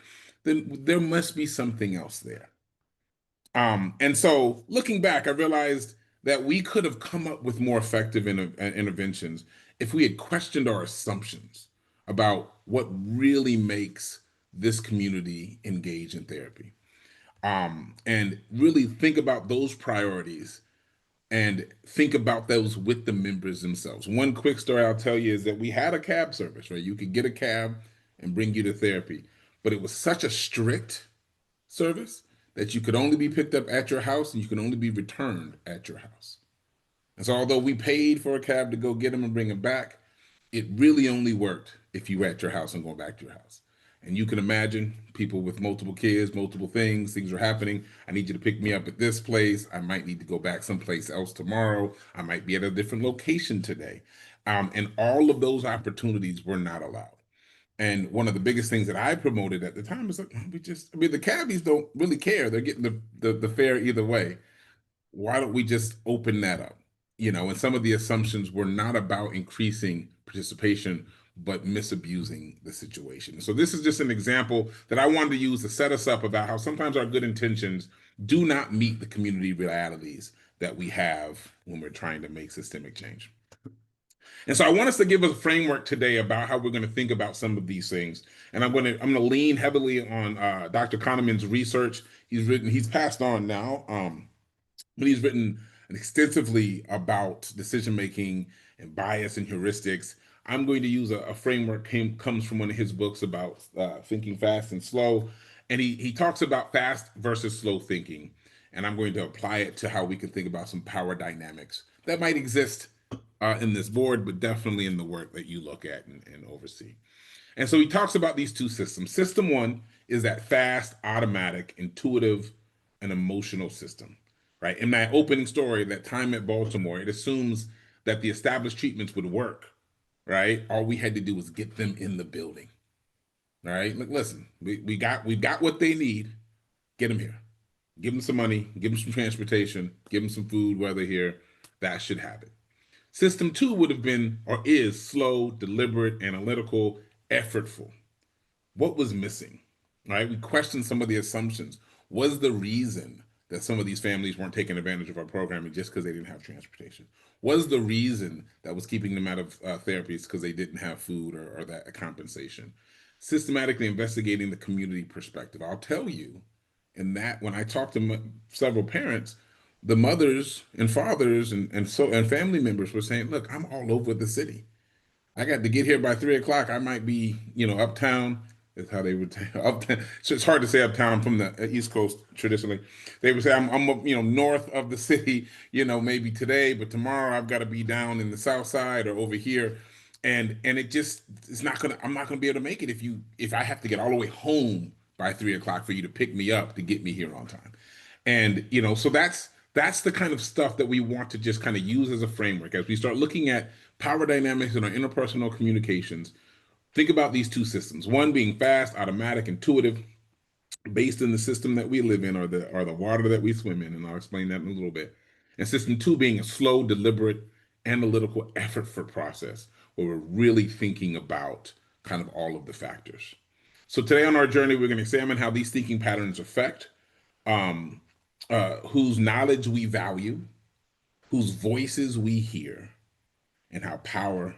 then there must be something else there. And so looking back, I realized that we could have come up with more effective interventions if we had questioned our assumptions about what really makes this community engage in therapy. And really think about those priorities and think about those with the members themselves. One quick story I'll tell you is that we had a cab service, right? You could get a cab and bring you to therapy, but it was such a strict service that you could only be picked up at your house and you could only be returned at your house. And so although we paid for a cab to go get them and bring them back, it really only worked if you were at your house and going back to your house. And you can imagine people with multiple kids, multiple things are happening. I need you to pick me up at this place. I might need to go back someplace else tomorrow. I might be at a different location today. And all of those opportunities were not allowed. And one of the biggest things that I promoted at the time is like, the cabbies don't really care. They're getting the fare either way. Why don't we just open that up? And some of the assumptions were not about increasing participation, but misabusing the situation. So this is just an example that I wanted to use to set us up about how sometimes our good intentions do not meet the community realities that we have when we're trying to make systemic change. And so I want us to give us a framework today about how we're going to think about some of these things. And I'm going to lean heavily on Dr. Kahneman's research. He's passed on now, but he's written extensively about decision-making and bias and heuristics. I'm going to use a framework comes from one of his books about thinking fast and slow. And he talks about fast versus slow thinking. And I'm going to apply it to how we can think about some power dynamics that might exist in this board, but definitely in the work that you look at and oversee. And so he talks about these two systems. System one is that fast, automatic, intuitive, and emotional system, right? In my opening story, that time at Baltimore, it assumes that the established treatments would work, right? All we had to do was get them in the building, all right? Look, listen, we've got what they need. Get them here. Give them some money, give them some transportation, give them some food while they're here. That should happen. System two would have been, or is, slow, deliberate, analytical, effortful. What was missing, right? We questioned some of the assumptions. Was the reason that some of these families weren't taking advantage of our programming just because they didn't have transportation? Was the reason that was keeping them out of therapies because they didn't have food or that compensation? Systematically investigating the community perspective. I'll tell you, in that when I talked to several parents, the mothers and fathers and family members were saying, look, I'm all over the city. I got to get here by 3 o'clock. I might be, uptown. That's how they would say uptown. So it's hard to say uptown from the East Coast traditionally. They would say, I'm north of the city, maybe today, but tomorrow I've got to be down in the South Side or over here. And it just, I'm not gonna be able to make it if I have to get all the way home by 3 o'clock for you to pick me up to get me here on time. And, so that's the kind of stuff that we want to just kind of use as a framework as we start looking at power dynamics in our interpersonal communications. Think about these two systems, one being fast, automatic, intuitive, based in the system that we live in or the water that we swim in, and I'll explain that in a little bit. And system two being a slow, deliberate, analytical, effortful process where we're really thinking about kind of all of the factors. So today on our journey, we're going to examine how these thinking patterns affect whose knowledge we value, whose voices we hear, and how power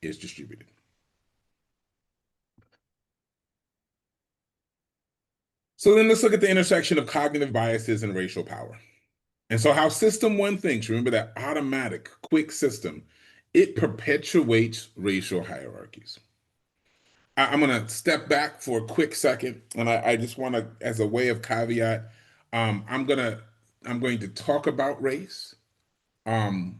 is distributed. So then let's look at the intersection of cognitive biases and racial power. And so how system one thinks, remember that automatic, quick system, it perpetuates racial hierarchies. I'm going to step back for a quick second, and I just want to, as a way of caveat, I'm going to talk about race. And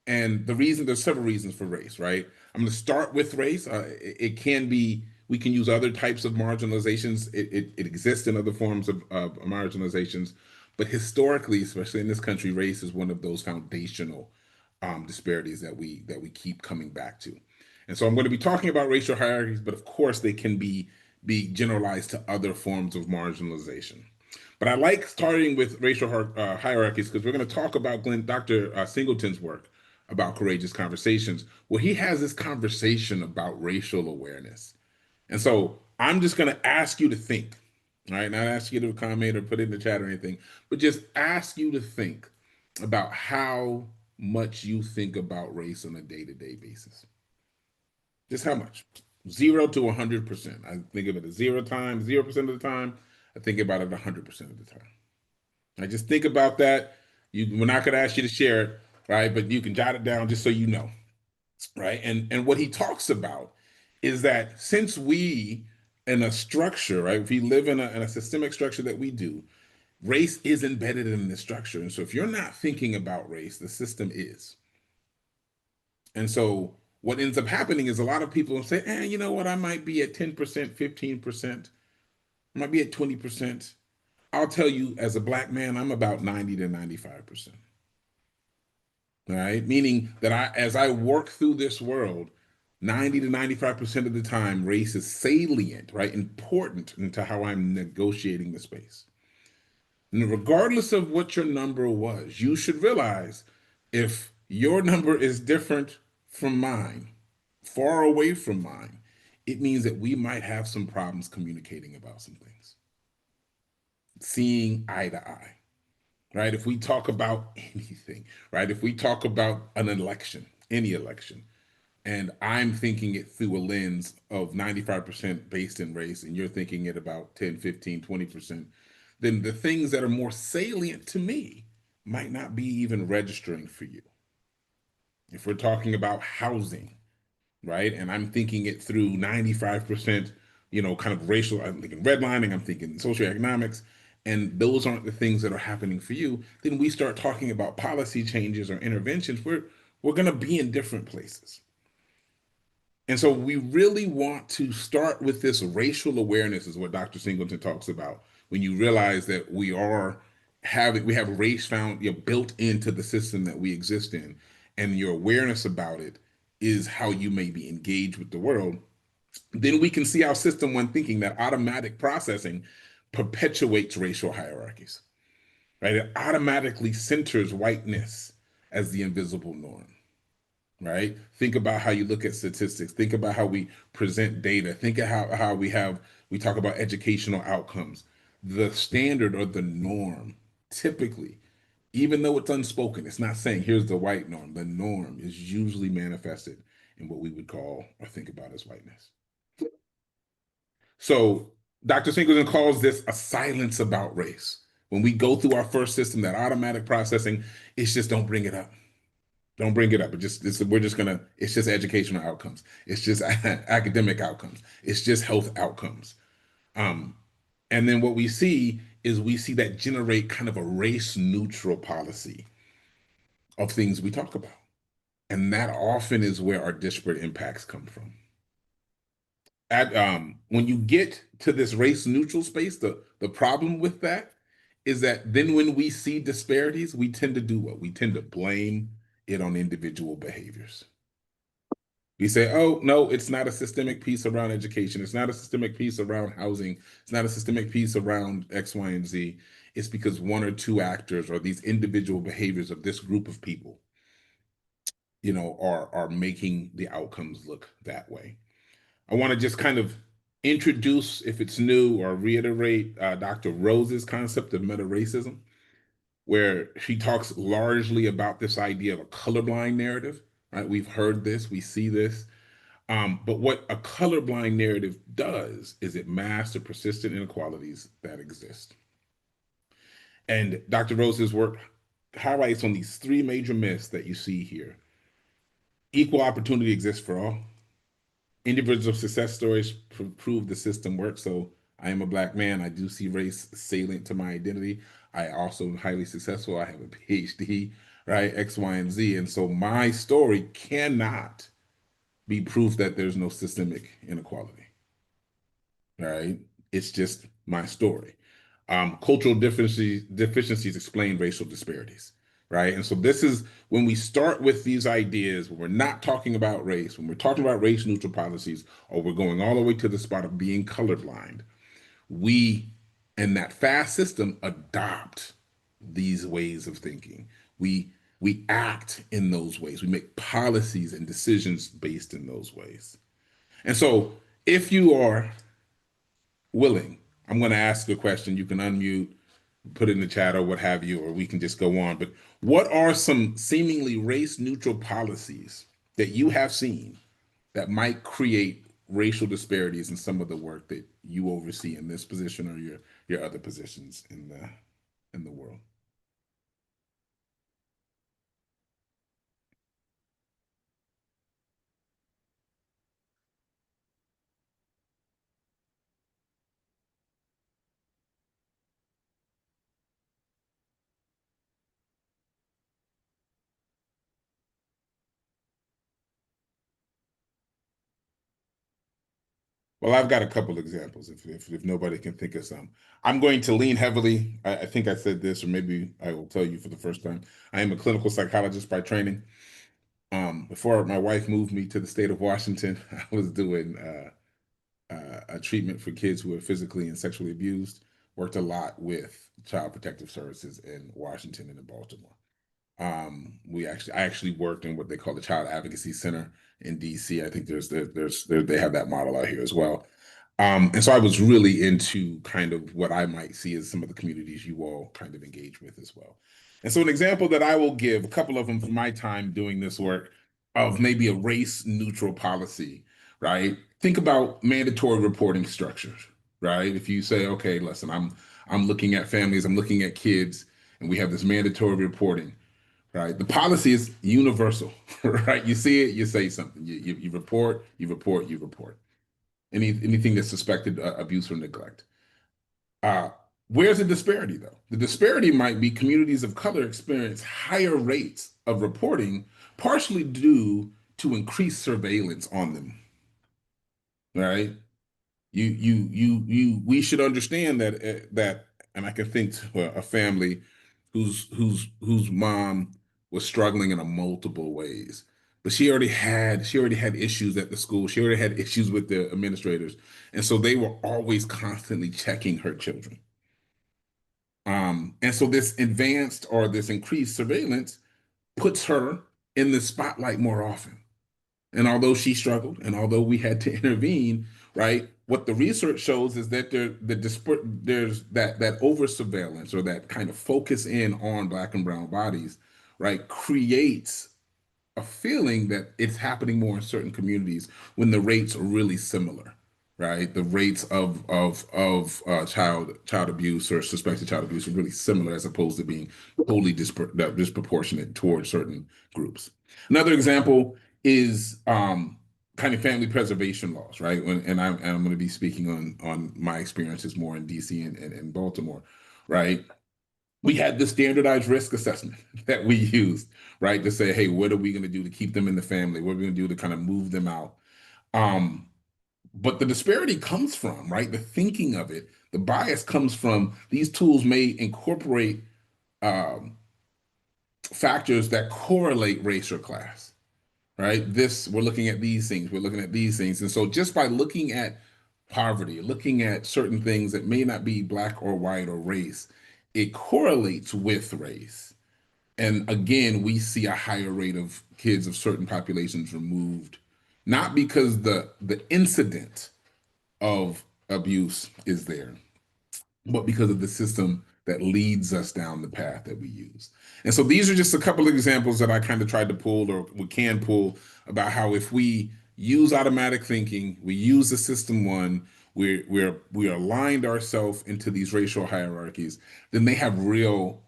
there's several reasons for race, right? I'm going to start with race. It can be, we can use other types of marginalizations. It exists in other forms of marginalizations, but historically, especially in this country, race is one of those foundational disparities that we keep coming back to. And so I'm going to be talking about racial hierarchies, but of course they can be generalized to other forms of marginalization. But I like starting with racial hierarchies because we're going to talk about Dr. Singleton's work about courageous conversations, where he has this conversation about racial awareness. And so I'm just going to ask you to think, all right? Not ask you to comment or put it in the chat or anything, but just ask you to think about how much you think about race on a day-to-day basis. Just how much? 0 to 100%. I think of it as 0% of the time. I think about it 100% of the time. I just think about that. We're not going to ask you to share it, right? But you can jot it down just so you know, right? And what he talks about is that since we, in a structure, right? If we live in a systemic structure that we do, race is embedded in the structure. And so if you're not thinking about race, the system is. And so what ends up happening is a lot of people say, you know what? I might be at 10%, 15%. I might be at 20%. I'll tell you, as a Black man, I'm about 90 to 95%. All right? Meaning that as I work through this world, 90 to 95% of the time, race is salient, right? Important into how I'm negotiating the space. And regardless of what your number was, you should realize if your number is different from mine, far away from mine, it means that we might have some problems communicating about some things. Seeing eye to eye, right? If we talk about anything, right? If we talk about an election, any election, and I'm thinking it through a lens of 95% based in race, and you're thinking it about 10, 15, 20%, then the things that are more salient to me might not be even registering for you. If we're talking about housing, right? And I'm thinking it through 95%, kind of racial, I'm thinking redlining, I'm thinking socioeconomics, and those aren't the things that are happening for you, then we start talking about policy changes or interventions, we're gonna be in different places. And so we really want to start with this racial awareness is what Dr. Singleton talks about. When you realize that we have race found built into the system that we exist in, and your awareness about it is how you may be engaged with the world, then we can see our system when thinking that automatic processing perpetuates racial hierarchies, right? It automatically centers whiteness as the invisible norm. Right? Think about how you look at statistics. Think about how we present data. Think of how we talk about educational outcomes. The standard or the norm, typically, even though it's unspoken, it's not saying here's the white norm. The norm is usually manifested in what we would call or think about as whiteness. So Dr. Singleton calls this a silence about race. When we go through our first system, that automatic processing, it's just don't bring it up. Don't bring it up. It's just educational outcomes. It's just academic outcomes. It's just health outcomes. And then what we see that generate kind of a race neutral policy of things we talk about. And that often is where our disparate impacts come from. When you get to this race neutral space, the problem with that is that then when we see disparities, we tend to do what? We tend to blame it on individual behaviors. We say, oh, no, it's not a systemic piece around education. It's not a systemic piece around housing. It's not a systemic piece around X, Y, and Z. It's because one or two actors or these individual behaviors of this group of people, are making the outcomes look that way. I want to just kind of introduce, if it's new, or reiterate Dr. Rose's concept of meta-racism, where she talks largely about this idea of a colorblind narrative, right? We've heard this, we see this, but what a colorblind narrative does is it masks the persistent inequalities that exist. And Dr. Rose's work highlights on these three major myths that you see here. Equal opportunity exists for all. Individual success stories prove the system works. So I am a Black man. I do see race salient to my identity. I also am highly successful. I have a PhD, right? X, Y, and Z. And so my story cannot be proof that there's no systemic inequality, right? It's just my story. Cultural deficiencies explain racial disparities, right? And so this is when we start with these ideas, when we're not talking about race, when we're talking about race neutral policies, or we're going all the way to the spot of being colorblind, we, in that fast system, adopt these ways of thinking. We act in those ways. We make policies and decisions based in those ways. And so if you are willing, I'm going to ask a question. You can unmute, put it in the chat or what have you, or we can just go on. But what are some seemingly race neutral policies that you have seen that might create racial disparities in some of the work that you oversee in this position or your other positions in the world? Well, I've got a couple examples if nobody can think of some. I'm going to lean heavily. I think I said this, or maybe I will tell you for the first time. I am a clinical psychologist by training. Before my wife moved me to the state of Washington, I was doing a treatment for kids who were physically and sexually abused. Worked a lot with Child Protective Services in Washington and in Baltimore. I actually worked in what they call the Child Advocacy Center in DC. I think they have that model out here as well. And so I was really into kind of what I might see as some of the communities you all kind of engage with as well. And so an example that I will give, a couple of them from my time doing this work, of maybe a race neutral policy, right? Think about mandatory reporting structures, right? If you say, okay, listen, I'm looking at families, I'm looking at kids, and we have this mandatory reporting, right? The policy is universal, right? You see it, you say something, you report, you report, you report. Anything that's suspected abuse or neglect. Where's the disparity though? The disparity might be communities of color experience higher rates of reporting, partially due to increased surveillance on them, right? We should understand that, and I can think to a family whose mom was struggling in a multiple ways, but she already had issues at the school. She already had issues with the administrators, and so they were always constantly checking her children. And so this advanced or this increased surveillance puts her in the spotlight more often. And although she struggled, and although we had to intervene, right, what the research shows is that there's that over surveillance, or that kind of focus in on Black and brown bodies, right, creates a feeling that it's happening more in certain communities when the rates are really similar, right? The rates of child abuse or suspected child abuse are really similar, as opposed to being totally disproportionate towards certain groups. Another example is kind of family preservation laws, right? And I'm going to be speaking on my experiences more in DC and Baltimore, right? We had the standardized risk assessment that we used, right? To say, hey, what are we going to do to keep them in the family? What are we going to do to kind of move them out? But the disparity comes from, right? The thinking of it, the bias comes from these tools may incorporate factors that correlate race or class, right? We're looking at these things, we're looking at these things. And so just by looking at poverty, looking at certain things that may not be Black or white or race, it correlates with race. And again, we see a higher rate of kids of certain populations removed, not because the incident of abuse is there, but because of the system that leads us down the path that we use. And so these are just a couple of examples that I kind of tried to pull, or we can pull, about how if we use automatic thinking, we use the system one, we aligned ourselves into these racial hierarchies, then they have real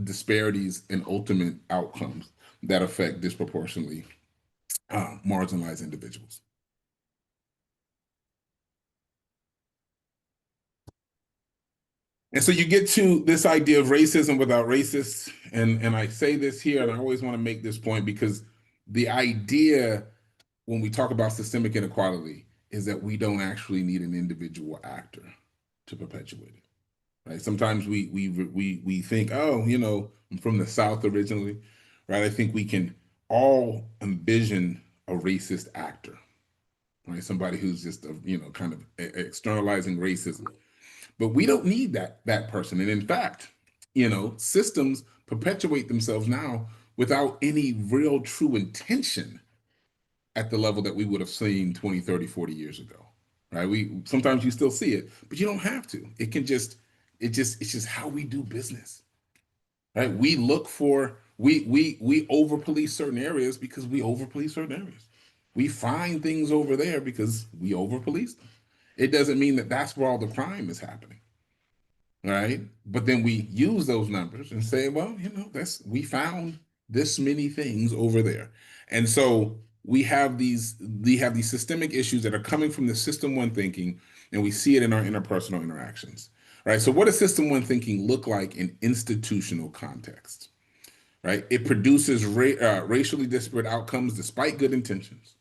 disparities in ultimate outcomes that affect disproportionately marginalized individuals. And so you get to this idea of racism without racists, and I say this here, and I always want to make this point, because the idea when we talk about systemic inequality is that we don't actually need an individual actor to perpetuate it, right? Sometimes we think, oh, you know, I'm from the South originally, right? I think we can all envision a racist actor, right? Somebody who's just, you know, kind of externalizing racism. But we don't need that person. And in fact, you know, systems perpetuate themselves now without any real true intention at the level that we would have seen 20, 30, 40 years ago, right? Sometimes you still see it, but you don't have to. It's just how we do business, right? We look for, we over police certain areas because we over police certain areas. We find things over there because we over police them. It doesn't mean that that's where all the crime is happening, right? But then we use those numbers and say, well, you know, we found this many things over there. And so we have these systemic issues that are coming from the system one thinking, and we see it in our interpersonal interactions, right? So what does system one thinking look like in institutional context, right? It produces racially disparate outcomes despite good intentions.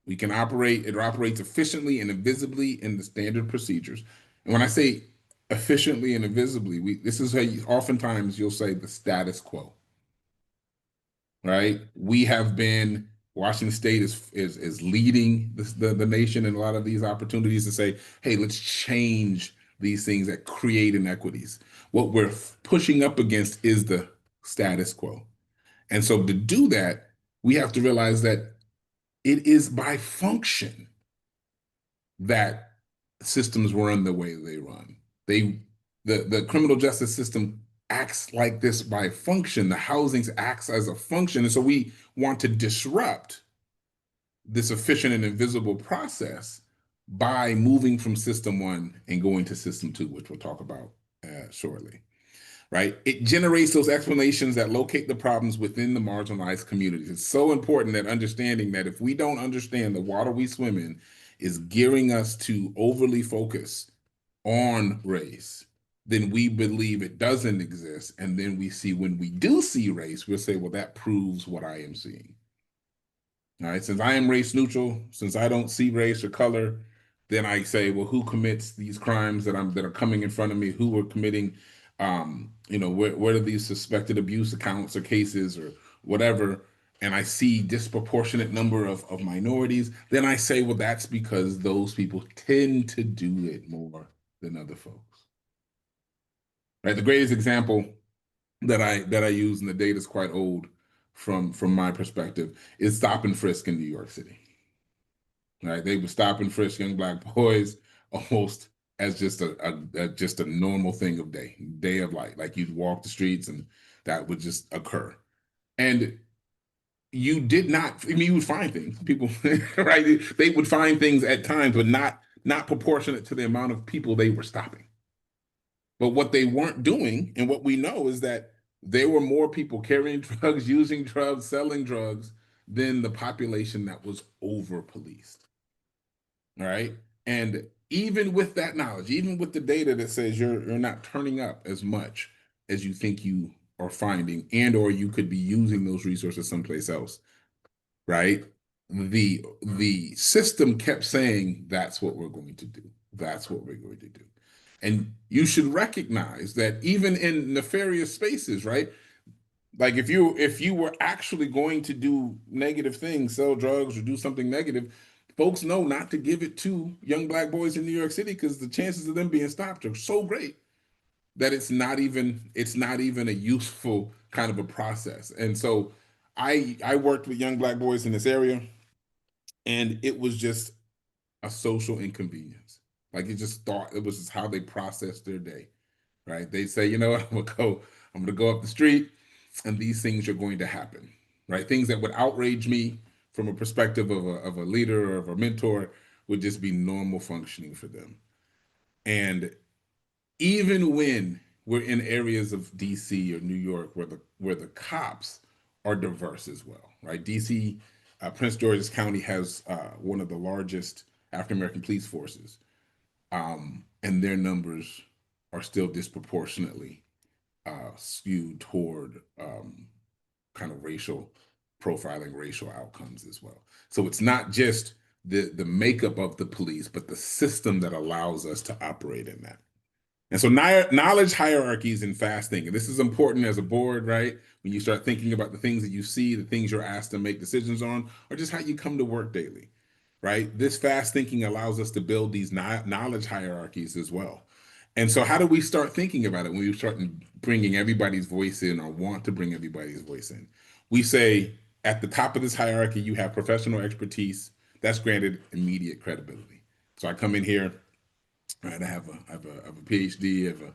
It operates efficiently and invisibly in the standard procedures. And when I say efficiently and invisibly, this is how oftentimes you'll say the status quo, right? Washington State is leading the nation in a lot of these opportunities to say, hey, let's change these things that create inequities. What we're pushing up against is the status quo. And so to do that, we have to realize that it is by function that systems run the way they run. The criminal justice system acts like this by function. The housing acts as a function. And so we want to disrupt this efficient and invisible process by moving from system one and going to system two, which we'll talk about shortly, right? It generates those explanations that locate the problems within the marginalized communities. It's so important that understanding that if we don't understand the water we swim in is gearing us to overly focus on race, then we believe it doesn't exist. And then we see, when we do see race, we'll say, well, that proves what I am seeing. All right, since I am race neutral, since I don't see race or color, then I say, well, who commits these crimes that are coming in front of me? Who are committing, where are these suspected abuse accounts or cases or whatever? And I see disproportionate number of minorities, then I say, well, that's because those people tend to do it more than other folks. Right, the greatest example that I use, and the data is quite old from my perspective, is stop and frisk in New York City. Right, they would stop and frisk young Black boys almost as just a normal thing of day of life. Like you'd walk the streets and that would just occur. And you did not, you would find things, people, right? They would find things at times, but not proportionate to the amount of people they were stopping. But what they weren't doing, and what we know, is that there were more people carrying drugs, using drugs, selling drugs than the population that was over-policed. All right? And even with that knowledge, even with the data that says you're not turning up as much as you think you are finding, and or you could be using those resources someplace else, right? The system kept saying, that's what we're going to do. That's what we're going to do. And you should recognize that even in nefarious spaces, right? Like if you were actually going to do negative things, sell drugs or do something negative, folks know not to give it to young Black boys in New York City, because the chances of them being stopped are so great that it's not even a useful kind of a process. And so I worked with young Black boys in this area, and it was just a social inconvenience. Like it was just how they processed their day, right? They say, you know what, I'm gonna go up the street and these things are going to happen, right? Things that would outrage me from a perspective of a leader or of a mentor would just be normal functioning for them. And even when we're in areas of DC or New York where the cops are diverse as well, right? DC, Prince George's County has one of the largest African-American police forces. And their numbers are still disproportionately skewed toward kind of racial profiling, racial outcomes as well. So it's not just the makeup of the police, but the system that allows us to operate in that. And so knowledge hierarchies and fast thinking. This is important as a board, right? When you start thinking about the things that you see, the things you're asked to make decisions on, or just how you come to work daily, right? This fast thinking allows us to build these knowledge hierarchies as well. And so how do we start thinking about it when we start bringing everybody's voice in, or want to bring everybody's voice in? We say at the top of this hierarchy, you have professional expertise. That's granted immediate credibility. So I come in here, right? I have a PhD, I have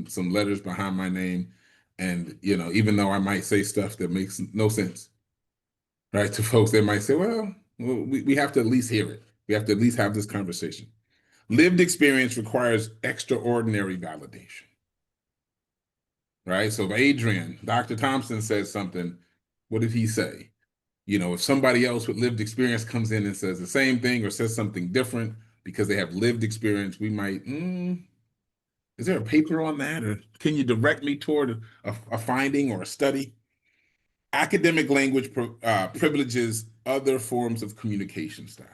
some letters behind my name, and even though I might say stuff that makes no sense, right, to folks, they might say, well, we have to at least hear it. We have to at least have this conversation. Lived experience requires extraordinary validation, right? So if Adrian, Dr. Thompson says something, what did he say? If somebody else with lived experience comes in and says the same thing or says something different because they have lived experience, we might, is there a paper on that? Or can you direct me toward a finding or a study? Academic language privileges other forms of communication style.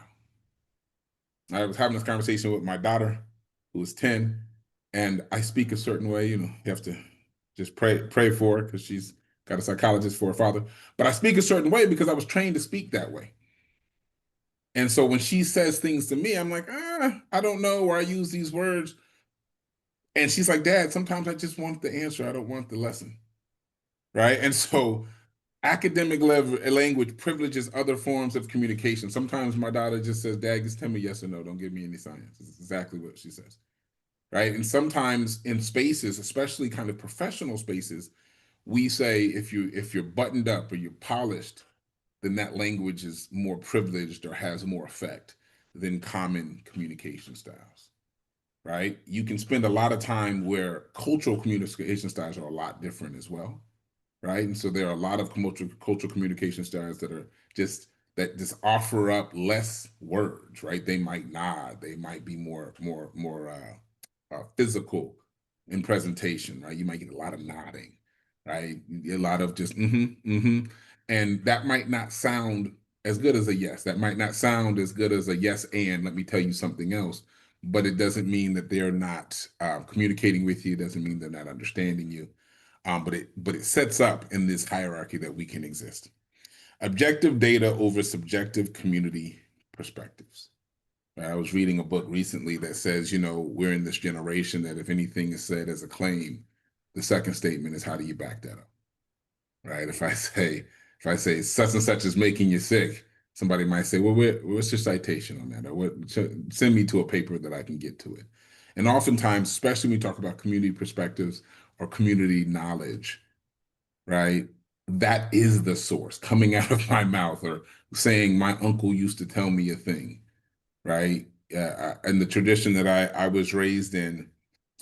I was having this conversation with my daughter, who is 10, and I speak a certain way. You have to just pray for her, because she's got a psychologist for a father, but I speak a certain way because I was trained to speak that way. And so when she says things to me, I'm like, I don't know, or I use these words. And she's like, Dad, sometimes I just want the answer. I don't want the lesson. Right. And so academic language privileges other forms of communication. Sometimes my daughter just says, Dad, just tell me yes or no. Don't give me any science. It's exactly what she says. Right. And sometimes in spaces, especially kind of professional spaces, we say if you're buttoned up or you're polished, then that language is more privileged or has more effect than common communication styles. Right? You can spend a lot of time where cultural communication styles are a lot different as well. Right? And so there are a lot of cultural communication styles that just offer up less words, right? They might nod, they might be more physical in presentation, right? You might get a lot of nodding, right? A lot of just and that might not sound as good as a yes. That might not sound as good as a yes and let me tell you something else. But it doesn't mean that they're not communicating with you. It doesn't mean they're not understanding you. But it sets up in this hierarchy that we can exist. Objective data over subjective community perspectives. I was reading a book recently that says, we're in this generation that if anything is said as a claim, the second statement is how do you back that up? Right? If I say such and such is making you sick, somebody might say, well, what's your citation on that? Or send me to a paper that I can get to it. And oftentimes, especially when we talk about community perspectives or community knowledge, right? That is the source coming out of my mouth or saying my uncle used to tell me a thing, right? And the tradition that I was raised in,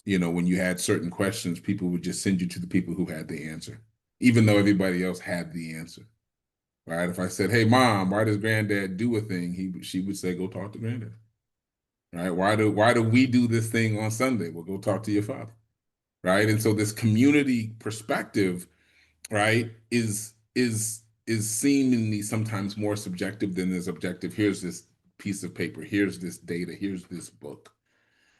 when you had certain questions, people would just send you to the people who had the answer, even though everybody else had the answer. Right? If I said, "Hey, Mom, why does Granddad do a thing?" She would say, "Go talk to Granddad." Right? Why do we do this thing on Sunday? Well, go talk to your father. Right? And so this community perspective, right, is seemingly sometimes more subjective than is objective. Here's this piece of paper. Here's this data. Here's this book.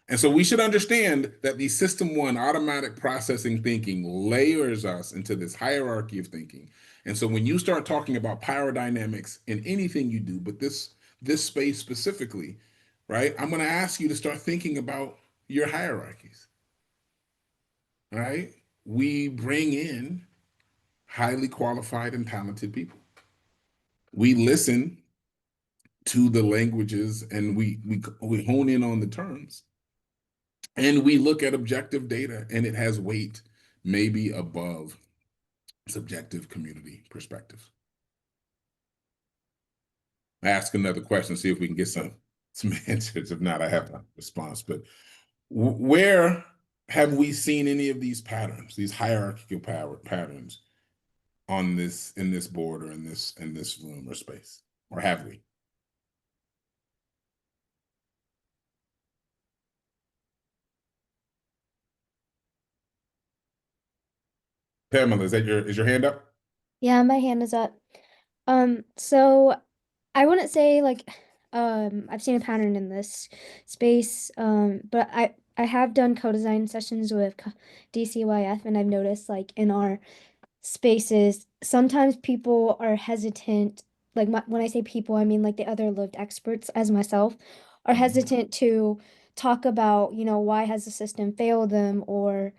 And so we should understand that the system one automatic processing thinking layers us into this hierarchy of thinking. And so when you start talking about power dynamics in anything you do, but this space specifically, right, I'm going to ask you to start thinking about your hierarchies. Right? We bring in highly qualified and talented people. We listen to the languages and we hone in on the terms. And we look at objective data and it has weight maybe above subjective community perspectives. I ask another question, see if we can get some answers. If not, I have a response. But where have we seen any of these patterns, these hierarchical patterns in this board or in this room or space? Or have we? Pamela, is your hand up? Yeah, my hand is up. So I wouldn't say like I've seen a pattern in this space, but I have done co-design sessions with DCYF, and I've noticed like in our spaces, sometimes people are hesitant. Like when I say people, I mean like the other lived experts, as myself, are hesitant to talk about, why has the system failed them or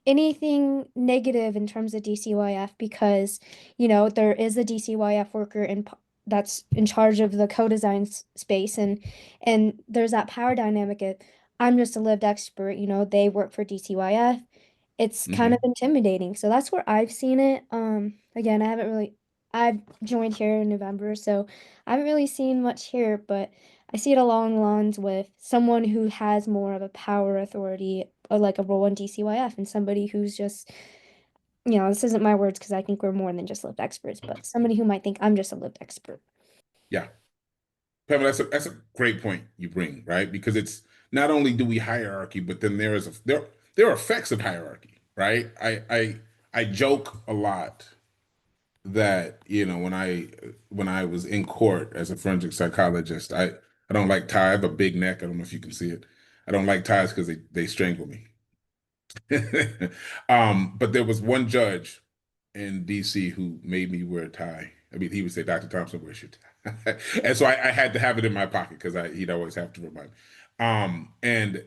anything negative in terms of DCYF because, there is a DCYF worker that's in charge of the co-design space and there's that power dynamic of I'm just a lived expert, they work for DCYF. It's kind of intimidating. So that's where I've seen it. Again, I've joined here in November, so I haven't really seen much here, but I see it along the lines with someone who has more of a power authority or like a role in DCYF and somebody who's just, this isn't my words because I think we're more than just lived experts, but somebody who might think I'm just a lived expert. Yeah. Pamela, that's a great point you bring, right? Because it's not only do we hierarchy, but then there are effects of hierarchy, right? I joke a lot that, when I was in court as a forensic psychologist, I don't like ties. I have a big neck. I don't know if you can see it. I don't like ties because they strangle me. But there was one judge in DC who made me wear a tie. I mean, he would say, Dr. Thompson, where's your tie? And so I had to have it in my pocket because he'd always have to remind me. And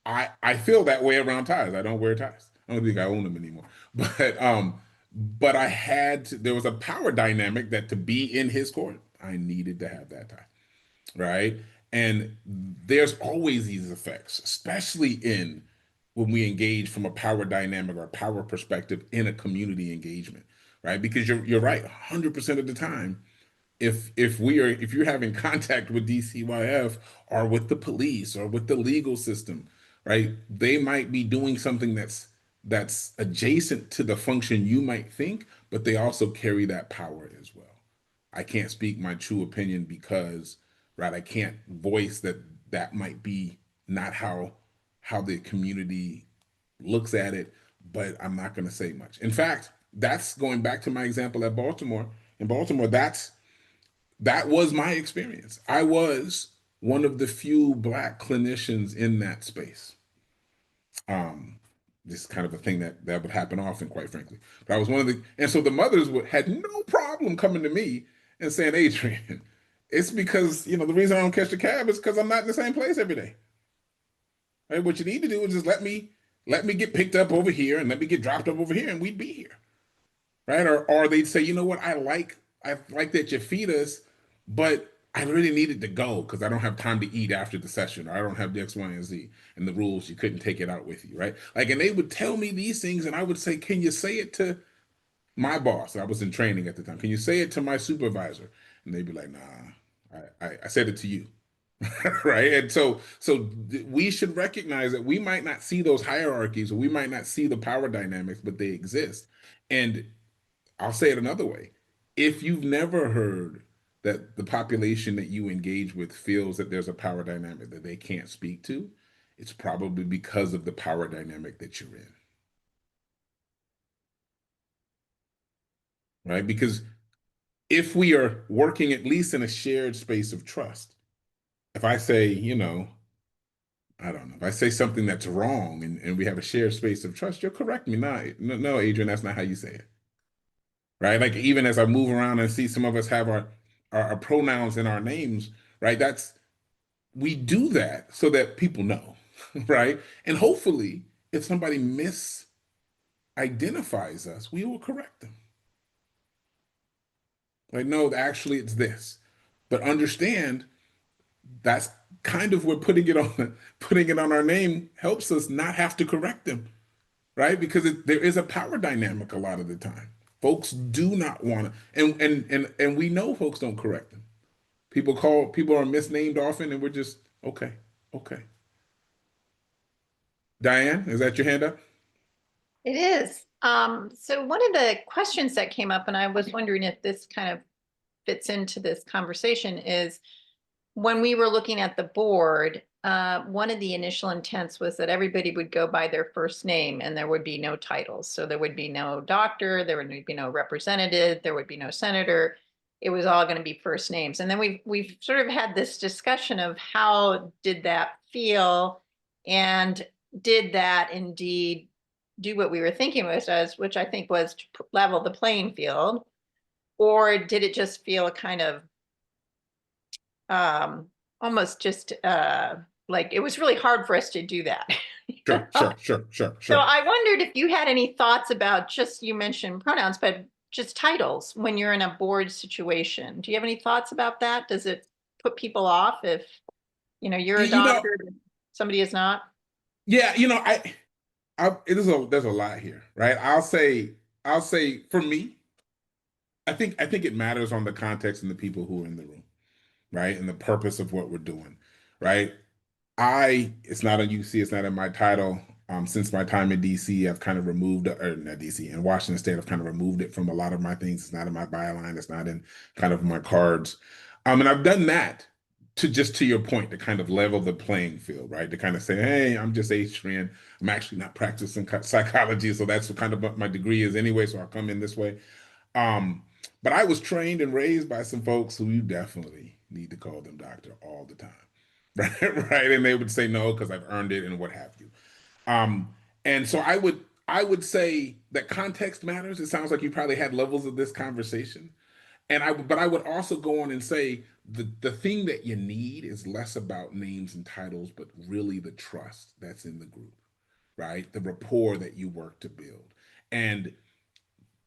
I feel that way around ties. I don't wear ties. I don't think I own them anymore. But there was a power dynamic that to be in his court, I needed to have that tie. Right. And there's always these effects, especially when we engage from a power dynamic or a power perspective in a community engagement, right? Because you're right, 100% of the time, if you're having contact with DCYF or with the police or with the legal system, right? They might be doing something that's adjacent to the function you might think, but they also carry that power as well. I can't speak my true opinion because, right, I can't voice that might be not how the community looks at it, but I'm not going to say much. In fact, that's going back to my example at Baltimore. In Baltimore, that was my experience. I was one of the few Black clinicians in that space. This is kind of a thing that would happen often, quite frankly. But I was and so the mothers had no problem coming to me and saying, Adrian, it's because, the reason I don't catch the cab is because I'm not in the same place every day. Right? What you need to do is just let me get picked up over here and let me get dropped up over here and we'd be here. Right? Or they'd say, you know what, I like that you feed us, but I really needed to go because I don't have time to eat after the session, or I don't have the X, Y, and Z, and the rules, you couldn't take it out with you, right? And they would tell me these things and I would say, can you say it to my boss? I was in training at the time. Can you say it to my supervisor? And they'd be like, nah, I said it to you. Right. And so we should recognize that we might not see those hierarchies, or we might not see the power dynamics, but they exist. And I'll say it another way. If you've never heard that the population that you engage with feels that there's a power dynamic that they can't speak to, it's probably because of the power dynamic that you're in. Right? Because if we are working at least in a shared space of trust, if I say, I don't know, if I say something that's wrong and we have a shared space of trust, you'll correct me. No, Adrian, that's not how you say it. Right? Even as I move around and see some of us have our pronouns in our names, right? We do that so that people know, right? And hopefully, if somebody misidentifies us, we will correct them. No, actually, it's this. But understand that's kind of where putting it on our name helps us not have to correct them, right? Because there is a power dynamic a lot of the time. Folks do not want to, and we know folks don't correct them. People are misnamed often, and we're just okay. Diane, is that your hand up? It is. So one of the questions that came up, and I was wondering if this kind of fits into this conversation, is when we were looking at the board, one of the initial intents was that everybody would go by their first name and there would be no titles. So there would be no doctor, there would be no representative, there would be no senator. It was all going to be first names. And then we've sort of had this discussion of how did that feel, and did that indeed do what we were thinking was, which I think was to level the playing field, or did it just feel kind of almost just like it was really hard for us to do that. Sure. So I wondered if you had any thoughts about you mentioned pronouns, but just titles when you're in a board situation. Do you have any thoughts about that? Does it put people off if, you're a doctor, somebody is not? Yeah, there's a lot here, right? I'll say for me, I think it matters on the context and the people who are in the room, right? And the purpose of what we're doing, right? It's not on UC, it's not in my title. Since my time in DC, I've kind of removed, or not DC, in Washington State, I've kind of removed it from a lot of my things. It's not in my byline, it's not in kind of my cards. And I've done that to your point, to kind of level the playing field, right? To kind of say, hey, I'm just Adrian. I'm actually not practicing psychology, so that's kind of what my degree is anyway, so I'll come in this way. But I was trained and raised by some folks who you definitely need to call them doctor all the time, right? And they would say no because I've earned it and what have you. And so I I would say that context matters. It sounds like you probably had levels of this conversation. But I would also go on and say the thing that you need is less about names and titles, but really the trust that's in the group, right? The rapport that you work to build. And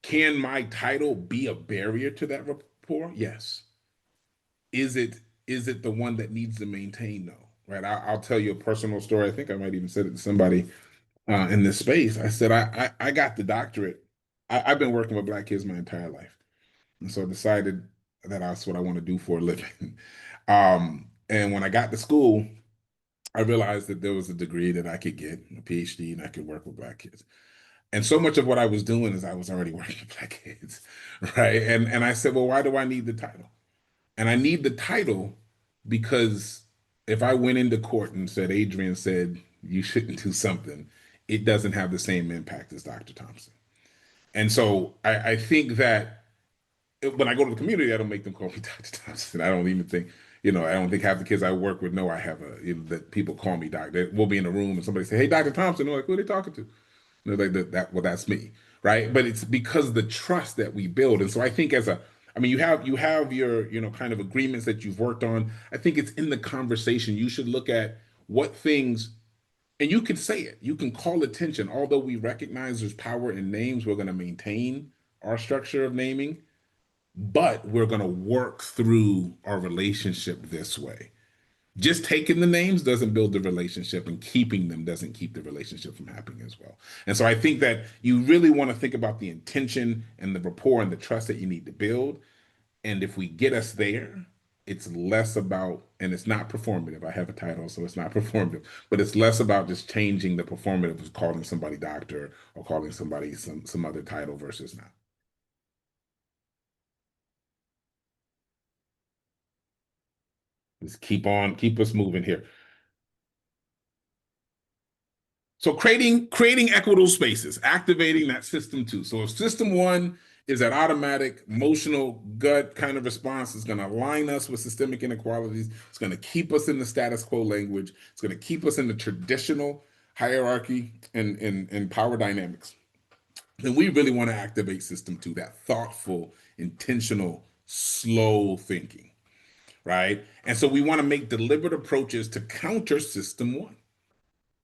can my title be a barrier to that rapport? Yes. Is it the one that needs to maintain? No, right? I'll tell you a personal story. I think I might even said it to somebody in this space. I said, I got the doctorate. I've been working with Black kids my entire life. And so I decided that that's what I want to do for a living. And when I got to school, I realized that there was a degree that I could get, a PhD, and I could work with Black kids. And so much of what I was doing is I was already working with Black kids, right? And I said, well, why do I need the title? And I need the title because if I went into court and said, Adrian said you shouldn't do something, it doesn't have the same impact as Dr. Thompson. And so I think that when I go to the community, I don't make them call me Dr. Thompson. I don't even think, I don't think half the kids I work with know I have that people call me doctor. We'll be in a room and somebody say, hey, Dr. Thompson. They're like, who are they talking to? And they're like, well, that's me, right? But it's because of the trust that we build. And so I think you have your, kind of agreements that you've worked on. I think it's in the conversation. You should look at what things, and you can say it, you can call attention. Although we recognize there's power in names, we're going to maintain our structure of naming, but we're going to work through our relationship this way. Just taking the names doesn't build the relationship, and keeping them doesn't keep the relationship from happening as well. And so I think that you really want to think about the intention and the rapport and the trust that you need to build. And if we get us there, it's less about, and it's not performative. I have a title, so it's not performative, but it's less about just changing the performative of calling somebody doctor or calling somebody some other title versus not. Just keep us moving here. So creating equitable spaces, activating that system 2. So if system 1 is that automatic emotional gut kind of response, is going to align us with systemic inequalities. It's going to keep us in the status quo language. It's going to keep us in the traditional hierarchy and power dynamics. Then we really want to activate system 2, that thoughtful, intentional, slow thinking, right? And so we want to make deliberate approaches to counter system 1,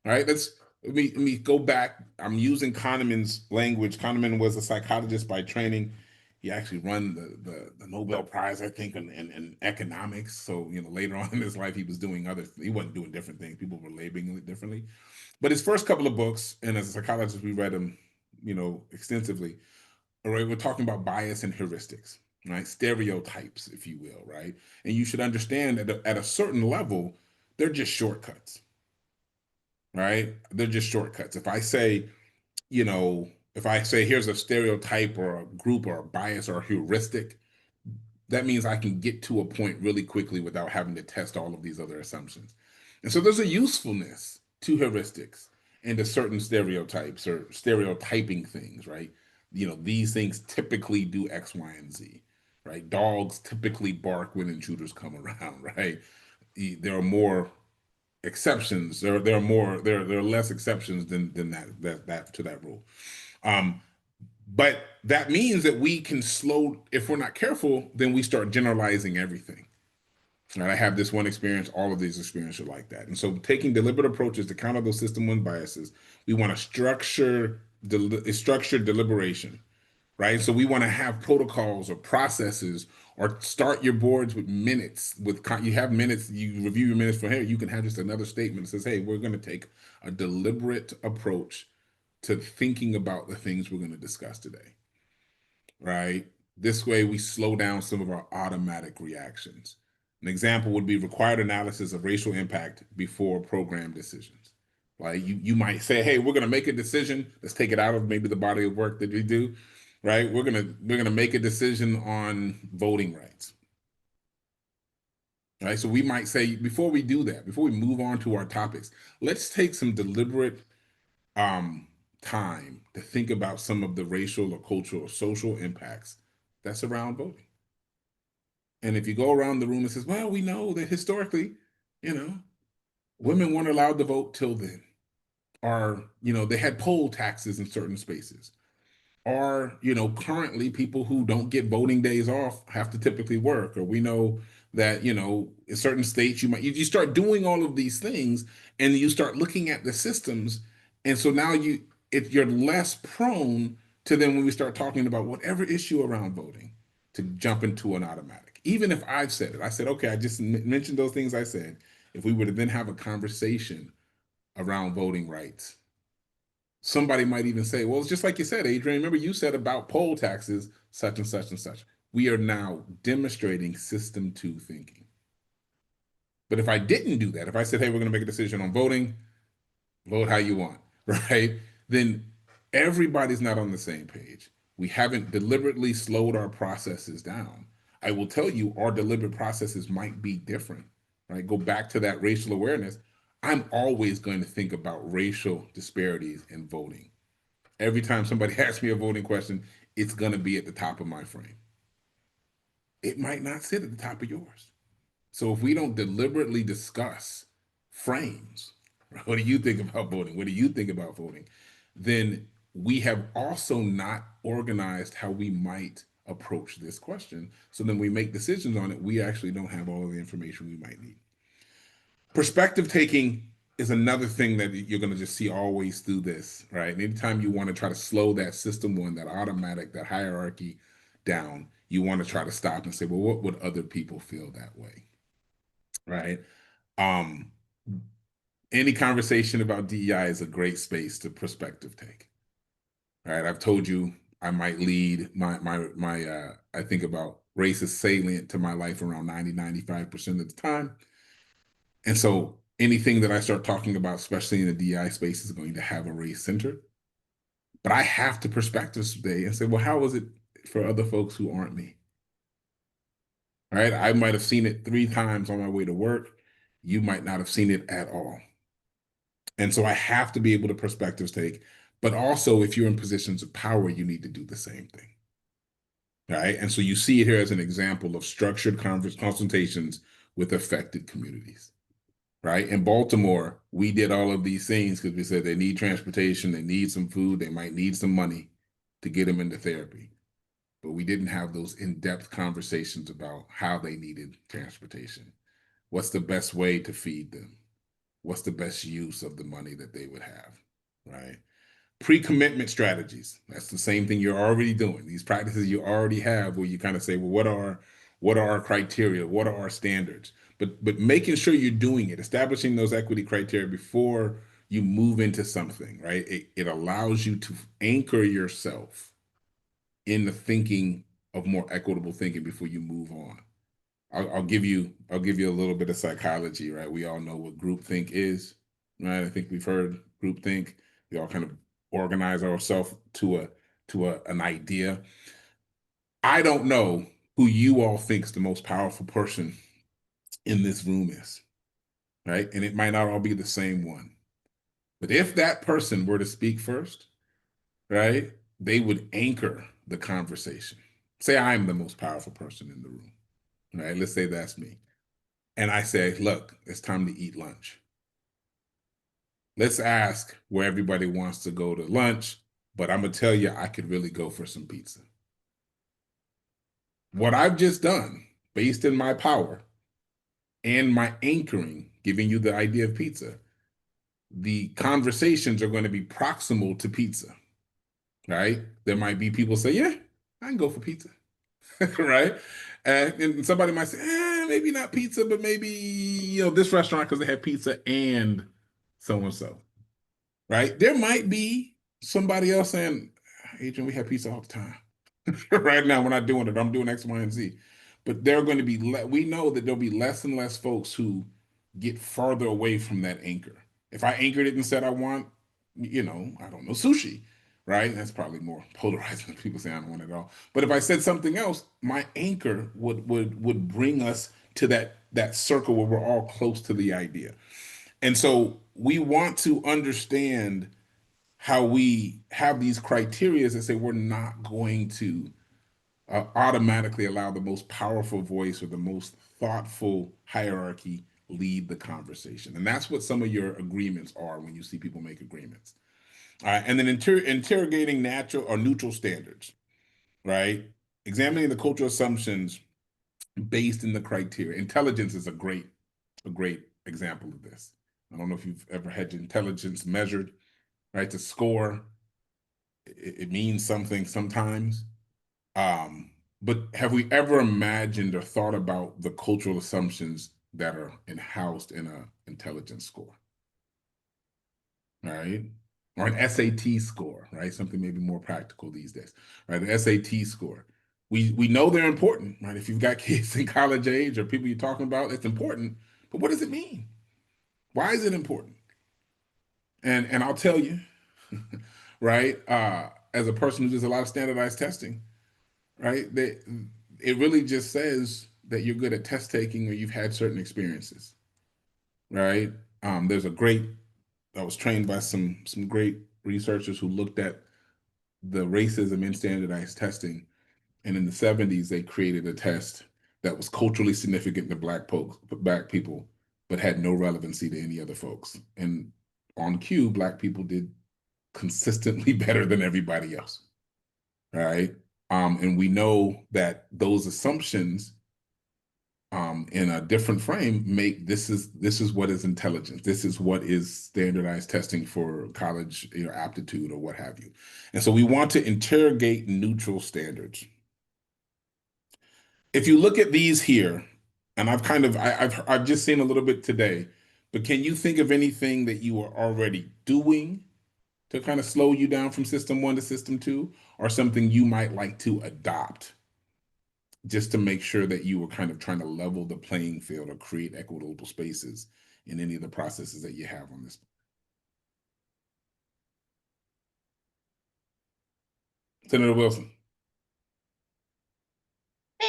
right? Let me go back. I'm using Kahneman's language. Kahneman was a psychologist by training. He actually won the Nobel Prize, I think, in economics. So, later on in his life, he was doing he wasn't doing different things. People were labeling it differently. But his first couple of books, and as a psychologist, we read them, extensively. All right, we're talking about bias and heuristics, right? Stereotypes, if you will, right? And you should understand that at a certain level, they're just shortcuts. Right? They're just shortcuts. If I say, here's a stereotype or a group or a bias or a heuristic, that means I can get to a point really quickly without having to test all of these other assumptions. And so there's a usefulness to heuristics and to certain stereotypes or stereotyping things, right? These things typically do X, Y, and Z, right? Dogs typically bark when intruders come around, right? There are more exceptions. There are less exceptions than that to that rule. But that means that we can if we're not careful, then we start generalizing everything. And I have this one experience, all of these experiences are like that. And so taking deliberate approaches to counter those system 1 biases, we want to structure deliberation, right? So we want to have protocols or processes, or start your boards with minutes. You have minutes, you review your minutes for, hey, you can have just another statement that says, hey, we're going to take a deliberate approach to thinking about the things we're going to discuss today, right? This way we slow down some of our automatic reactions. An example would be required analysis of racial impact before program decisions. Like you might say, hey, we're going to make a decision. Let's take it out of maybe the body of work that we do. Right? We're gonna make a decision on voting rights. Right? So we might say, before we do that, before we move on to our topics, let's take some deliberate time to think about some of the racial or cultural or social impacts that's around voting. And if you go around the room and says, well, we know that historically, women weren't allowed to vote till then. Are, they had poll taxes in certain spaces. Or, currently people who don't get voting days off have to typically work. Or we know that, in certain states you start doing all of these things and you start looking at the systems. And so now you're less prone to then when we start talking about whatever issue around voting to jump into an automatic. Even if I've said it, I said, okay, I just mentioned those things I said. If we were to then have a conversation around voting rights, somebody might even say, well, it's just like you said, Adrian, remember you said about poll taxes, such and such and such. We are now demonstrating system 2 thinking. But if I didn't do that, if I said, hey, we're going to make a decision on voting, vote how you want, right? Then everybody's not on the same page. We haven't deliberately slowed our processes down. I will tell you, our deliberate processes might be different, right? Go back to that racial awareness. I'm always going to think about racial disparities in voting. Every time somebody asks me a voting question, it's going to be at the top of my frame. It might not sit at the top of yours. So if we don't deliberately discuss frames, what do you think about voting? What do you think about voting? Then we have also not organized how we might approach this question. So then we make decisions on it. We actually don't have all of the information we might need. Perspective taking is another thing that you're going to just see always through this, right? And anytime you want to try to slow that system 1, that automatic, that hierarchy down, you want to try to stop and say, well, what would other people feel that way, right? Any conversation about DEI is a great space to perspective take, right? I've told you I might lead I think about race is salient to my life around 95% of the time. And so anything that I start talking about, especially in the DEI space, is going to have a race center. But I have to perspective today and say, well, how is it for other folks who aren't me? Right? I might have seen it 3 times on my way to work. You might not have seen it at all. And so I have to be able to perspectives take, but also if you're in positions of power, you need to do the same thing. Right? And so you see it here as an example of structured consultations with affected communities. Right? In Baltimore, we did all of these things because we said they need transportation, they need some food, they might need some money to get them into therapy. But we didn't have those in-depth conversations about how they needed transportation. What's the best way to feed them? What's the best use of the money that they would have, right? Pre-commitment strategies. That's the same thing you're already doing. These practices you already have where you kind of say, well, what are our criteria? What are our standards? But making sure you're doing it, establishing those equity criteria before you move into something, right? It allows you to anchor yourself in the thinking of more equitable thinking before you move on. I'll give you a little bit of psychology, right? We all know what groupthink is, right? I think we've heard groupthink. We all kind of organize ourselves to an idea. I don't know who you all think's the most powerful person in this room is, right? And it might not all be the same one. But if that person were to speak first, right, they would anchor the conversation. Say I'm the most powerful person in the room, right? Let's say that's me. And I say, look, it's time to eat lunch. Let's ask where everybody wants to go to lunch, but I'm going to tell you, I could really go for some pizza. What I've just done, based in my power and my anchoring, giving you the idea of pizza, the conversations are going to be proximal to pizza, right? There might be people say, yeah, I can go for pizza, right? And somebody might say, maybe not pizza, but maybe, this restaurant because they have pizza and so-and-so, right? There might be somebody else saying, Adrian, we have pizza all the time. Right now, we're not doing it. I'm doing X, Y, and Z. But there are going to be, we know that there'll be less and less folks who get farther away from that anchor. If I anchored it and said I want, I don't know, sushi, right? That's probably more polarizing than people say I don't want it at all. But if I said something else, my anchor would bring us to that circle where we're all close to the idea. And so we want to understand how we have these criteria that say we're not going to automatically allow the most powerful voice or the most thoughtful hierarchy lead the conversation. And that's what some of your agreements are when you see people make agreements. And then interrogating natural or neutral standards, right? Examining the cultural assumptions based in the criteria. Intelligence is a great example of this. I don't know if you've ever had your intelligence measured, right? To score, it means something sometimes. But have we ever imagined or thought about the cultural assumptions that are housed in an intelligence score, right? Or an SAT score, right? Something maybe more practical these days, right? An SAT score. We know they're important, right? If you've got kids in college age or people you're talking about, it's important. But what does it mean? Why is it important? And I'll tell you, right? As a person who does a lot of standardized testing, right? It really just says that you're good at test taking or you've had certain experiences, right? I was trained by some great researchers who looked at the racism in standardized testing. And in the 70s, they created a test that was culturally significant to Black people, but had no relevancy to any other folks. And on cue, Black people did consistently better than everybody else, right? And we know that those assumptions in a different frame make this is what is intelligence. This is what is standardized testing for college, aptitude or what have you. And so we want to interrogate neutral standards. If you look at these here, and I've just seen a little bit today, but can you think of anything that you are already doing to kind of slow you down from system 1 to system 2, or something you might like to adopt just to make sure that you were kind of trying to level the playing field or create equitable spaces in any of the processes that you have on this? Senator Wilson.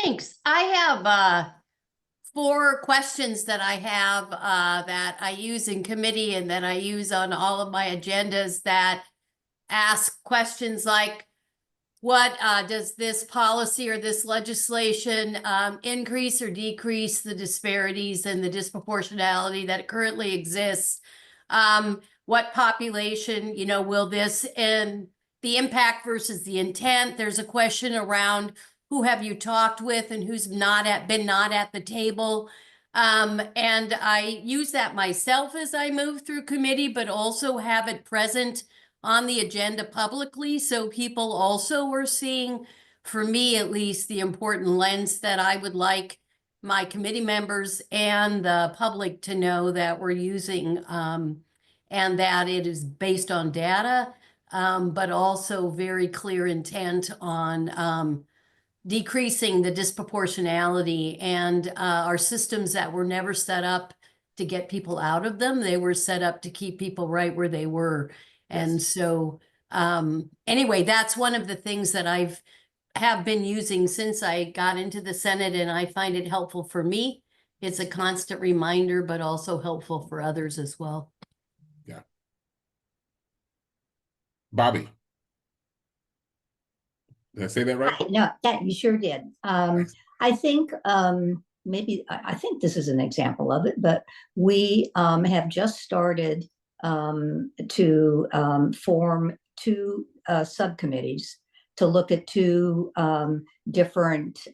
Thanks. I have 4 questions that I have that I use in committee and that I use on all of my agendas that ask questions like, what does this policy or this legislation increase or decrease the disparities and the disproportionality that currently exists? What population, will this, and the impact versus the intent? There's a question around who have you talked with and who's been not at the table. And I use that myself as I move through committee, but also have it present on the agenda publicly, so people also are seeing, for me at least, the important lens that I would like my committee members and the public to know that we're using, and that it is based on data, but also very clear intent on decreasing the disproportionality and our systems that were never set up to get people out of them. They were set up to keep people right where they were. And so anyway, that's one of the things that have been using since I got into the Senate, and I find it helpful for me. It's a constant reminder, but also helpful for others as well. Yeah. Bobby. Did I say that right? No, that you sure did. I think I think this is an example of it, but we have just started to form 2 subcommittees to look at 2 different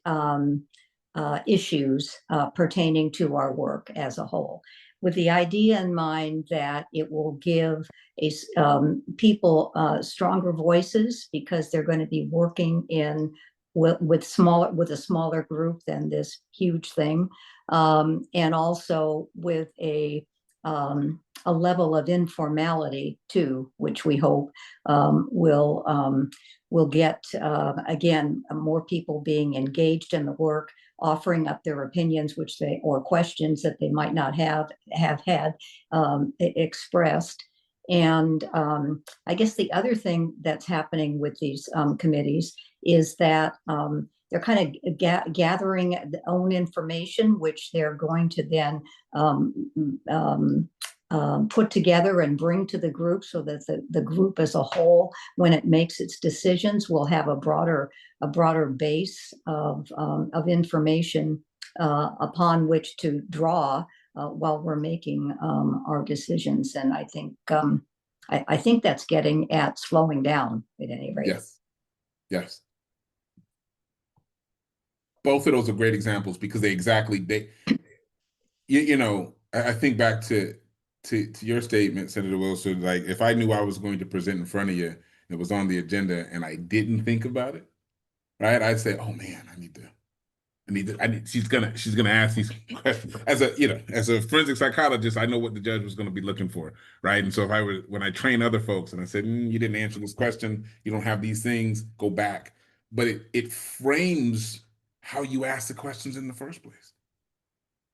issues pertaining to our work as a whole, with the idea in mind that it will give people stronger voices, because they're going to be working with a smaller group than this huge thing, and also with a level of informality too, which we hope will get again more people being engaged in the work, offering up their opinions, or questions that they might not have had expressed. And I guess the other thing that's happening with these committees is that they're kind of gathering their own information, which they're going to then put together and bring to the group, so that the group as a whole, when it makes its decisions, will have a broader base of information upon which to draw while we're making our decisions. And I think I think that's getting at slowing down at any rate. Yes. Yes. Both of those are great examples because I think back to your statement, Senator Wilson, like if I knew I was going to present in front of you and it was on the agenda and I didn't think about it, right? I'd say, oh man, she's gonna ask these questions. As a forensic psychologist, I know what the judge was gonna be looking for, right? And so when I train other folks and I said, you didn't answer this question, you don't have these things, go back. But it frames how you ask the questions in the first place,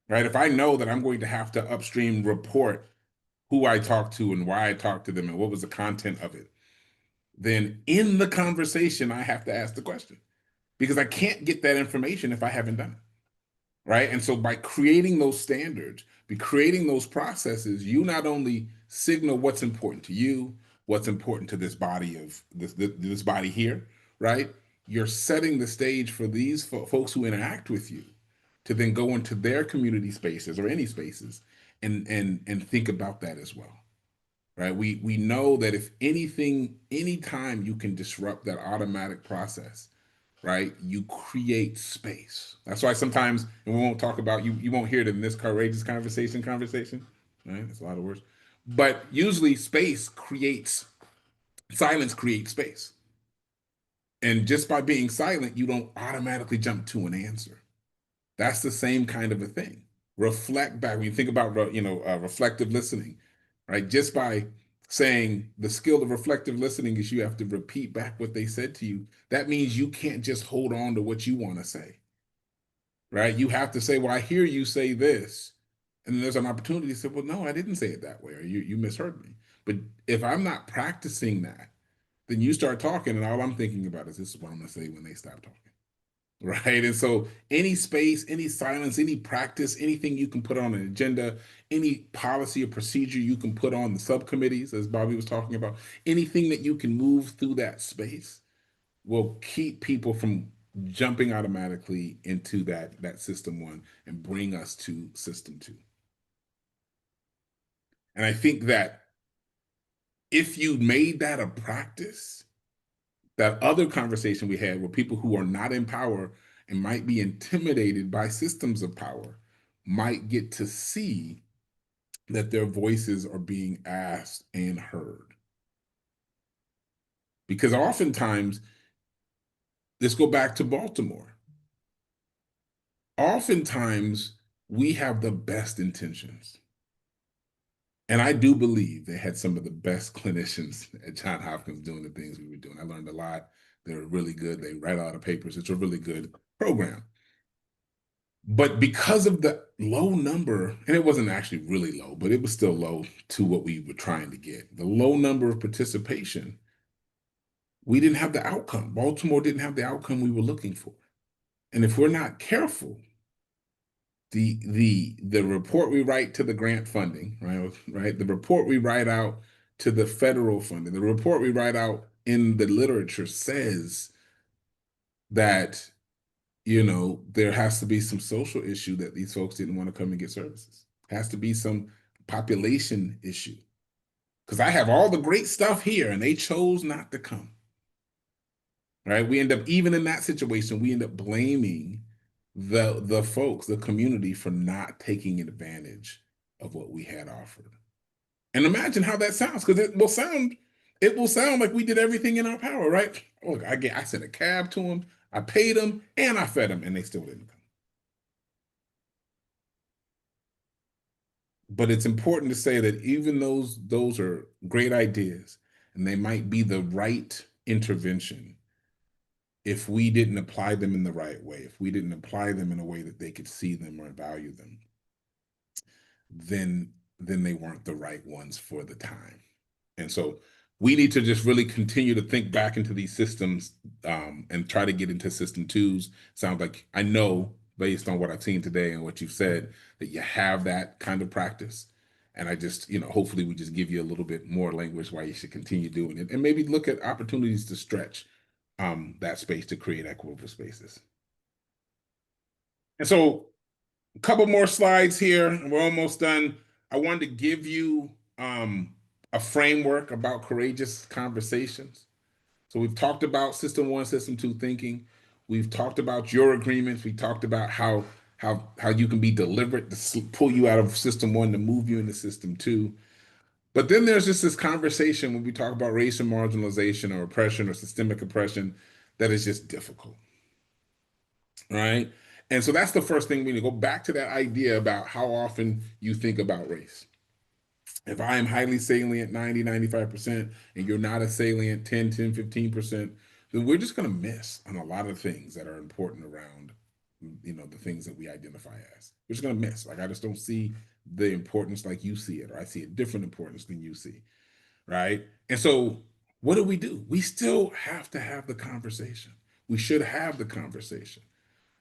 right? If I know that I'm going to have to upstream report who I talked to and why I talked to them and what was the content of it, then in the conversation, I have to ask the question because I can't get that information if I haven't done it, right? And so by creating those standards, by creating those processes, you not only signal what's important to you, what's important to this body of this body here, right? You're setting the stage for these folks who interact with you to then go into their community spaces or any spaces and think about that as well, right? We know that if anytime you can disrupt that automatic process, right, you create space. That's why sometimes, and we won't talk about, you won't hear it in this courageous conversation, right? That's a lot of words. But usually silence creates space. And just by being silent, you don't automatically jump to an answer. That's the same kind of a thing. Reflect back. When you think about, reflective listening, right? Just by saying the skill of reflective listening is you have to repeat back what they said to you. That means you can't just hold on to what you want to say, right? You have to say, well, I hear you say this. And then there's an opportunity to say, well, no, I didn't say it that way, or you misheard me. But if I'm not practicing that, then you start talking and all I'm thinking about is this is what I'm gonna say when they stop talking. Right. And so any space, any silence, any practice, anything you can put on an agenda, any policy or procedure you can put on the subcommittees, as Bobby was talking about, anything that you can move through that space will keep people from jumping automatically into that system one and bring us to system two. And I think that if you made that a practice, that other conversation we had where people who are not in power and might be intimidated by systems of power might get to see that their voices are being asked and heard. Because oftentimes, let's go back to Baltimore. Oftentimes, we have the best intentions. And I do believe they had some of the best clinicians at Johns Hopkins doing the things we were doing. I learned a lot. They were really good. They write a lot of papers. It's a really good program. But because of the low number, and it wasn't actually really low, but it was still low to what we were trying to get, the low number of participation, we didn't have the outcome. Baltimore didn't have the outcome we were looking for. And if we're not careful, the report we write to the grant funding, right? The report we write out to the federal funding, the report we write out in the literature says that, there has to be some social issue that these folks didn't want to come and get services. Has to be some population issue. Because I have all the great stuff here and they chose not to come. Right? We end up, even in that situation, we end up blaming the folks, the community, for not taking advantage of what we had offered. And imagine how that sounds, because it will sound like we did everything in our power, right? Look, I sent a cab to them, I paid them, and I fed them, and they still didn't come. But it's important to say that even those are great ideas, and they might be the right intervention. If we didn't apply them in the right way, if we didn't apply them in a way that they could see them or value them, then they weren't the right ones for the time. And so we need to just really continue to think back into these systems and try to get into system twos. Sounds like, I know, based on what I've seen today and what you've said, that you have that kind of practice. And I just, hopefully we just give you a little bit more language why you should continue doing it, and maybe look at opportunities to stretch that space to create equitable spaces. And so A couple more slides here, and we're almost done. I wanted to give you a framework about courageous conversations. So we've talked about system 1, system 2 thinking. We've talked about your agreements. We talked about how you can be deliberate to pull you out of system 1 to move you into system 2. But then there's just this conversation when we talk about race and marginalization or oppression or systemic oppression that is just difficult, right? And so that's the first thing we need to go back to, that idea about how often you think about race. If I am highly salient 90, 95%, and you're not as salient 10, 15%, then we're just going to miss on a lot of things that are important around, the things that we identify as. We're just going to miss. Like, I just don't see the importance like you see it, or I see a different importance than you see, right? And so what do? We still have to have the conversation. We should have the conversation,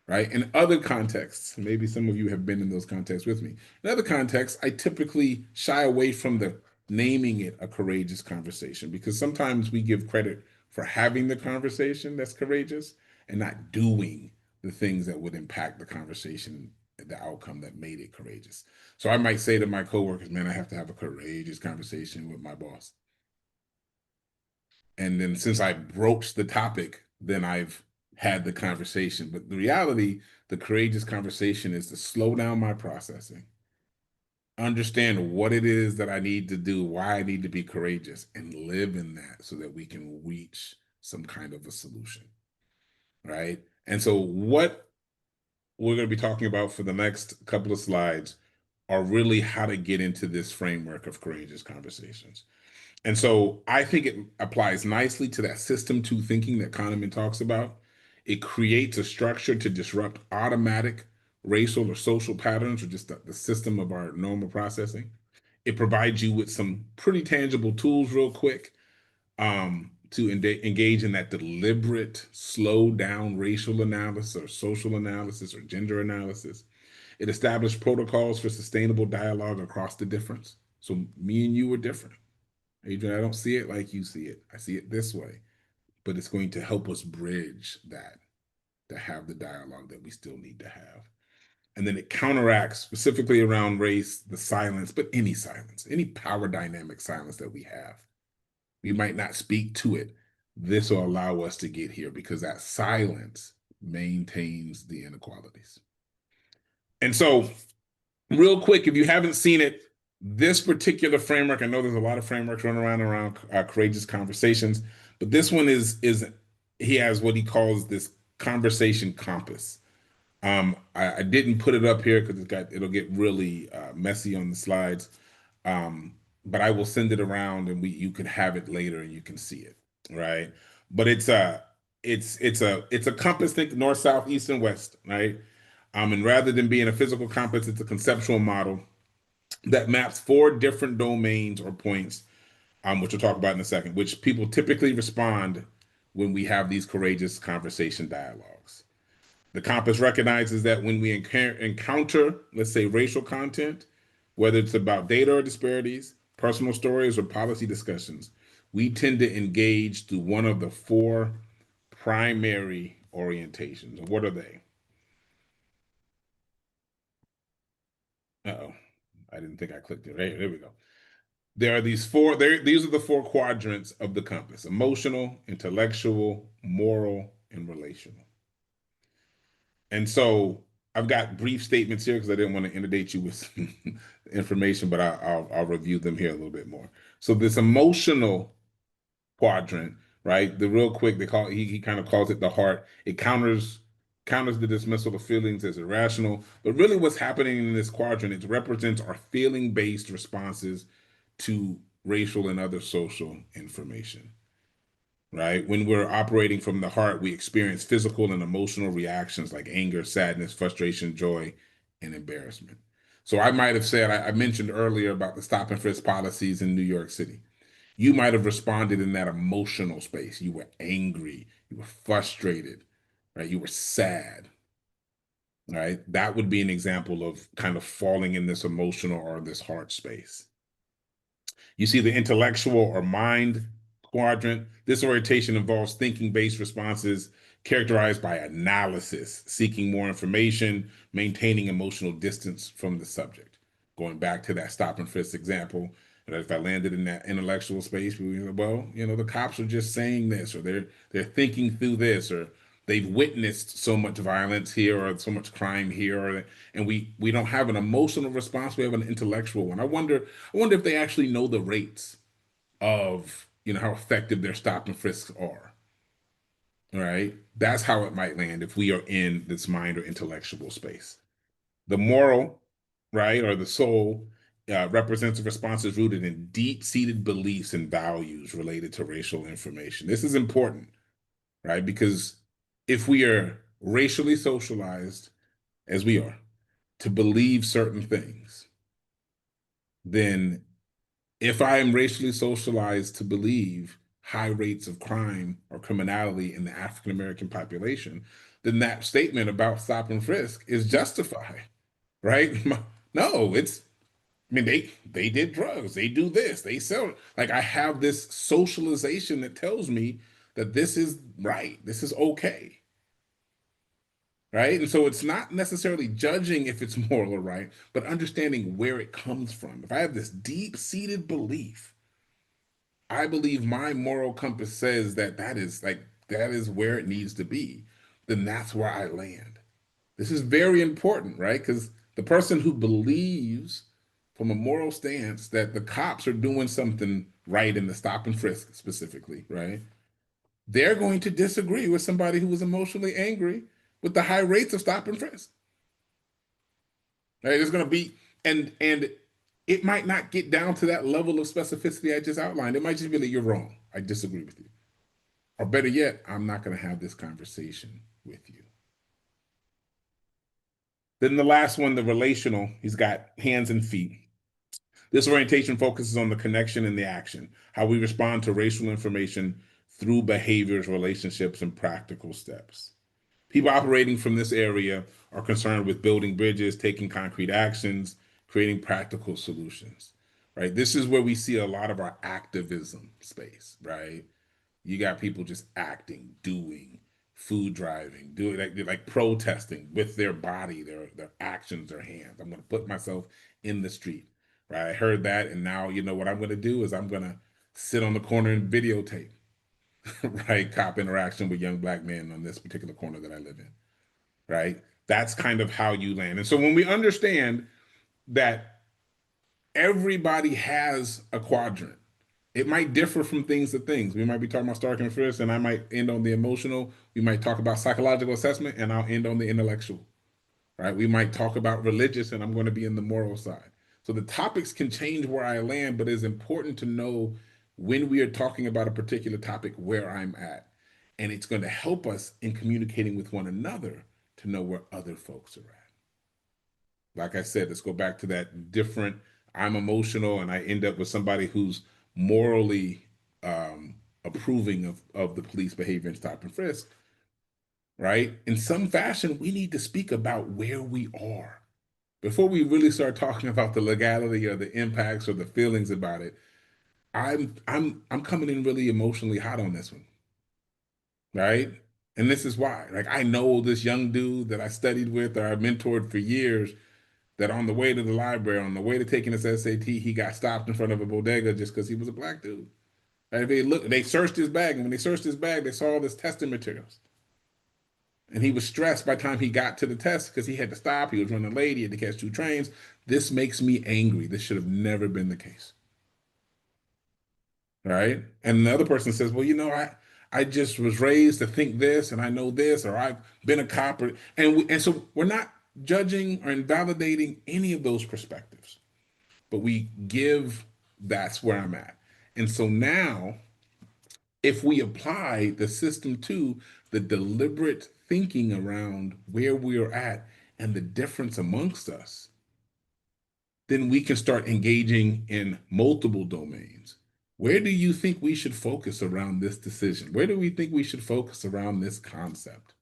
right? In other contexts, maybe some of you have been in those contexts with me. In other contexts, I typically shy away from the naming it a courageous conversation, because sometimes we give credit for having the conversation that's courageous and not doing the things that would impact the conversation, the outcome that made it courageous. So I might say to my coworkers, man, I have to have a courageous conversation with my boss. And then since I broached the topic, then I've had the conversation. But the reality, the courageous conversation is to slow down my processing, understand what it is that I need to do, why I need to be courageous, and live in that so that we can reach some kind of a solution, right? And so what we're going to be talking about for the next couple of slides are really how to get into this framework of courageous conversations. And so I think it applies nicely to that system 2 thinking that Kahneman talks about. It creates a structure to disrupt automatic racial or social patterns, or just the system of our normal processing. It provides you with some pretty tangible tools real quick to engage in that deliberate, slow down racial analysis or social analysis or gender analysis. It established protocols for sustainable dialogue across the difference. So me and you are different. Adrian, I don't see it like you see it. I see it this way, but it's going to help us bridge that, to have the dialogue that we still need to have. And then it counteracts, specifically around race, the silence, but any silence, any power dynamic silence that we have. We might not speak to it. This will allow us to get here, because that silence maintains the inequalities. And so real quick, if you haven't seen it, this particular framework, I know there's a lot of frameworks running around courageous conversations, but this one he has what he calls this conversation compass. I didn't put it up here because it'll get really messy on the slides, but I will send it around, and you can have it later and you can see it, right? But it's a compass, think north, south, east, and west, right? And rather than being a physical compass, it's a conceptual model that maps 4 different domains or points, which we'll talk about in a second, which people typically respond when we have these courageous conversation dialogues. The compass recognizes that when we encounter, let's say, racial content, whether it's about data or disparities, personal stories, or policy discussions, we tend to engage through one of the 4 primary orientations. What are they? Uh-oh. I didn't think I clicked it. Hey, there we go. There are these 4, these are the 4 quadrants of the compass: emotional, intellectual, moral, and relational. And so I've got brief statements here because I didn't want to inundate you with information, but I'll review them here a little bit more. So this emotional quadrant, right? The real quick, he kind of calls it the heart. It counters the dismissal of feelings as irrational, but really what's happening in this quadrant, it represents our feeling-based responses to racial and other social information, right? When we're operating from the heart, we experience physical and emotional reactions like anger, sadness, frustration, joy, and embarrassment. So I might have said, I mentioned earlier about the stop and frisk policies in New York City. You might have responded in that emotional space. You were angry, you were frustrated, right? You were sad, right? That would be an example of kind of falling in this emotional or this heart space. You see the intellectual or mind quadrant. This orientation involves thinking-based responses characterized by analysis, seeking more information, maintaining emotional distance from the subject. Going back to that stop and frisk example, and if I landed in that intellectual space, well, the cops are just saying this, or they're thinking through this, or they've witnessed so much violence here or so much crime here, and we don't have an emotional response. We have an intellectual one. I wonder if they actually know the rates of how effective their stop and frisks are. All right, that's how it might land if we are in this mind or intellectual space. The moral, right, or the soul, represents responses rooted in deep-seated beliefs and values related to racial information. This is important, right? Because if we are racially socialized, as we are, to believe certain things, then if I am racially socialized to believe high rates of crime or criminality in the African-American population, then that statement about stop and frisk is justified, right? No, they did drugs, they do this, they sell. Like, I have this socialization that tells me that this is right, this is okay, right? And so it's not necessarily judging if it's moral or right, but understanding where it comes from. If I have this deep-seated belief, I believe my moral compass says that is where it needs to be, then that's where I land. This is very important, right? Because the person who believes from a moral stance that the cops are doing something right in the stop and frisk specifically, right? They're going to disagree with somebody who is emotionally angry with the high rates of stop and frisk. Right? There's going to be, and it might not get down to that level of specificity I just outlined. It might just be that you're wrong. I disagree with you. Or better yet, I'm not going to have this conversation with you. Then the last one, the relational, he's got hands and feet. This orientation focuses on the connection and the action, how we respond to racial information through behaviors, relationships, and practical steps. People operating from this area are concerned with building bridges, taking concrete actions, creating practical solutions, right? This is where we see a lot of our activism space, right? You got people just acting, doing, food driving, doing like protesting with their body, their actions, their hands. I'm going to put myself in the street, right? I heard that, and now what I'm going to do is I'm going to sit on the corner and videotape, right? Cop interaction with young Black men on this particular corner that I live in, right? That's kind of how you land. And so when we understand that everybody has a quadrant, it might differ from things to things. We might be talking about stop and frisk, and I might end on the emotional. We might talk about psychological assessment, and I'll end on the intellectual, right? We might talk about religious, and I'm going to be in the moral side. So the topics can change where I land, but it's important to know when we are talking about a particular topic where I'm at. And it's going to help us in communicating with one another to know where other folks are at. Like I said, let's go back to that different, I'm emotional, and I end up with somebody who's morally approving of the police behavior and stop and frisk, right? In some fashion, we need to speak about where we are. Before we really start talking about the legality or the impacts or the feelings about it, I'm coming in really emotionally hot on this one, right? And this is why. Like, I know this young dude that I studied with or I mentored for years, that on the way to the library, on the way to taking his SAT, he got stopped in front of a bodega just because he was a Black dude. Right? They searched his bag, and when they searched his bag, they saw all this testing materials. And he was stressed by the time he got to the test because he had to stop. He was running late. He had to catch 2 trains. This makes me angry. This should have never been the case. Right? And the other person says, well, I just was raised to think this, and I know this, or I've been a cop. And so we're not judging or invalidating any of those perspectives, but we give, that's where I'm at. And so now, if we apply the system to the deliberate thinking around where we are at and the difference amongst us, then we can start engaging in multiple domains. Where do you think we should focus around this decision? Where do we think we should focus around this concept?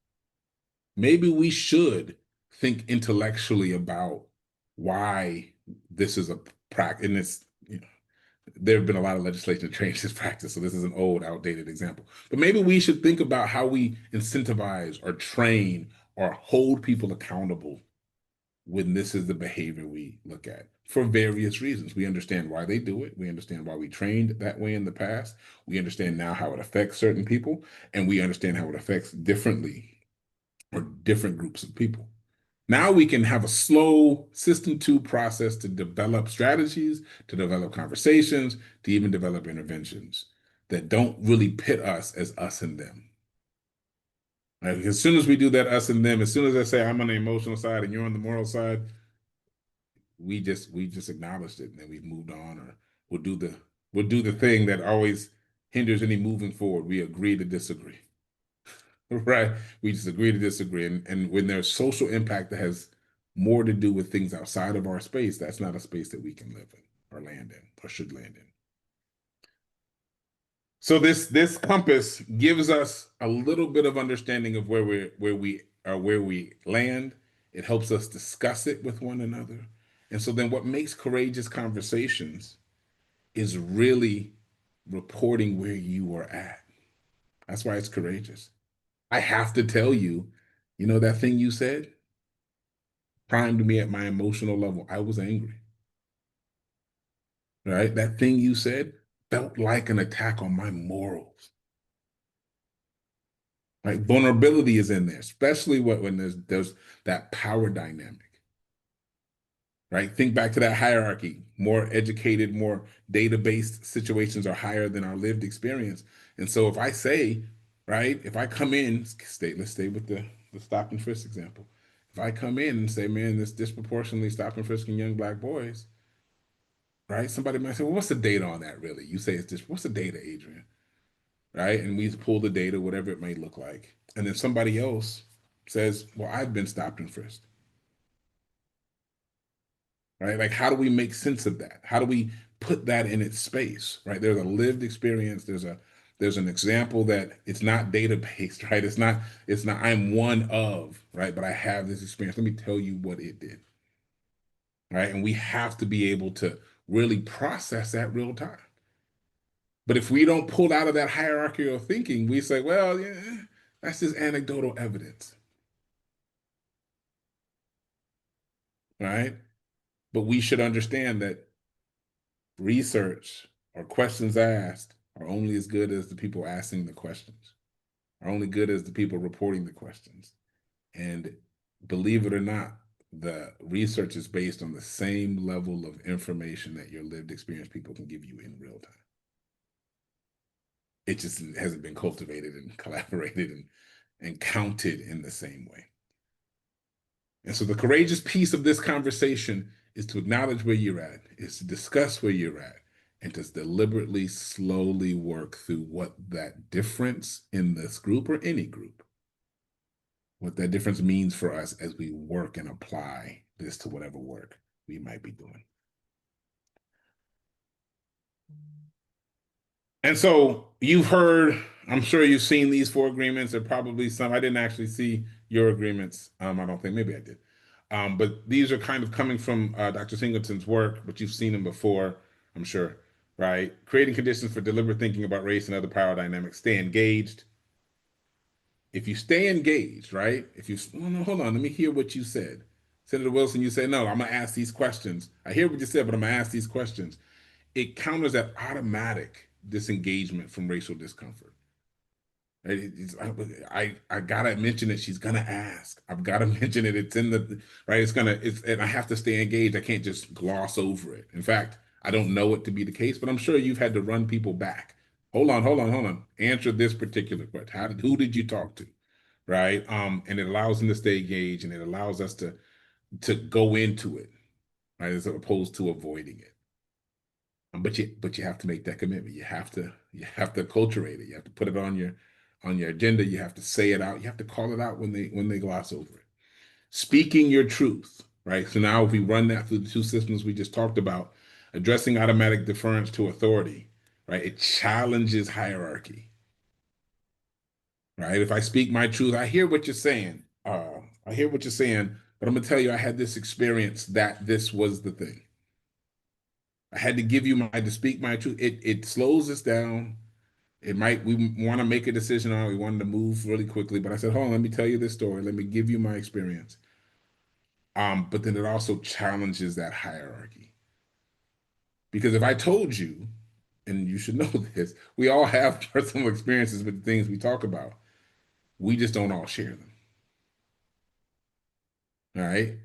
Maybe we should think intellectually about why this is a practice, and it's, there have been a lot of legislation to change this practice, so this is an old, outdated example. But maybe we should think about how we incentivize or train or hold people accountable when this is the behavior we look at for various reasons. We understand why they do it. We understand why we trained that way in the past. We understand now how it affects certain people, and we understand how it affects differently or different groups of people. Now we can have a slow system 2 process to develop strategies, to develop conversations, to even develop interventions that don't really pit us as us and them. Right? As soon as we do that us and them, as soon as I say I'm on the emotional side and you're on the moral side, we just acknowledged it and then we've moved on, or we'll do the thing that always hinders any moving forward. We agree to disagree. Right? We just agree to disagree. And when there's social impact that has more to do with things outside of our space, that's not a space that we can live in or land in or should land in. So this compass gives us a little bit of understanding of where we land. It helps us discuss it with one another. And so then what makes courageous conversations is really reporting where you are at. That's why it's courageous. I have to tell you, that thing you said primed me at my emotional level. I was angry. Right? That thing you said felt like an attack on my morals. Right? Vulnerability is in there, especially when there's that power dynamic. Right? Think back to that hierarchy. More educated, more data-based situations are higher than our lived experience. And so if I say, right, if I come in, let's stay with the stop and frisk example. If I come in and say, man, this disproportionately stop and frisking young Black boys, right? Somebody might say, well, what's the data on that really? You say it's just, what's the data, Adrian? Right? And we pull the data, whatever it may look like. And then somebody else says, well, I've been stopped and frisked. Right? Like, how do we make sense of that? How do we put that in its space? Right? There's a lived experience. There's an example that it's not data-based, right? It's not, I'm one of, right? But I have this experience. Let me tell you what it did. Right? And we have to be able to really process that real time. But if we don't pull out of that hierarchical thinking, we say, well, yeah, that's just anecdotal evidence. Right? But we should understand that research or questions asked are only as good as the people asking the questions, are only good as the people reporting the questions. And believe it or not, the research is based on the same level of information that your lived experience people can give you in real time. It just hasn't been cultivated and collaborated and counted in the same way. And so the courageous piece of this conversation is to acknowledge where you're at, is to discuss where you're at, and to deliberately, slowly work through what that difference in this group or any group, what that difference means for us as we work and apply this to whatever work we might be doing. And so you've heard, I'm sure you've seen these 4 agreements. There are probably some, I didn't actually see your agreements. I don't think, maybe I did. But these are kind of coming from Dr. Singleton's work, but you've seen them before, I'm sure, right? Creating conditions for deliberate thinking about race and other power dynamics. Stay engaged. If you stay engaged, right? No, hold on, let me hear what you said. Senator Wilson, you say, no, I'm gonna ask these questions. I hear what you said, but I'm gonna ask these questions. It counters that automatic disengagement from racial discomfort. I gotta mention it. She's gonna ask. I've gotta mention it. It's in the right. And I have to stay engaged. I can't just gloss over it. In fact, I don't know it to be the case, but I'm sure you've had to run people back. Hold on. Answer this particular question. Who did you talk to? Right. And it allows them to stay engaged, and it allows us to go into it, right, as opposed to avoiding it. But you have to make that commitment. You have to acculturate it. You have to put it on your agenda. You have to say it out. You have to call it out when they gloss over it. Speaking your truth, right? So now if we run that through the 2 systems we just talked about, addressing automatic deference to authority, right? It challenges hierarchy, right? If I speak my truth, I hear what you're saying. But I'm gonna tell you, I had this experience that this was the thing. I had to give you to speak my truth. It slows us down. We want to make a decision on it. We wanted to move really quickly, but I said, hold on, let me tell you this story. Let me give you my experience. But then it also challenges that hierarchy. Because if I told you, and you should know this, we all have personal experiences with the things we talk about. We just don't all share them. All right.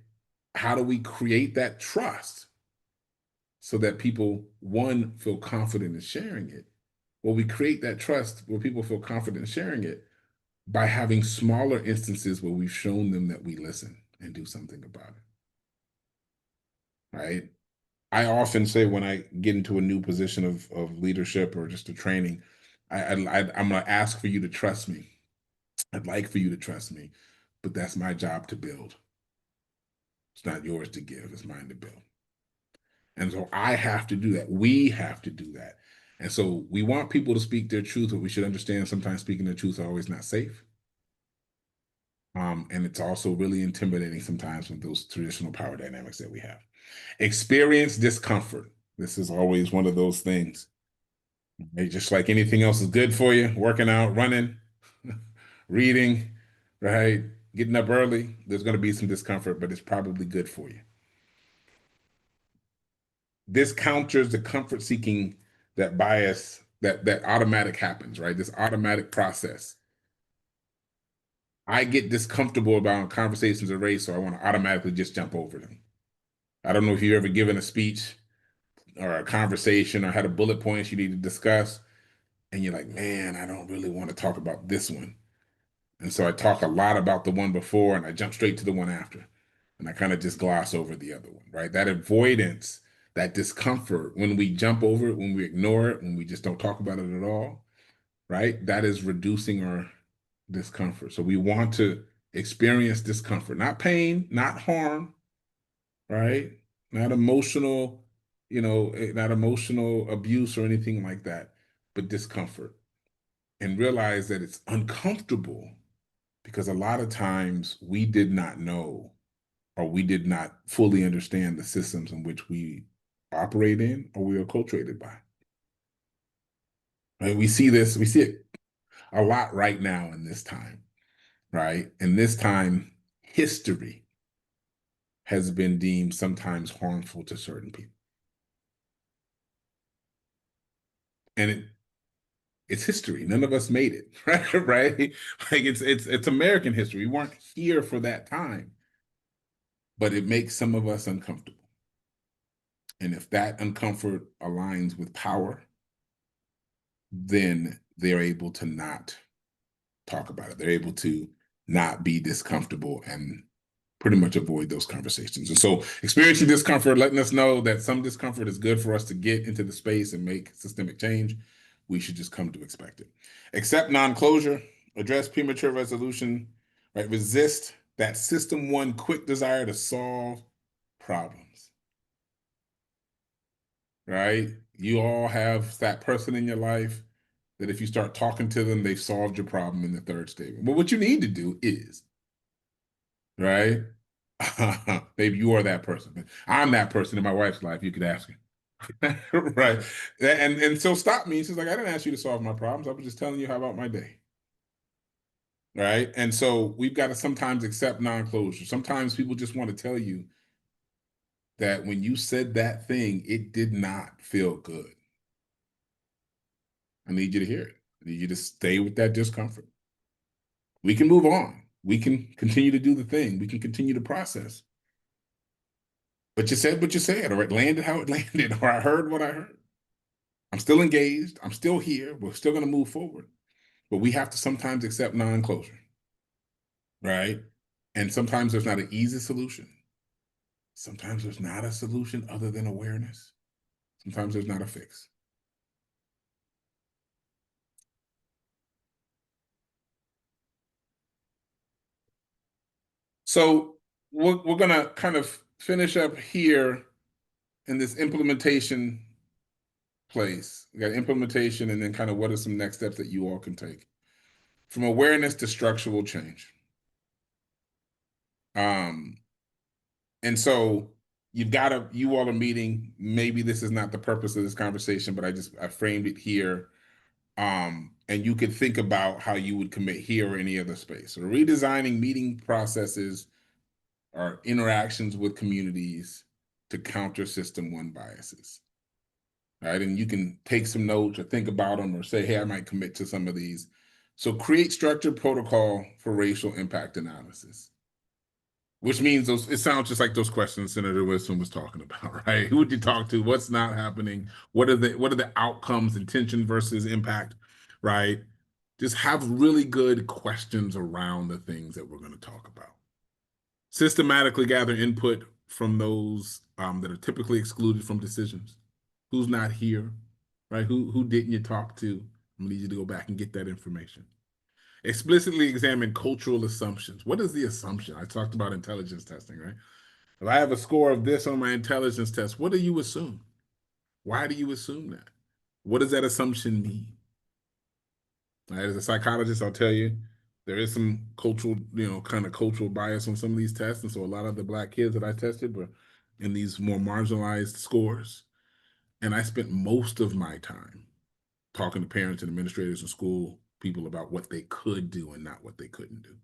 How do we create that trust so that people, one, feel confident in sharing it? Well, we create that trust where people feel confident in sharing it by having smaller instances where we've shown them that we listen and do something about it. Right? I often say when I get into a new position of leadership or just a training, I'm going to ask for you to trust me. I'd like for you to trust me, but that's my job to build. It's not yours to give, it's mine to build. And so I have to do that. We have to do that. And so we want people to speak their truth, but we should understand sometimes speaking their truth is always not safe. And it's also really intimidating sometimes with those traditional power dynamics that we have. Experience discomfort. This is always one of those things. Just like anything else is good for you, working out, running, reading, right? Getting up early, there's going to be some discomfort, but it's probably good for you. This counters the comfort seeking, that bias, that automatic happens, right? This automatic process. I get discomfortable about conversations of race, so I want to automatically just jump over them. I don't know if you've ever given a speech or a conversation or had a bullet points you need to discuss, and you're like, man, I don't really want to talk about this one. And so I talk a lot about the one before and I jump straight to the one after. And I kind of just gloss over the other one, right? That avoidance, that discomfort, when we jump over it, when we ignore it, when we just don't talk about it at all, right? That is reducing our discomfort. So we want to experience discomfort, not pain, not harm, right? Not emotional, not emotional abuse or anything like that, but discomfort. And realize that it's uncomfortable because a lot of times we did not know or we did not fully understand the systems in which we operate in or we are acculturated by. Right? We see it a lot right now in this time, right? In this time, history has been deemed sometimes harmful to certain people. And it's history. None of us made it, right? Right? Like it's American history. We weren't here for that time, but it makes some of us uncomfortable. And if that uncomfort aligns with power, then they're able to not talk about it. They're able to not be discomfortable and pretty much avoid those conversations. And so experiencing discomfort, letting us know that some discomfort is good for us to get into the space and make systemic change. We should just come to expect it. Accept non-closure, address premature resolution, right? Resist that system one quick desire to solve problems, right? You all have that person in your life that if you start talking to them, they've solved your problem in the third statement. But what you need to do is, right? Maybe you are that person. I'm that person in my wife's life. You could ask her. Right. And so stop me. She's like, I didn't ask you to solve my problems. I was just telling you how about my day. Right. And so we've got to sometimes accept non-closure. Sometimes people just want to tell you that when you said that thing, it did not feel good. I need you to hear it. I need you to stay with that discomfort. We can move on. We can continue to do the thing. We can continue to process. But you said what you said, or it landed how it landed, or I heard what I heard. I'm still engaged. I'm still here. We're still going to move forward. But we have to sometimes accept non-closure, right? And sometimes there's not an easy solution. Sometimes there's not a solution other than awareness. Sometimes there's not a fix. So we're going to kind of finish up here in this implementation place. We got implementation and then kind of what are some next steps that you all can take. From awareness to structural change. And so you all are meeting. Maybe this is not the purpose of this conversation, but I framed it here. And you could think about how you would commit here or any other space. So redesigning meeting processes or interactions with communities to counter system one biases. Right, and you can take some notes or think about them or say, hey, I might commit to some of these. So create structured protocol for racial impact analysis. Which means it sounds just like those questions Senator Wilson was talking about, right? Who would you talk to? What's not happening? What are the outcomes, intention versus impact, right? Just have really good questions around the things that we're going to talk about. Systematically gather input from those that are typically excluded from decisions. Who's not here, right? Who didn't you talk to? I'm gonna need you to go back and get that information. Explicitly examine cultural assumptions. What is the assumption? I talked about intelligence testing, right? If I have a score of this on my intelligence test, what do you assume? Why do you assume that? What does that assumption mean? Right, as a psychologist, I'll tell you, there is some cultural, kind of cultural bias on some of these tests. And so a lot of the Black kids that I tested were in these more marginalized scores. And I spent most of my time talking to parents and administrators and school people about what they could do and not what they couldn't do.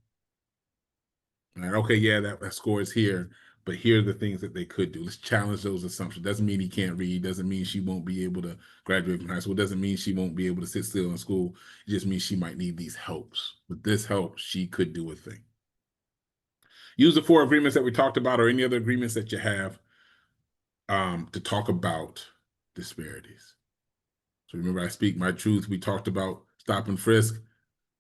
Right? Okay, yeah, that score is here, but here are the things that they could do. Let's challenge those assumptions. Doesn't mean he can't read, doesn't mean she won't be able to graduate from high school, doesn't mean she won't be able to sit still in school. It just means she might need these helps. With this help, she could do a thing. Use the 4 agreements that we talked about or any other agreements that you have to talk about disparities. So remember, I speak my truth. We talked about stop and frisk.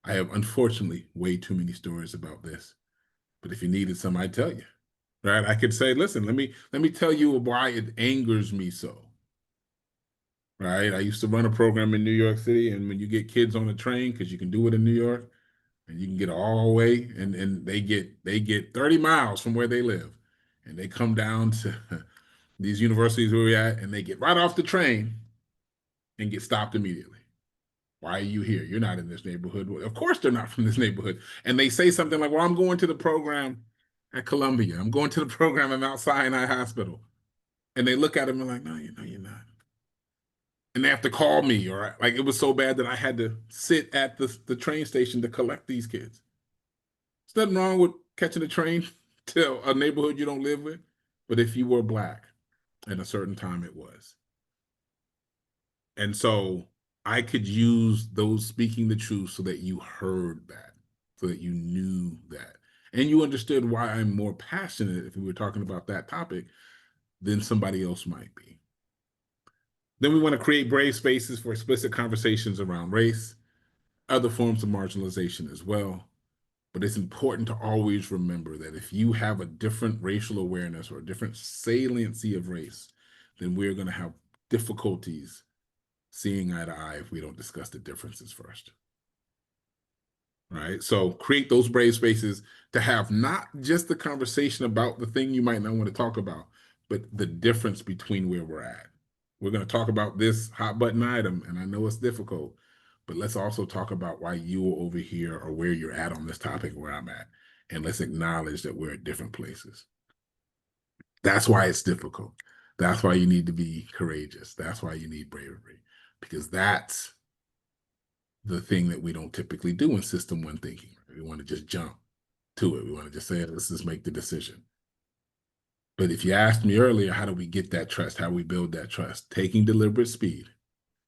I have, unfortunately, way too many stories about this. But if you needed some, I'd tell you, right? I could say, listen, let me tell you why it angers me so, right? I used to run a program in New York City, and when you get kids on a train, because you can do it in New York, and you can get all the way, and they get 30 miles from where they live, and they come down to these universities where we're at, and they get right off the train and get stopped immediately. Why are you here? You're not in this neighborhood. Well, of course they're not from this neighborhood. And they say something like, well, I'm going to the program at Columbia. I'm going to the program at Mount Sinai Hospital. And they look at them and like, no, you're not. And they have to call me, or like it was so bad that I had to sit at the train station to collect these kids. There's nothing wrong with catching a train to a neighborhood you don't live with. But if you were Black at a certain time, it was. And so I could use those speaking the truth so that you heard that, so that you knew that. And you understood why I'm more passionate, if we were talking about that topic, than somebody else might be. Then we want to create brave spaces for explicit conversations around race, other forms of marginalization as well. But it's important to always remember that if you have a different racial awareness or a different saliency of race, then we're going to have difficulties seeing eye to eye if we don't discuss the differences first. Right? So create those brave spaces to have not just the conversation about the thing you might not want to talk about, but the difference between where we're at. We're going to talk about this hot button item, and I know it's difficult, but let's also talk about why you are over here or where you're at on this topic where I'm at. And let's acknowledge that we're at different places. That's why it's difficult. That's why you need to be courageous. That's why you need bravery, because that's the thing that we don't typically do in system one thinking. We want to just jump to it. We want to just say, let's just make the decision. But if you asked me earlier, how do we get that trust? How do we build that trust? Taking deliberate speed,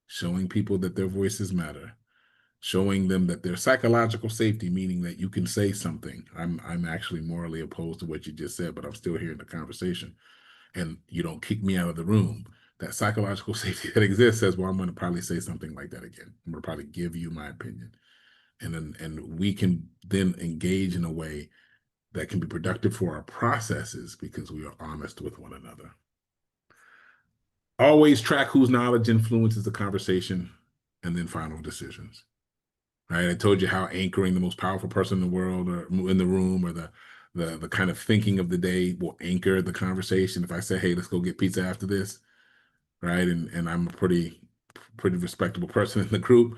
showing people that their voices matter, showing them that their psychological safety, meaning that you can say something. I'm actually morally opposed to what you just said, but I'm still hearing the conversation. And you don't kick me out of the room. That psychological safety that exists says, well, I'm going to probably say something like that again. I'm going to probably give you my opinion. And we can then engage in a way that can be productive for our processes because we are honest with one another. Always track whose knowledge influences the conversation and then final decisions. Right? I told you how anchoring the most powerful person in the world or in the room or the kind of thinking of the day will anchor the conversation. If I say, hey, let's go get pizza after this, right? And I'm a pretty respectable person in the group,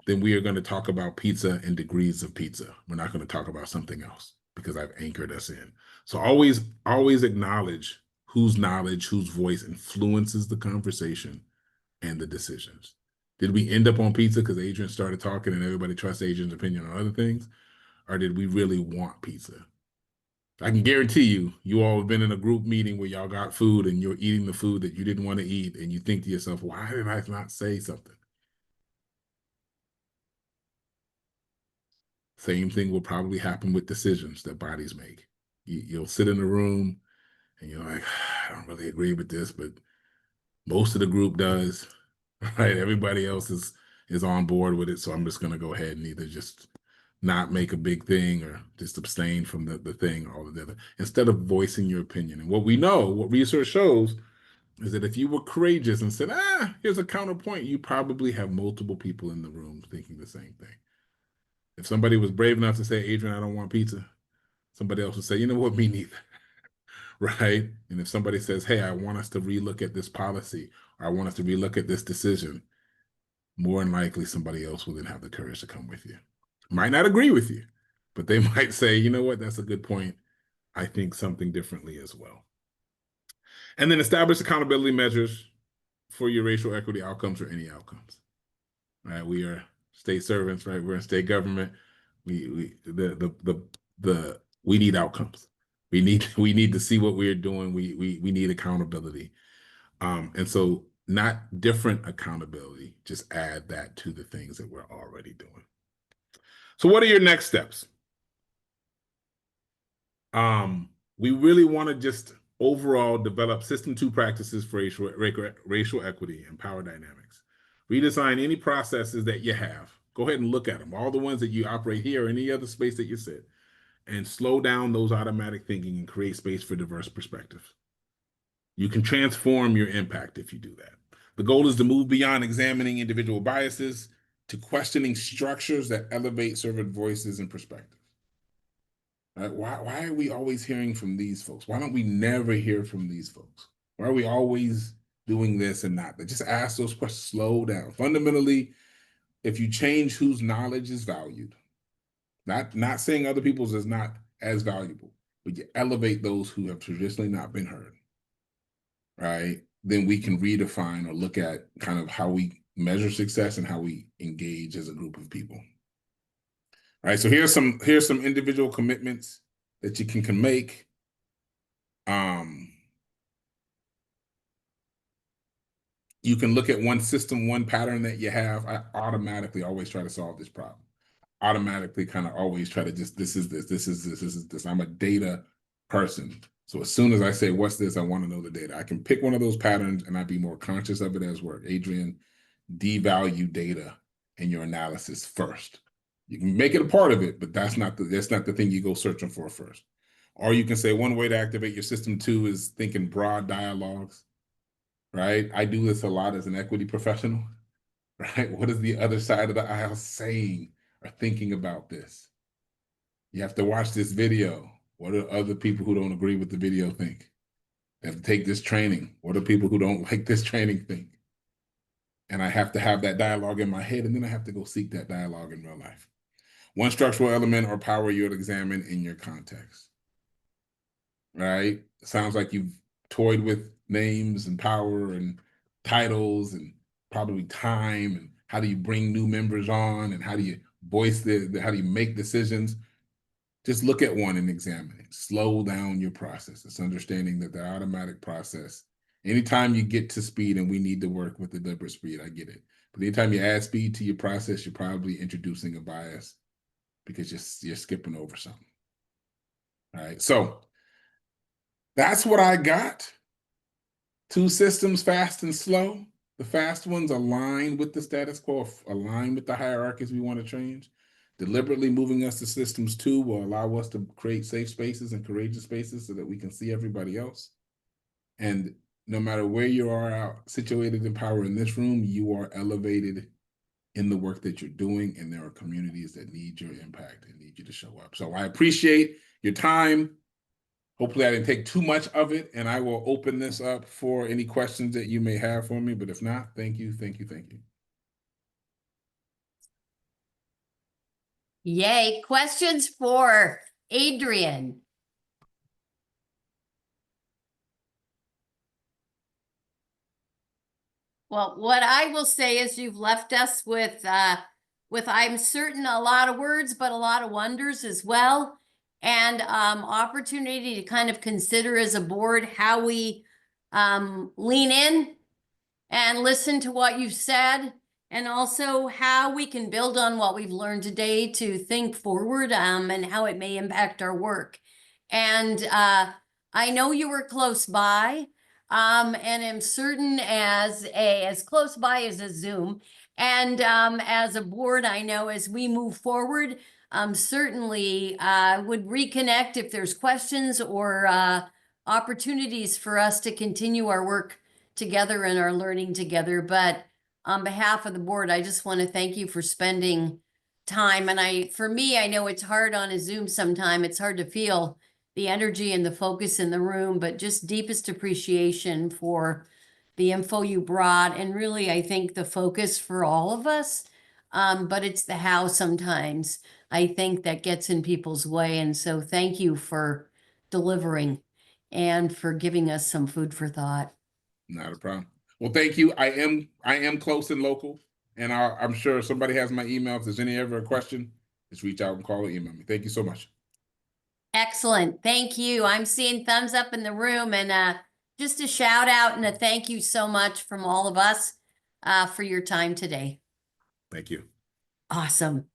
then we are going to talk about pizza and degrees of pizza. We're not going to talk about something else because I've anchored us in. So always acknowledge whose knowledge, whose voice influences the conversation and the decisions. Did we end up on pizza because Adrian started talking and everybody trusts Adrian's opinion on other things? Or did we really want pizza? I can guarantee you, you all have been in a group meeting where y'all got food and you're eating the food that you didn't want to eat, and you think to yourself, why did I not say something? Same thing will probably happen with decisions that bodies make. You'll sit in a room and you're like, I don't really agree with this, but most of the group does, right? Everybody else is on board with it, so I'm just going to go ahead and either just not make a big thing or just abstain from the thing altogether, instead of voicing your opinion. And what we know, what research shows, is that if you were courageous and said, here's a counterpoint, you probably have multiple people in the room thinking the same thing. If somebody was brave enough to say, Adrian, I don't want pizza, somebody else would say, you know what, me neither. Right? And if somebody says, hey, I want us to relook at this policy, or I want us to relook at this decision, more than likely somebody else will then have the courage to come with you. Might not agree with you, but they might say, you know what, that's a good point. I think something differently as well. And then establish accountability measures for your racial equity outcomes or any outcomes. Right? We are state servants, right? We're in state government. We need outcomes. We need to see what we're doing. We need accountability. And so not different accountability, just add that to the things that we're already doing. So what are your next steps? We really want to just overall develop system 2 practices for racial equity and power dynamics. Redesign any processes that you have. Go ahead and look at them, all the ones that you operate here or any other space that you sit, and slow down those automatic thinking and create space for diverse perspectives. You can transform your impact if you do that. The goal is to move beyond examining individual biases to questioning structures that elevate servant voices and perspectives. Right? Why are we always hearing from these folks? Why don't we never hear from these folks? Why are we always doing this and not that? Just ask those questions, slow down. Fundamentally, if you change whose knowledge is valued, not saying other people's is not as valuable, but you elevate those who have traditionally not been heard, right? Then we can redefine or look at kind of how we measure success and how we engage as a group of people. All right, so here's some individual commitments that you can make. You can look at one system, one pattern that you have. I automatically always try to solve this problem. Automatically kind of always try to just, this is this. I'm a data person. So as soon as I say, what's this? I want to know the data. I can pick one of those patterns and I'd be more conscious of it as work. Adrian, devalue data in your analysis first. You can make it a part of it, but that's not the thing you go searching for first. Or you can say one way to activate your system 2 is thinking broad dialogues, right? I do this a lot as an equity professional, right? What is the other side of the aisle saying or thinking about this? You have to watch this video. What do other people who don't agree with the video think? You have to take this training. What do people who don't like this training think? And I have to have that dialogue in my head, and then I have to go seek that dialogue in real life. One structural element or power you'll examine in your context, right? Sounds like you've toyed with names and power and titles and probably time and how do you bring new members on and how do you voice how do you make decisions? Just look at one and examine it. Slow down your process. It's understanding that the automatic process, anytime you get to speed, and we need to work with the deliberate speed, I get it. But anytime you add speed to your process, you're probably introducing a bias because you're skipping over something. All right, so that's what I got. 2 systems, fast and slow. The fast ones align with the status quo, align with the hierarchies we want to change. Deliberately moving us to systems 2 will allow us to create safe spaces and courageous spaces so that we can see everybody else. And no matter where you are out situated in power in this room, you are elevated in the work that you're doing, and there are communities that need your impact and need you to show up. So I appreciate your time. Hopefully I didn't take too much of it, and I will open this up for any questions that you may have for me, but if not, thank you, thank you, thank you. Yay. Questions for Adrian? Well, what I will say is you've left us with I'm certain a lot of words, but a lot of wonders as well. And opportunity to kind of consider as a board how we lean in and listen to what you've said, and also how we can build on what we've learned today to think forward and how it may impact our work. And I know you were close by, and am certain as close by as a Zoom. And as a board, I know as we move forward, certainly would reconnect if there's questions or opportunities for us to continue our work together and our learning together. But on behalf of the board, I just want to thank you for spending time. And for me, I know it's hard on a Zoom sometime. It's hard to feel the energy and the focus in the room, but just deepest appreciation for the info you brought. And really, I think the focus for all of us, but it's the how sometimes I think that gets in people's way. And so thank you for delivering and for giving us some food for thought. Not a problem. Well, thank you. I am close and local, and I'm sure somebody has my email. If there's any ever a question, just reach out and call or email me. Thank you so much. Excellent. Thank you. I'm seeing thumbs up in the room, and just a shout out and a thank you so much from all of us for your time today. Thank you. Awesome.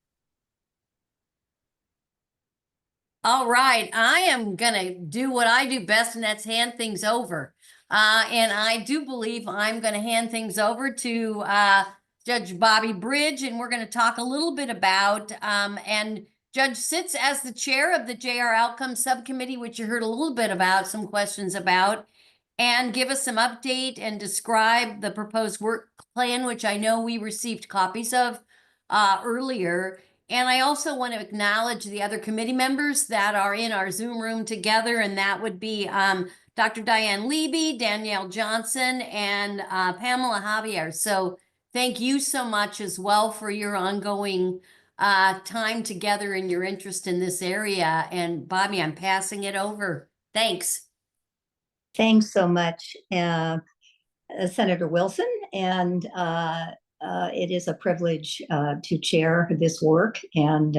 All right. I am going to do what I do best, and that's hand things over. And I do believe I'm going to hand things over to Judge Bobby Bridge, and we're going to talk a little bit about, and Judge sits as the chair of the JR Outcome Subcommittee, which you heard a little bit about, some questions about, and give us some update and describe the proposed work plan, which I know we received copies of earlier. And I also want to acknowledge the other committee members that are in our Zoom room together, and that would be Dr. Diane Levy, Danielle Johnson, and Pamela Javier. So thank you so much as well for your ongoing time together and your interest in this area. And Bobby, I'm passing it over. Thanks. Thanks so much, Senator Wilson. And it is a privilege to chair this work. And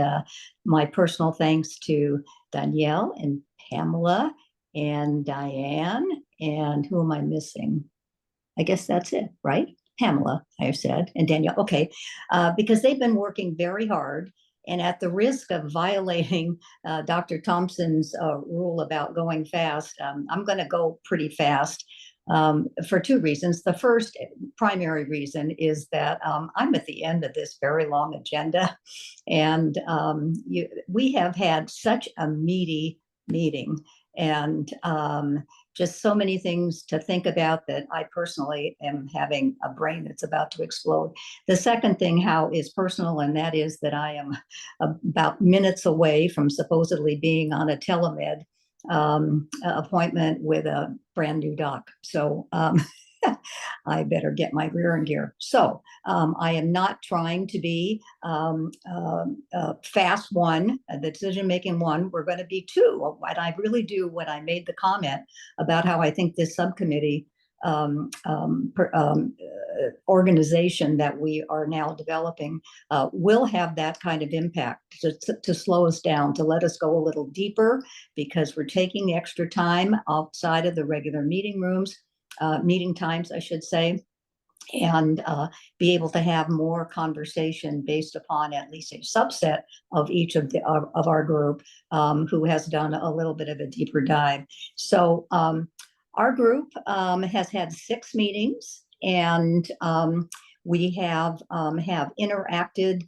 my personal thanks to Danielle and Pamela and Diane. And who am I missing? I guess that's it, right? Pamela, I have said, and Danielle. Okay, because they've been working very hard. And at the risk of violating Dr. Thompson's rule about going fast, I'm going to go pretty fast for two reasons. The first primary reason is that I'm at the end of this very long agenda, and we have had such a meaty meeting, and just so many things to think about that I personally am having a brain that's about to explode. The second thing, how, is personal, and that is that I am about minutes away from supposedly being on a telemed appointment with a brand new doc. So I better get my rear in gear. So I am not trying to be fast one, the decision-making one. We're going to be two. And I really do, when I made the comment about how I think this subcommittee organization that we are now developing will have that kind of impact to slow us down, to let us go a little deeper, because we're taking extra time outside of the regular meeting rooms, meeting times, I should say, and be able to have more conversation based upon at least a subset of each of our group who has done a little bit of a deeper dive. So our group has had 6 meetings, and we have interacted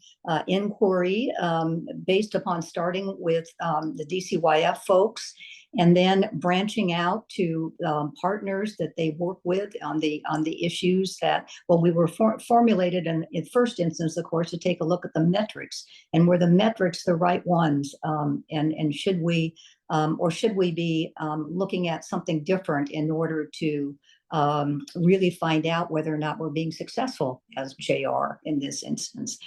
inquiry based upon starting with the DCYF folks, and then branching out to partners that they work with on the issues that, well, we were formulated in first instance, of course, to take a look at the metrics, and were the metrics the right ones, and should we or should we be looking at something different in order to really find out whether or not we're being successful as JR in this instance.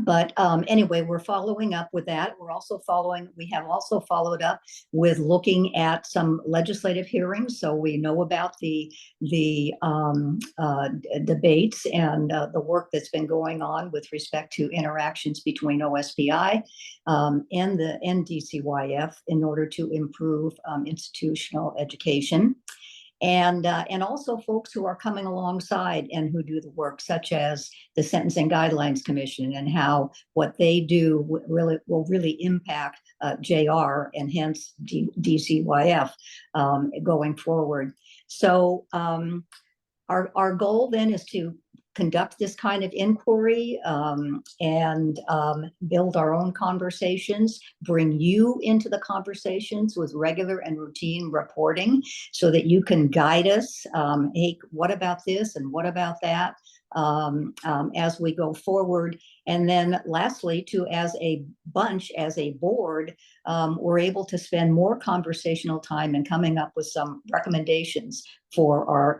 But anyway, we're following up with that. We have also followed up with looking at some legislative hearings. So we know about the debates and the work that's been going on with respect to interactions between OSPI and the DCYF in order to improve institutional education. And also folks who are coming alongside and who do the work, such as the Sentencing Guidelines Commission, and how what they do will really impact JR and hence DCYF going forward. So our goal then is to conduct this kind of inquiry and build our own conversations, bring you into the conversations with regular and routine reporting so that you can guide us. Hey, what about this and what about that as we go forward? And then lastly, as a bunch, as a board, we're able to spend more conversational time and coming up with some recommendations for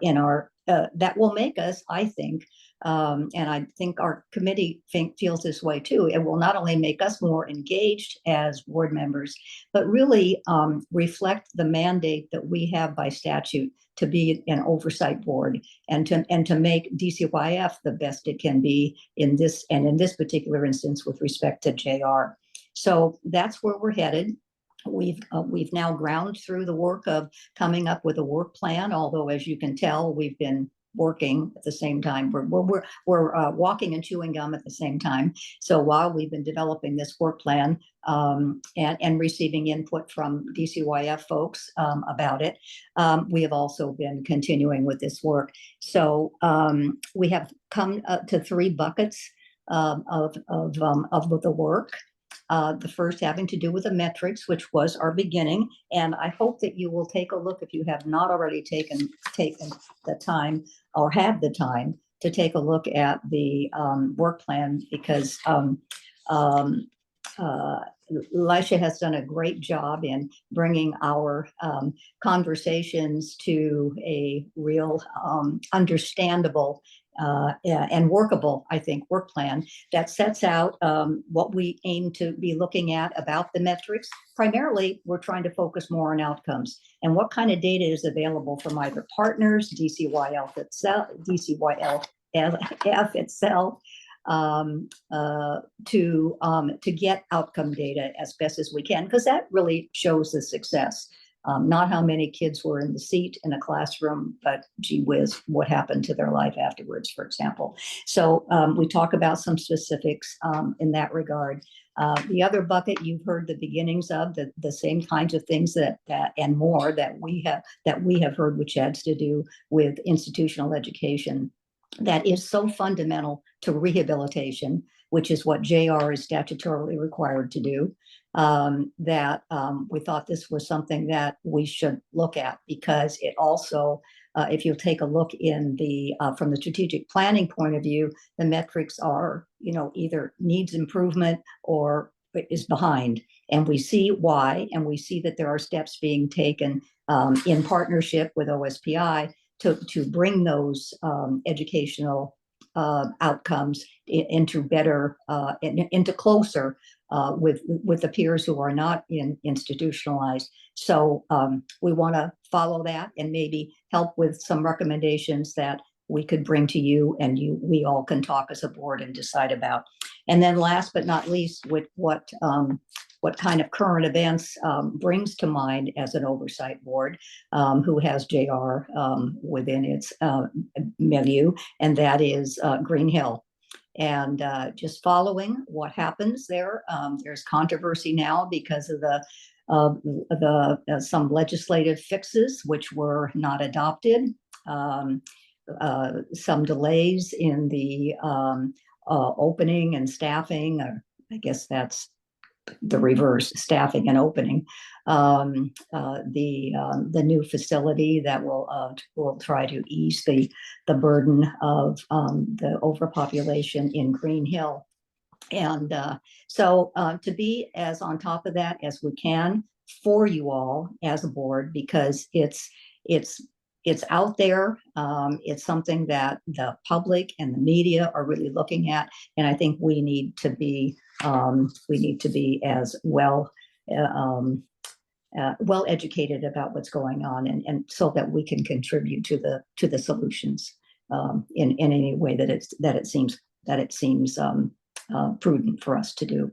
that will make us, I think, and I think our committee feels this way too. It will not only make us more engaged as board members, but really reflect the mandate that we have by statute to be an oversight board and to make DCYF the best it can be in this particular instance with respect to JR. So that's where we're headed. We've now ground through the work of coming up with a work plan, although as you can tell, we've been working at the same time. We're walking and chewing gum at the same time. So while we've been developing this work plan and receiving input from DCYF folks about it, we have also been continuing with this work. So we have come to 3 buckets of the work. The first having to do with the metrics, which was our beginning. And I hope that you will take a look, if you have not already taken the time or have the time to take a look at the work plan, because Lisha has done a great job in bringing our conversations to a real understandable and workable, I think, work plan that sets out what we aim to be looking at about the metrics. Primarily, we're trying to focus more on outcomes and what kind of data is available from either partners, DCYF itself, to get outcome data as best as we can, because that really shows the success. Not how many kids were in the seat in a classroom, but gee whiz, what happened to their life afterwards, for example. So we talk about some specifics in that regard. The other bucket, you've heard the beginnings of the same kinds of things that and more that we have heard, which has to do with institutional education that is so fundamental to rehabilitation, which is what JR is statutorily required to do. That we thought this was something that we should look at, because it also, if you take a look in from the strategic planning point of view, the metrics are, either needs improvement or is behind. And we see why, and we see that there are steps being taken in partnership with OSPI to bring those educational outcomes into better, into closer with the peers who are not institutionalized. So we want to follow that and maybe help with some recommendations that we could bring to you, and we all can talk as a board and decide about. And then last but not least, with what kind of current events brings to mind as an oversight board who has JR within its milieu, and that is Green Hill. And just following what happens there, there's controversy now because of some legislative fixes which were not adopted, some delays in the opening and staffing, or I guess that's the reverse, staffing and opening, the new facility that will try to ease the burden of the overpopulation in Green Hill. And so to be as on top of that as we can for you all as a board, because it's it's out there. It's something that the public and the media are really looking at, and I think we need to be as well well educated about what's going on, and so that we can contribute to the solutions in any way that it seems prudent for us to do.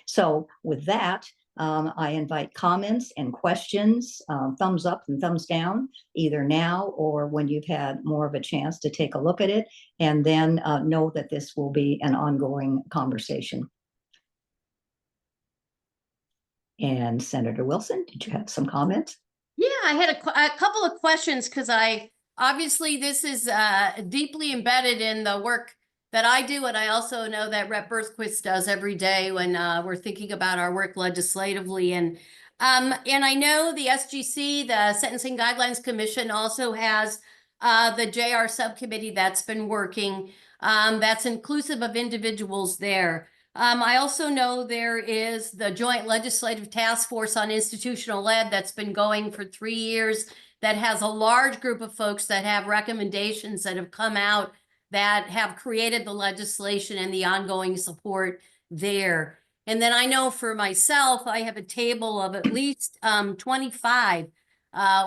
So with that, I invite comments and questions, thumbs up and thumbs down, either now or when you've had more of a chance to take a look at it, and then know that this will be an ongoing conversation. And Senator Wilson, did you have some comments? Yeah, I had a couple of questions because obviously this is deeply embedded in the work that I do, and I also know that Rep. Berthquist does every day when we're thinking about our work legislatively. And I know the SGC, the Sentencing Guidelines Commission, also has the JR subcommittee that's been working, that's inclusive of individuals there. I also know there is the Joint Legislative Task Force on Institutional Ed that's been going for 3 years, that has a large group of folks that have recommendations that have come out that have created the legislation and the ongoing support there. And then I know for myself, I have a table of at least 25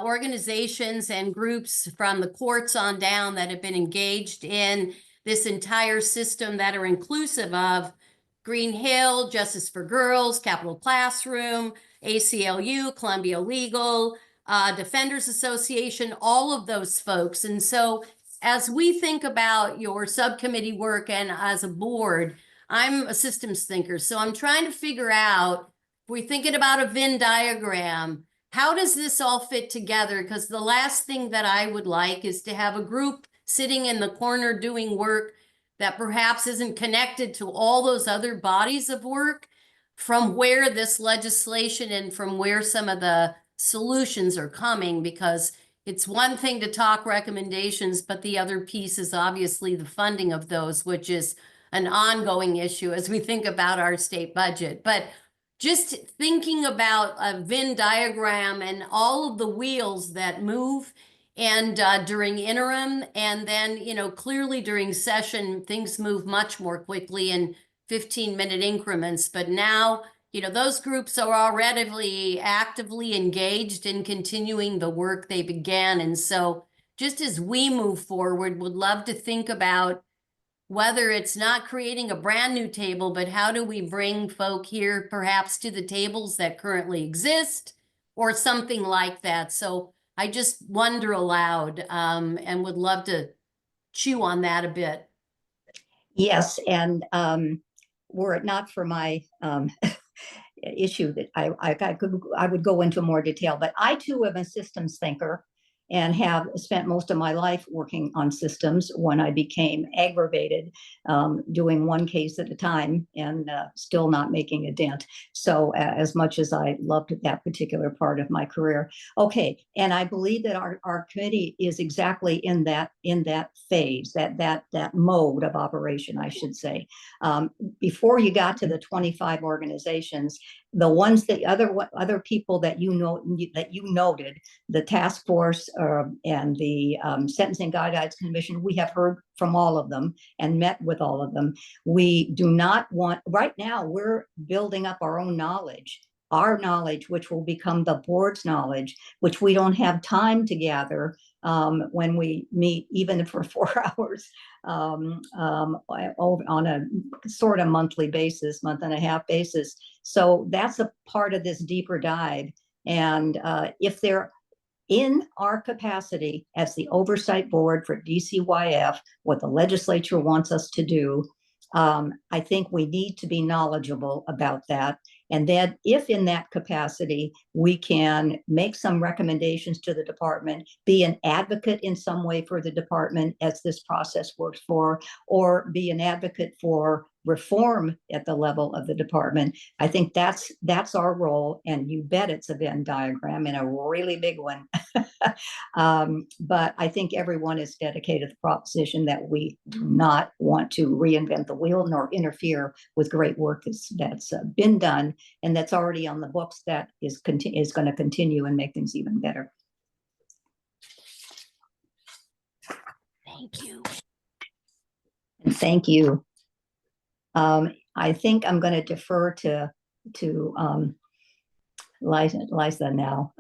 organizations and groups from the courts on down that have been engaged in this entire system that are inclusive of Green Hill, Justice for Girls, Capital Classroom, ACLU, Columbia Legal, Defenders Association, all of those folks. And so as we think about your subcommittee work and as a board, I'm a systems thinker. So I'm trying to figure out, if we're thinking about a Venn diagram, how does this all fit together? Because the last thing that I would like is to have a group sitting in the corner doing work that perhaps isn't connected to all those other bodies of work, from where this legislation and from where some of the solutions are coming. Because it's one thing to talk recommendations, but the other piece is obviously the funding of those, which is an ongoing issue as we think about our state budget. But just thinking about a Venn diagram and all of the wheels that move, and during interim, and then, clearly during session, things move much more quickly in 15-minute increments. But now, those groups are already actively engaged in continuing the work they began. And so just as we move forward, would love to think about whether it's not creating a brand new table, but how do we bring folk here perhaps to the tables that currently exist, or something like that. So I just wonder aloud, and would love to chew on that a bit. Yes, and were it not for my issue that I would go into more detail, but I too am a systems thinker and have spent most of my life working on systems when I became aggravated, doing one case at a time and still not making a dent. So as much as I loved that particular part of my career. Okay, and I believe that our committee is exactly in that phase, that mode of operation, I should say. Before you got to the 25 organizations, the ones that other people that you noted, the task force and the Sentencing Guidelines Commission, we have heard from all of them and met with all of them. We do not want, right now, we're building up our own knowledge, which will become the board's knowledge, which we don't have time to gather when we meet, even for 4 hours on a sort of monthly basis, month and a half basis. So that's a part of this deeper dive. And if they're in our capacity as the oversight board for DCYF, what the legislature wants us to do, I think we need to be knowledgeable about that. And then if in that capacity, we can make some recommendations to the department, be an advocate in some way for the department as this process works for, or be an advocate for reform at the level of the department. I think that's our role, and you bet it's a Venn diagram and a really big one. But I think everyone is dedicated to the proposition that we do not want to reinvent the wheel nor interfere with great work that's been done and that's already on the books that is going to continue and make things even better. Thank you. And thank you. I think I'm going to defer to Liza now.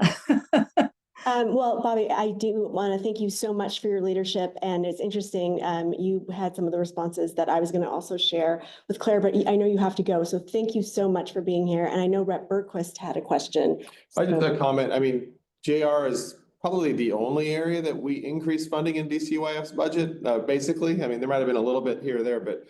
Well, Bobby, I do want to thank you so much for your leadership. And it's interesting, you had some of the responses that I was going to also share with Claire, but I know you have to go. So thank you so much for being here. And I know Rep. Bergquist had a question. I just had a comment. I mean, JR is probably the only area that we increase funding in DCYF's budget, basically. I mean, there might have been a little bit here or there, but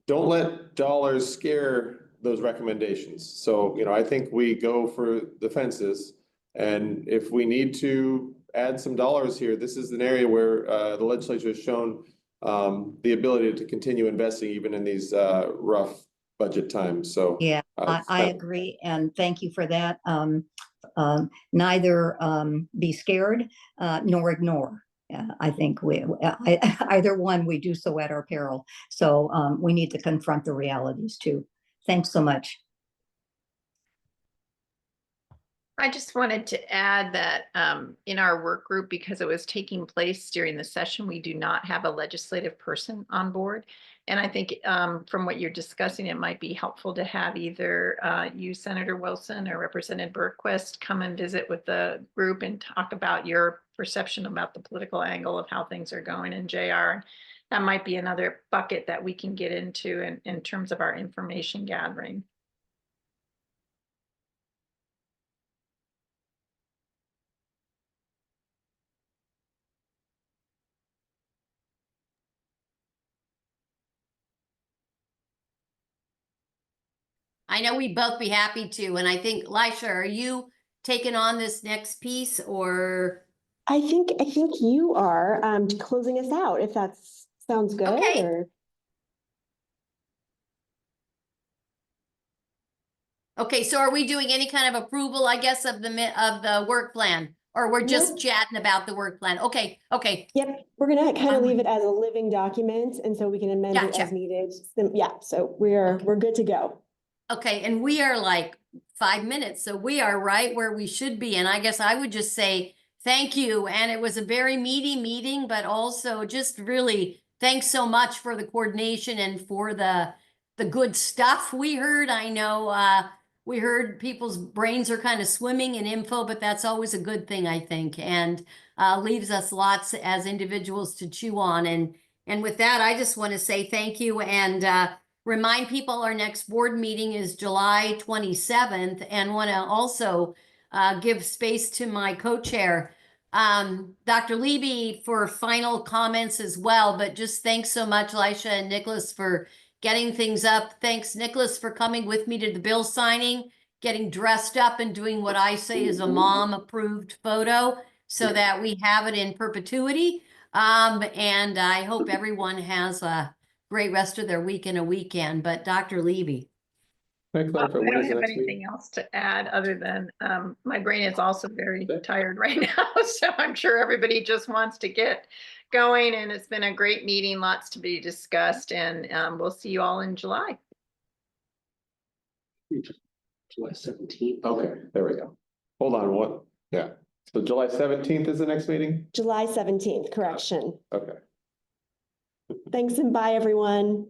don't let dollars scare those recommendations. So, I think we go for the fences. And if we need to add some dollars here, this is an area where the legislature has shown the ability to continue investing even in these rough budget times. So yeah, I agree. And thank you for that. Neither be scared nor ignore. I think either one, we do so at our peril. So we need to confront the realities too. Thanks so much. I just wanted to add that in our work group, because it was taking place during the session, we do not have a legislative person on board. And I think from what you're discussing, it might be helpful to have either you, Senator Wilson, or Representative Bergquist come and visit with the group and talk about your perception about the political angle of how things are going in JR. That might be another bucket that we can get into in terms of our information gathering. I know we'd both be happy to. And I think, Lisha, are you taking on this next piece or? I think you are closing us out, if that sounds good. Okay. Or... Okay, so are we doing any kind of approval, I guess, of the work plan? Or we're just chatting about the work plan? Okay. Yep, we're gonna kind of leave it as a living document, and so we can amend it as needed. Yeah, so we're good to go. Okay, and we are like 5 minutes, so we are right where we should be. And I guess I would just say thank you. And it was a very meaty meeting, but also just really thanks so much for the coordination and for the good stuff we heard. I know we heard people's brains are kind of swimming in info, but that's always a good thing, I think, and leaves us lots as individuals to chew on. And with that, I just want to say thank you and remind people our next board meeting is July 27th, and want to also give space to my co-chair, Dr. Levy, for final comments as well. But just thanks so much, Lisha and Nicholas, for getting things up. Thanks, Nicholas, for coming with me to the bill signing, getting dressed up and doing what I say is a mom-approved photo so that we have it in perpetuity. And I hope everyone has a great rest of their week and a weekend. But Dr. Levy. I don't have anything else to add other than my brain is also very tired right now. So I'm sure everybody just wants to get going, and it's been a great meeting, lots to be discussed, and we'll see you all in July. July 17th. Okay, there we go. Hold on, what? Yeah. So July 17th is the next meeting? July 17th, correction. Okay. Thanks and bye, everyone.